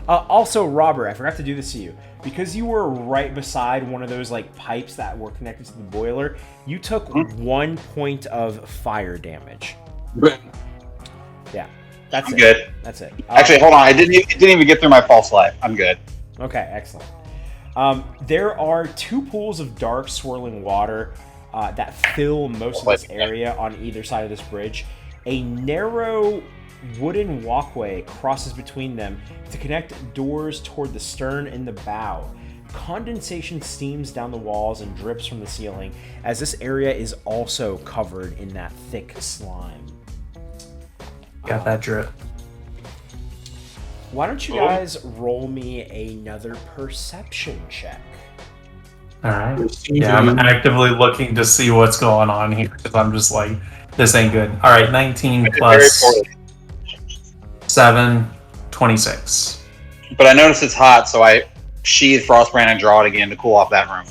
Also, Robert, I forgot to do this to you. Because you were right beside one of those like pipes that were connected to the boiler, you took 1 point of fire damage. Yeah, that's I'm it. good. That's it. Actually, hold on. It didn't even get through my false life. I'm good. Okay, excellent. There are 2 pools of dark swirling water that fill most of this area on either side of this bridge. A narrow wooden walkway crosses between them to connect doors toward the stern and the bow. Condensation steams down the walls and drips from the ceiling, as this area is also covered in that thick slime. Got that drip. Why don't you guys roll me another perception check? All right. Yeah, I'm actively looking to see what's going on here because I'm just like, this ain't good. All right, 19 plus 7, 26. But I notice it's hot, so I sheathe Frostbrand and draw it again to cool off that room.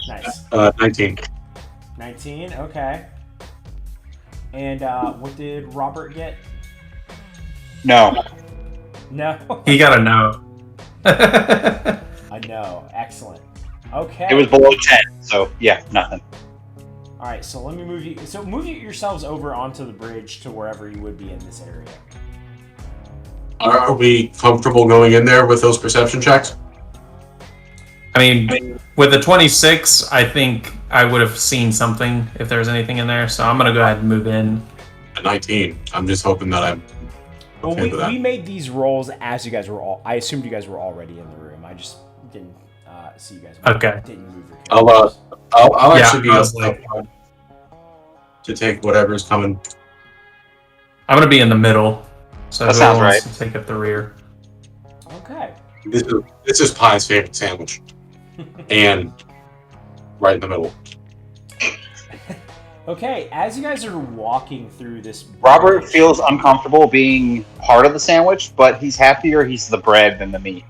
Nice. 19. 19, okay. And what did Robert get? No. No. He got a no. A no. Excellent. Okay. It was below 10, so yeah, nothing. All right, so let me move you. So move yourselves over onto the bridge to wherever you would be in this area. Are we comfortable going in there with those perception checks? I mean, with the 26, I think I would have seen something if there was anything in there. So I'm gonna go ahead and move in. A 19. I'm just hoping that I'm. Well, Okay with that. we made these rolls as you guys were all. I assumed you guys were already in the room. I just didn't see you guys. Okay. Didn't move your I'll characters. I'll Yeah, actually be I was up to take whatever's coming. I'm gonna be in the middle. So That who sounds wants right. to take up the rear? Okay. This is Pie's favorite sandwich, and right in the middle. Okay. As you guys are walking through this, Robert feels uncomfortable being part of the sandwich, but he's happier he's the bread than the meat.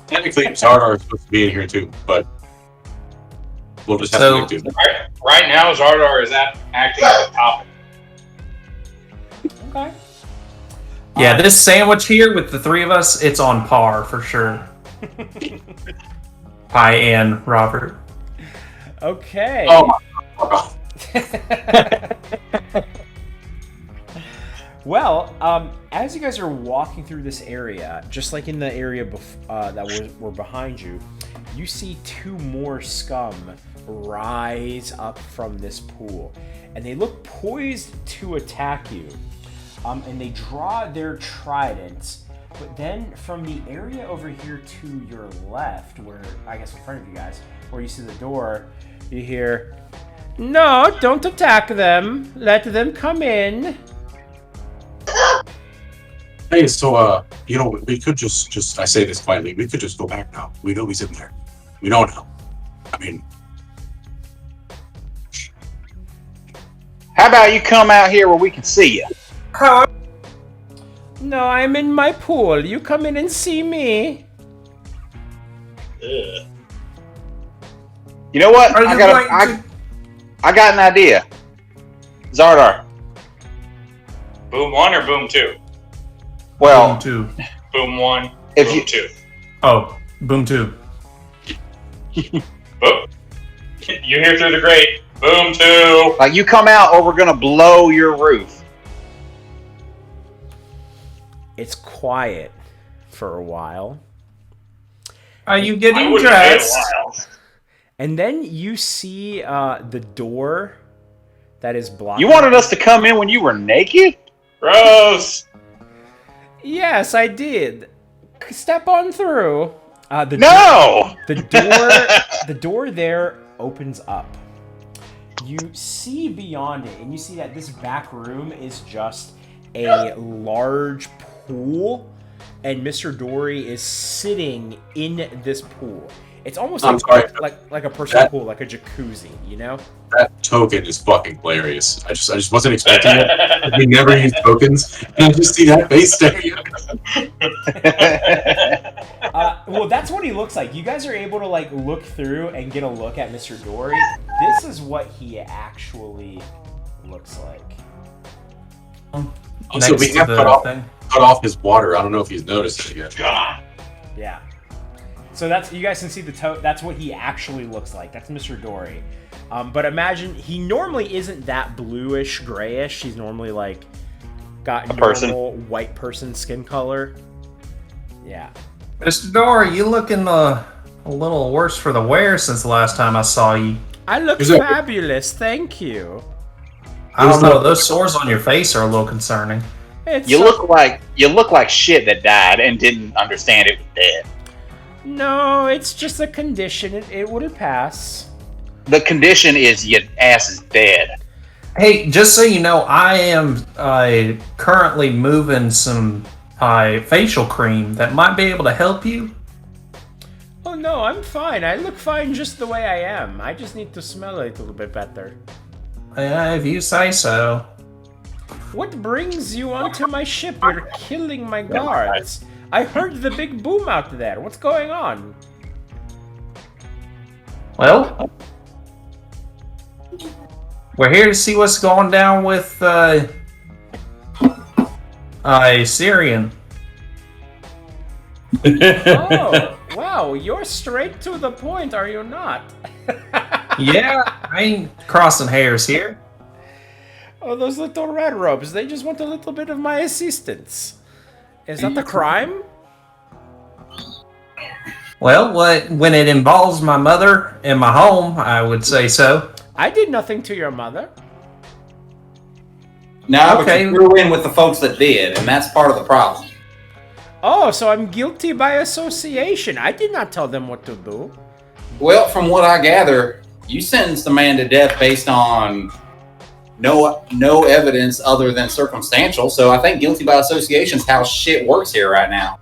Technically, Zardar is supposed to be in here too, but we'll just have So- to do. Right now, Zardar is acting as a topic. Okay. Yeah, this sandwich here with the three of us, it's on par for sure. Pie and Robert. Okay. Oh my God. Well, as you guys are walking through this area, just like in the area that were behind you, you see two more scum rise up from this pool, and they look poised to attack you. And they draw their tridents, but then from the area over here to your left, where I guess in front of you guys, where you see the door, you hear, "No, don't attack them. Let them come in." Hey, so we could just I say this quietly. We could just go back now. We know he's in there. We know now. I mean, How about you come out here where we can see you? No, I'm in my pool. You come in and see me. Ugh. You know what? Are you going I got an idea. Zardar. Boom 1 or boom 2? Well, Boom 2. Boom 1, If boom you- 2. Oh, boom 2. Boom. You hear through the grate. Boom 2. like you come out or we're gonna blow your roof. It's quiet for a while. Are you I getting wouldn't wait a dressed? while. And then you see the door that is blocked. You wanted us to come in when you were naked? Gross. Yes, I did. Step on through. No! The door there opens up. You see beyond it, and you see that this back room is just a large pool, and Mr. Dory is sitting in this pool. It's almost I'm sorry. like a personal That- pool, like a jacuzzi, you know? that token is fucking hilarious. I just wasn't expecting it. We never use tokens, and I just see that face staring at me. Well, that's what he looks like. You guys are able to like look through and get a look at Mr. Dory. This is what he actually looks like. Also, Next we to have the cut thing. off his water. I don't know if he's noticed it yet. God. Yeah. So that's, you guys can see that's what he actually looks like. That's Mr. Dory. But imagine, he normally isn't that bluish grayish. He's normally like got normal white person skin color. Yeah. Mr. Dory, you looking a little worse for the wear since the last time I saw you. I look Is it- fabulous. Thank you. I don't know, those sores on your face are a little concerning. It's You look like shit that died and didn't understand it was dead. No, it's just a condition. It would pass. The condition is your ass is dead. Hey, just so you know, I am currently moving some facial cream that might be able to help you. Oh no, I'm fine. I look fine just the way I am. I just need to smell a little bit better. If you say so. What brings you onto my ship? You're killing my guards. I heard the big boom out there. What's going on? Well, we're here to see what's going down with Syrian. Oh, wow, you're straight to the point, are you not? Yeah, I ain't crossing hairs here. Oh, those little red robes, they just want a little bit of my assistance. Is that the crime? Well, when it involves my mother and my home, I would say so. I did nothing to your mother. No, Okay. but you threw in with the folks that did, and that's part of the problem. Oh, so I'm guilty by association. I did not tell them what to do. Well, from what I gather, you sentenced the man to death based on no evidence other than circumstantial. So I think guilty by association is how shit works here right now.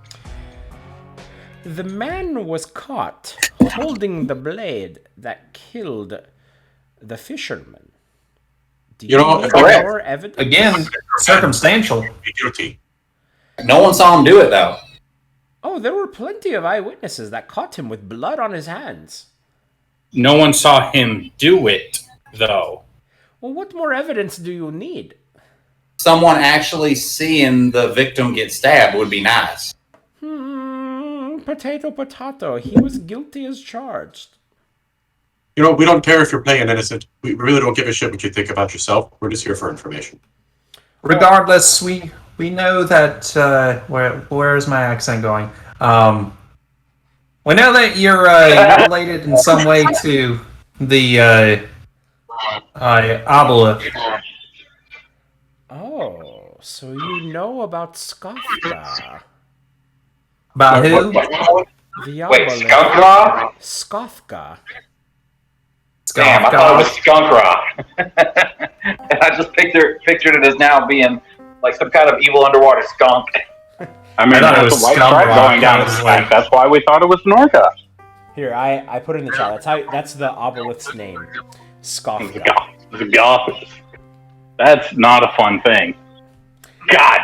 The man was caught holding the blade that killed the fisherman. Do You know, need correct. more evidence? Again, circumstantial. Be guilty. No one saw him do it though. Oh, there were plenty of eyewitnesses that caught him with blood on his hands. No one saw him do it, though. Well, what more evidence do you need? Someone actually seeing the victim get stabbed would be nice. Potato, potato. He was guilty as charged. You know, we don't care if you're playing innocent. We really don't give a shit what you think about yourself. We're just here for information. Regardless, we know that where is my accent going? We know that you're related in some way to the obelisk. Oh, so you know about Skofka. About who? The Wait, obelisk. Skunk Raw? Skofka. Damn, I thought it was Skunk Raw. And I just pictured it as now being like some kind of evil underwater skunk. I mean, thought it was was a white Skunk stripe Rock. going down I his was back. like- That's why we thought it was Norca. Here, I put it in the chat. That's the obelisk's name. Skofka. Goth. That's not a fun thing. God.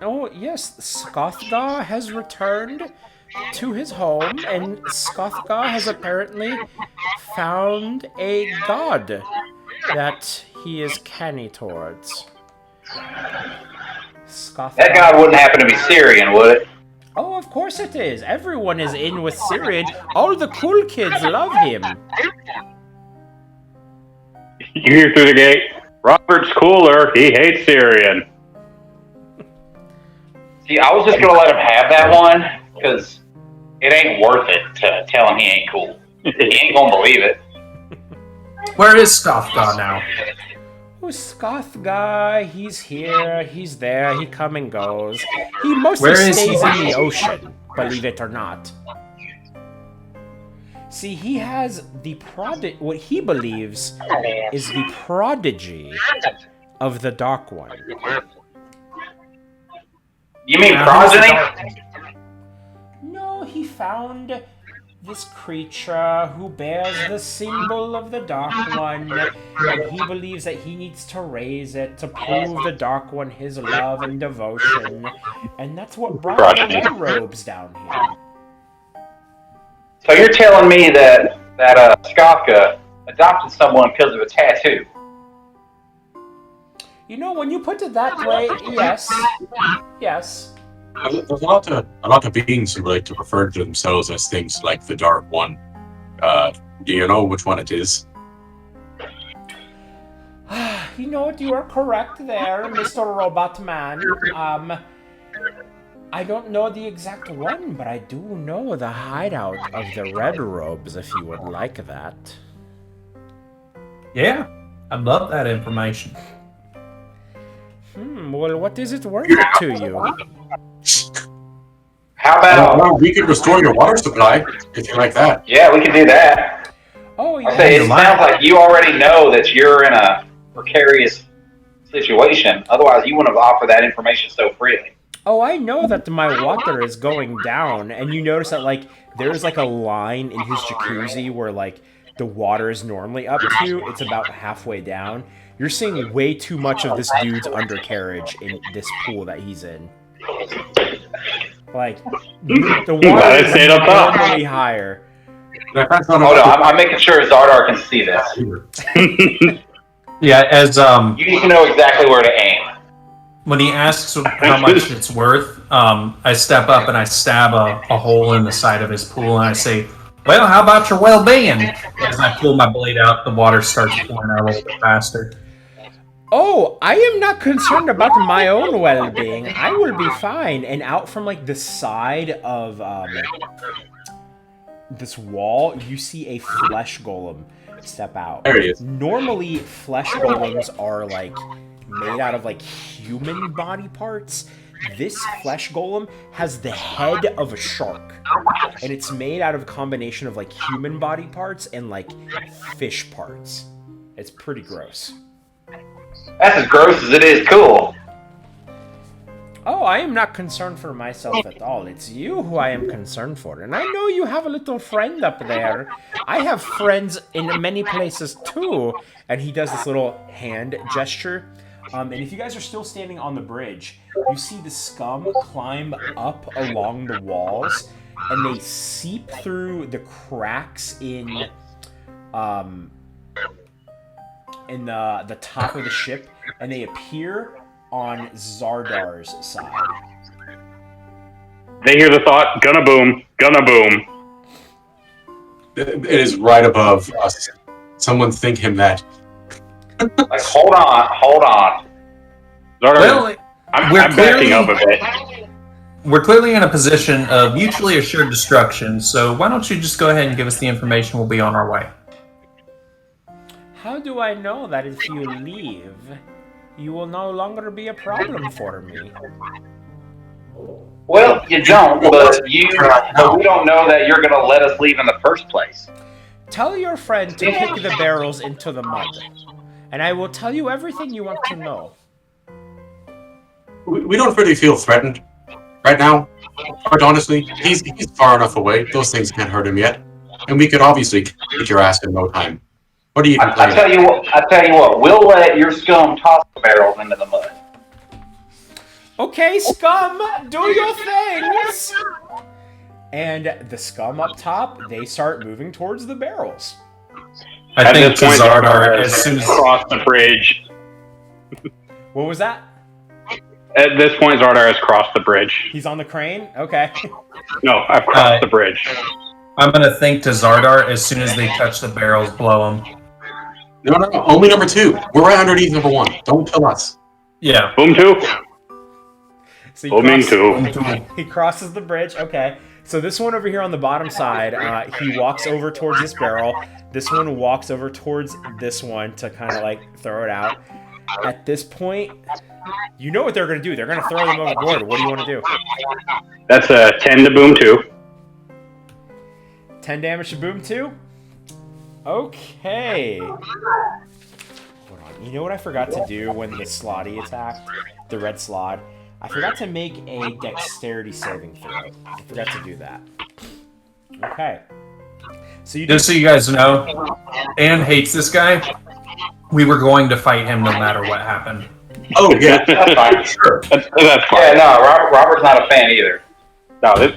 Oh, yes, Skofka has returned to his home, and Skofka has apparently found a god that he is canny towards. Skofka. That god wouldn't happen to be Syrian, would it? Oh, of course it is. Everyone is in with Syrian. All the cool kids love him. You hear through the gate. Robert's cooler. He hates Syrian. See, I was just gonna let him have that one because it ain't worth it to tell him he ain't cool. He ain't gonna believe it. Where is Skofka now? Who's Skofka? He's here, he's there, he come and goes. He mostly Where is stays he? in the ocean, believe it or not. See, he has the what he believes is the prodigy of the Dark One. You mean Now, progeny? No, he found this creature who bears the symbol of the Dark One, and he believes that he needs to raise it to prove the Dark One his love and devotion, and that's what brought the red robes down here. So you're telling me that Skofka adopted someone because of a tattoo? You know, when you put it that way, yes. Yes. There's a lot of beings who like to refer to themselves as things like the Dark One. Do you know which one it is? You know what, you are correct there, Mr. Robot Man. I don't know the exact one, but I do know the hideout of the red robes, if you would like that. Yeah, I'd love that information. Well, what is it worth to you? How about... Well, we could restore your water supply if you like that. Yeah, we can do that. Oh, I say, yeah. it sounds like you already know that you're in a precarious situation. Otherwise, you wouldn't have offered that information so freely. Oh, I know that my water is going down, and you notice that, like, there's, like, a line in his jacuzzi where, like, the water is normally up to. It's about halfway down. You're seeing way too much of this dude's undercarriage in this pool that he's in. Like, the water is normally higher. Hold on, I'm making sure Zardar can see this. Yeah, as You need to know exactly where to aim. when he asks how much it's worth, I step up and I stab a hole in the side of his pool, and I say, "Well, how about your well-being?" As I pull my blade out, the water starts pouring out a little bit faster. Oh, I am not concerned about my own well-being. I will be fine. And out from, like, the side of this wall, you see a flesh golem step out. There he is. Normally, flesh golems are, like, made out of, like, human body parts. This flesh golem has the head of a shark. And it's made out of a combination of, like, human body parts and, like, fish parts. It's pretty gross. That's as gross as it is cool. Oh, I am not concerned for myself at all. It's you who I am concerned for. And I know you have a little friend up there. I have friends in many places too. And he does this little hand gesture. And if you guys are still standing on the bridge, you see the scum climb up along the walls. And they seep through the cracks in the top of the ship. And they appear on Zardar's side. They hear the thought, gonna boom, gonna boom. It is right above us. Someone think him that. Like, hold on. Zardar, Well, I'm we're backing up a bit. We're clearly in a position of mutually assured destruction, so why don't you just go ahead and give us the information? We'll be on our way. How do I know that if you leave, you will no longer be a problem for me? Well, you don't, but we don't know that you're going to let us leave in the first place. Tell your friend to kick the barrels into the mud, and I will tell you everything you want to know. We don't really feel threatened right now. Quite honestly, he's far enough away. Those things can't hurt him yet, and we could obviously kick your ass in no time. What are you complaining? I tell you what. We'll let your scum toss the barrels into the mud. Okay, scum, do your things! And the scum up top, they start moving towards the barrels. I think this point, Zardar, as soon as crossed the bridge. What was that? At this point, Zardar has crossed the bridge. He's on the crane? Okay. No, I've crossed the bridge. I'm gonna think to Zardar, as soon as they touch the barrels, blow them. No, only number 2. We're right underneath number 1. Don't kill us. Yeah. Boom 2. So Booming 2. he crosses the bridge. Okay. So this one over here on the bottom side, he walks over towards this barrel. This one walks over towards this one to kind of like throw it out. At this point, you know what they're going to do. They're going to throw them overboard. What do you want to do? That's a 10 to boom 2. 10 damage to boom 2? Okay. Hold on. You know what I forgot to do when the Slotty attacked? The red slot? I forgot to make a dexterity saving throw. I forgot to do that. Okay. So you Just so you guys know, Anne hates this guy. We were going to fight him no matter what happened. Oh, yeah. That's fine. Sure. That's fine. Yeah, no, Robert's not a fan either. No, this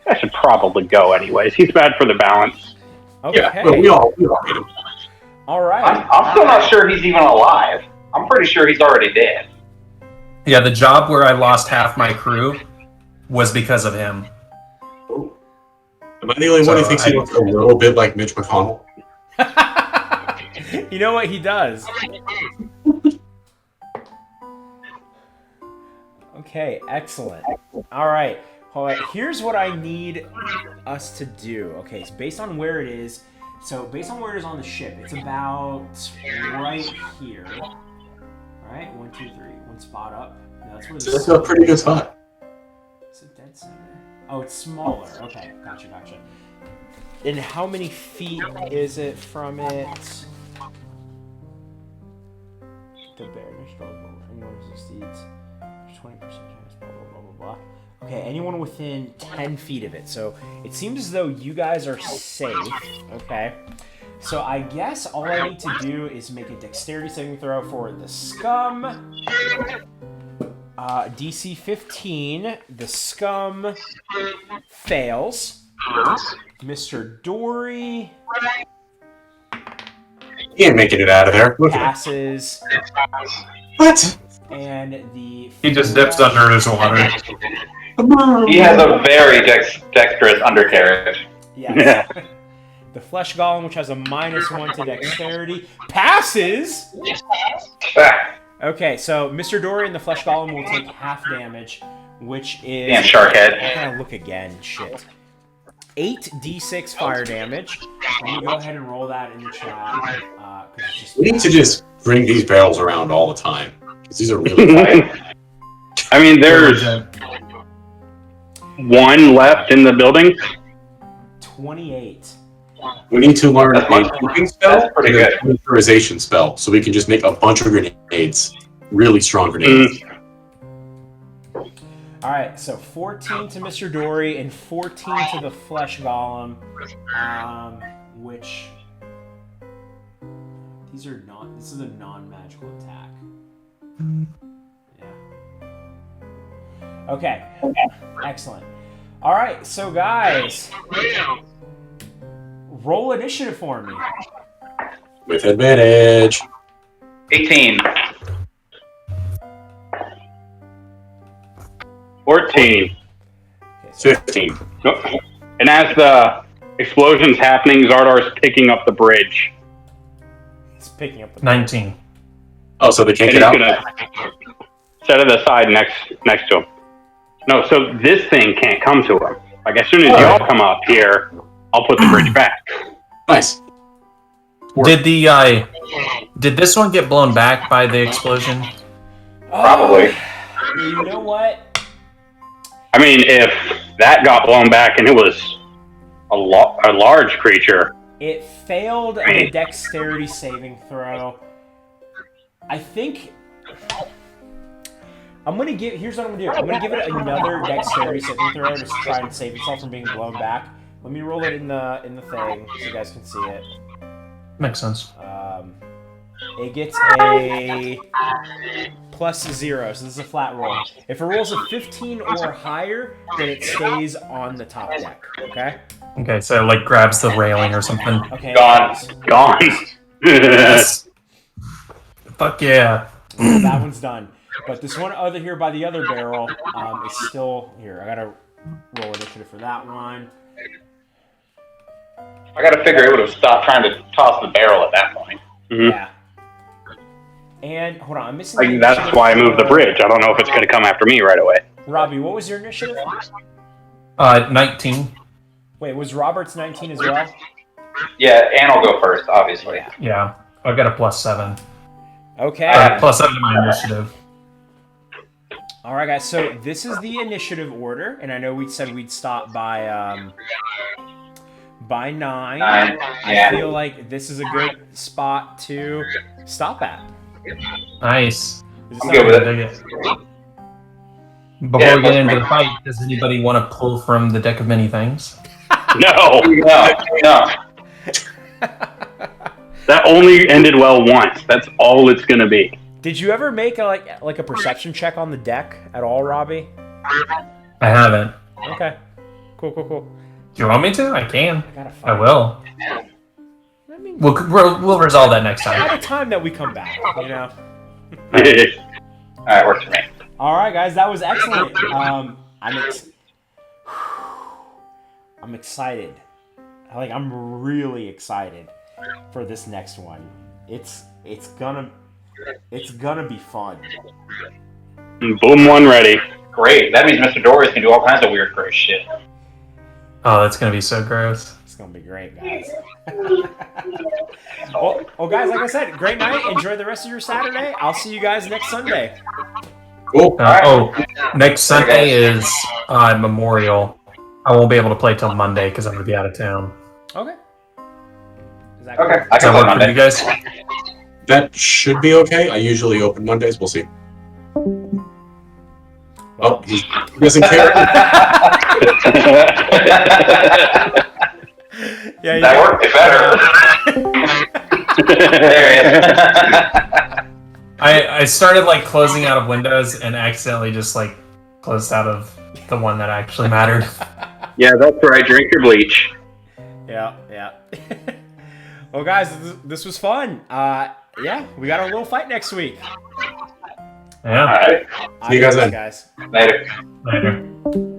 I should probably go anyways. He's bad for the balance. Okay. Yeah, well, we all hate him. All right. I'm still not sure he's even alive. I'm pretty sure he's already dead. Yeah, the job where I lost half my crew was because of him. Am I the only one who thinks he looks a little bit like Mitch McConnell? You know what he does? Okay, excellent. All right. Here's what I need us to do. Okay, so based on where it is, on the ship, it's about right here. All right, 1, 2, 3, one spot up. No, that's where That's a pretty good spot. Is it dead center? Oh, it's smaller. Okay, gotcha. And how many feet is it from it? The bear struggle. And what is the steeds? 20% chance, blah, blah, blah, blah, blah. Okay, anyone within 10 feet of it. So it seems as though you guys are safe. Okay. So I guess all I need to do is make a dexterity saving throw for the scum. DC 15. The scum fails. Mr. Dory He ain't making it out of there. Look at him. passes. What? And the He just dips under his water. He has a very dexterous undercarriage. Yes. The flesh golem, which has a -1 to dexterity, passes. Okay, so Mr. Dory and the flesh golem will take half damage, which is. Damn sharkhead. I'm gonna look again. Shit. 8d6 fire damage. Let me go ahead and roll that in the chat. It's just We need to just bring these barrels around all the time. Because these are really tight. I mean, there's one left in the building. 28. We need to learn That's a much- cooking spell that's pretty and a good. vaporization spell, so we can just make a bunch of grenades. Really strong grenades. Alright, so 14 to Mr. Dory and 14 to the flesh golem. Which. These are not. This is a non-magical attack. Yeah. Okay. Excellent. Alright, so guys. Roll initiative for me. With advantage. 18. 14. Okay, so 15. And as the explosion's happening, Zardar's picking up the bridge. he's picking up the 19. Oh, so they can't And get he's out? gonna set it aside next to him. No, so this thing can't come to him. Like, as soon as y'all come up here, I'll put the bridge back. Nice. Did this one get blown back by the explosion? Probably. You know what? I mean, if that got blown back and it was a large creature, It failed a dexterity saving throw. I think I'm gonna give. Here's what I'm gonna do. I'm gonna give it another dexterity saving throw to try and save itself from being blown back. Let me roll it in the thing so you guys can see it. Makes sense. It gets a +0, so this is a flat roll. If it rolls a 15 or higher, then it stays on the top deck. Okay. Okay, so it, like grabs the railing or something. Okay. Gone. gone. Yes. Fuck yeah. That one's done. But this one other here by the other barrel is still here. I gotta roll initiative for that one. I gotta figure it would have stopped trying to toss the barrel at that point. Mhm. Yeah. And hold on, I'm missing. the Like, that's initiative why I moved the for- bridge. I don't know if it's going to come after me right away. Robbie, what was your initiative? 19. Wait, was Robert's 19 as well? Yeah, Ann will go first, obviously. Yeah, I've got a +7. Okay. +7 to my initiative. All right, guys. So this is the initiative order, and I know we said we'd stop by 9. Yeah. I feel like this is a good spot to stop at. Nice. Does I'm this good sound with it. Dig it. Before Yeah, we get into me. the fight, does anybody want to pull from the deck of many things? No, No. that only ended well once. That's all it's going to be. Did you ever make a perception check on the deck at all, Robbie? I haven't. Okay. Cool. Do you want me to? I can. I gotta I find. will. I mean, We'll resolve that next by time. the time that we come back, you know. Alright, works for me. All right, guys, that was excellent. I'm excited. I'm really excited for this next one. It's gonna be fun. Boom, one ready. Great. That means Mr. Doris can do all kinds of weird, gross shit. Oh, that's gonna be so gross. It's gonna be great, guys. well, guys, like I said, great night. Enjoy the rest of your Saturday. I'll see you guys next Sunday. Cool. Next Sunday is Memorial. I won't be able to play till Monday because I'm gonna be out of town. Okay. Is that Okay, cool? I Does can that play work for you Monday. guys? That should be okay. I usually open Mondays. We'll see. Oh, he doesn't care. Yeah, That worked better. There he is. I started like closing out of windows and accidentally just like closed out of the one that actually mattered. Yeah, that's right. Drink your bleach. Yeah. Well, guys, this was fun. Yeah, we got our little fight next week. Yeah. All right. See you guys then. Guys. Later. Later.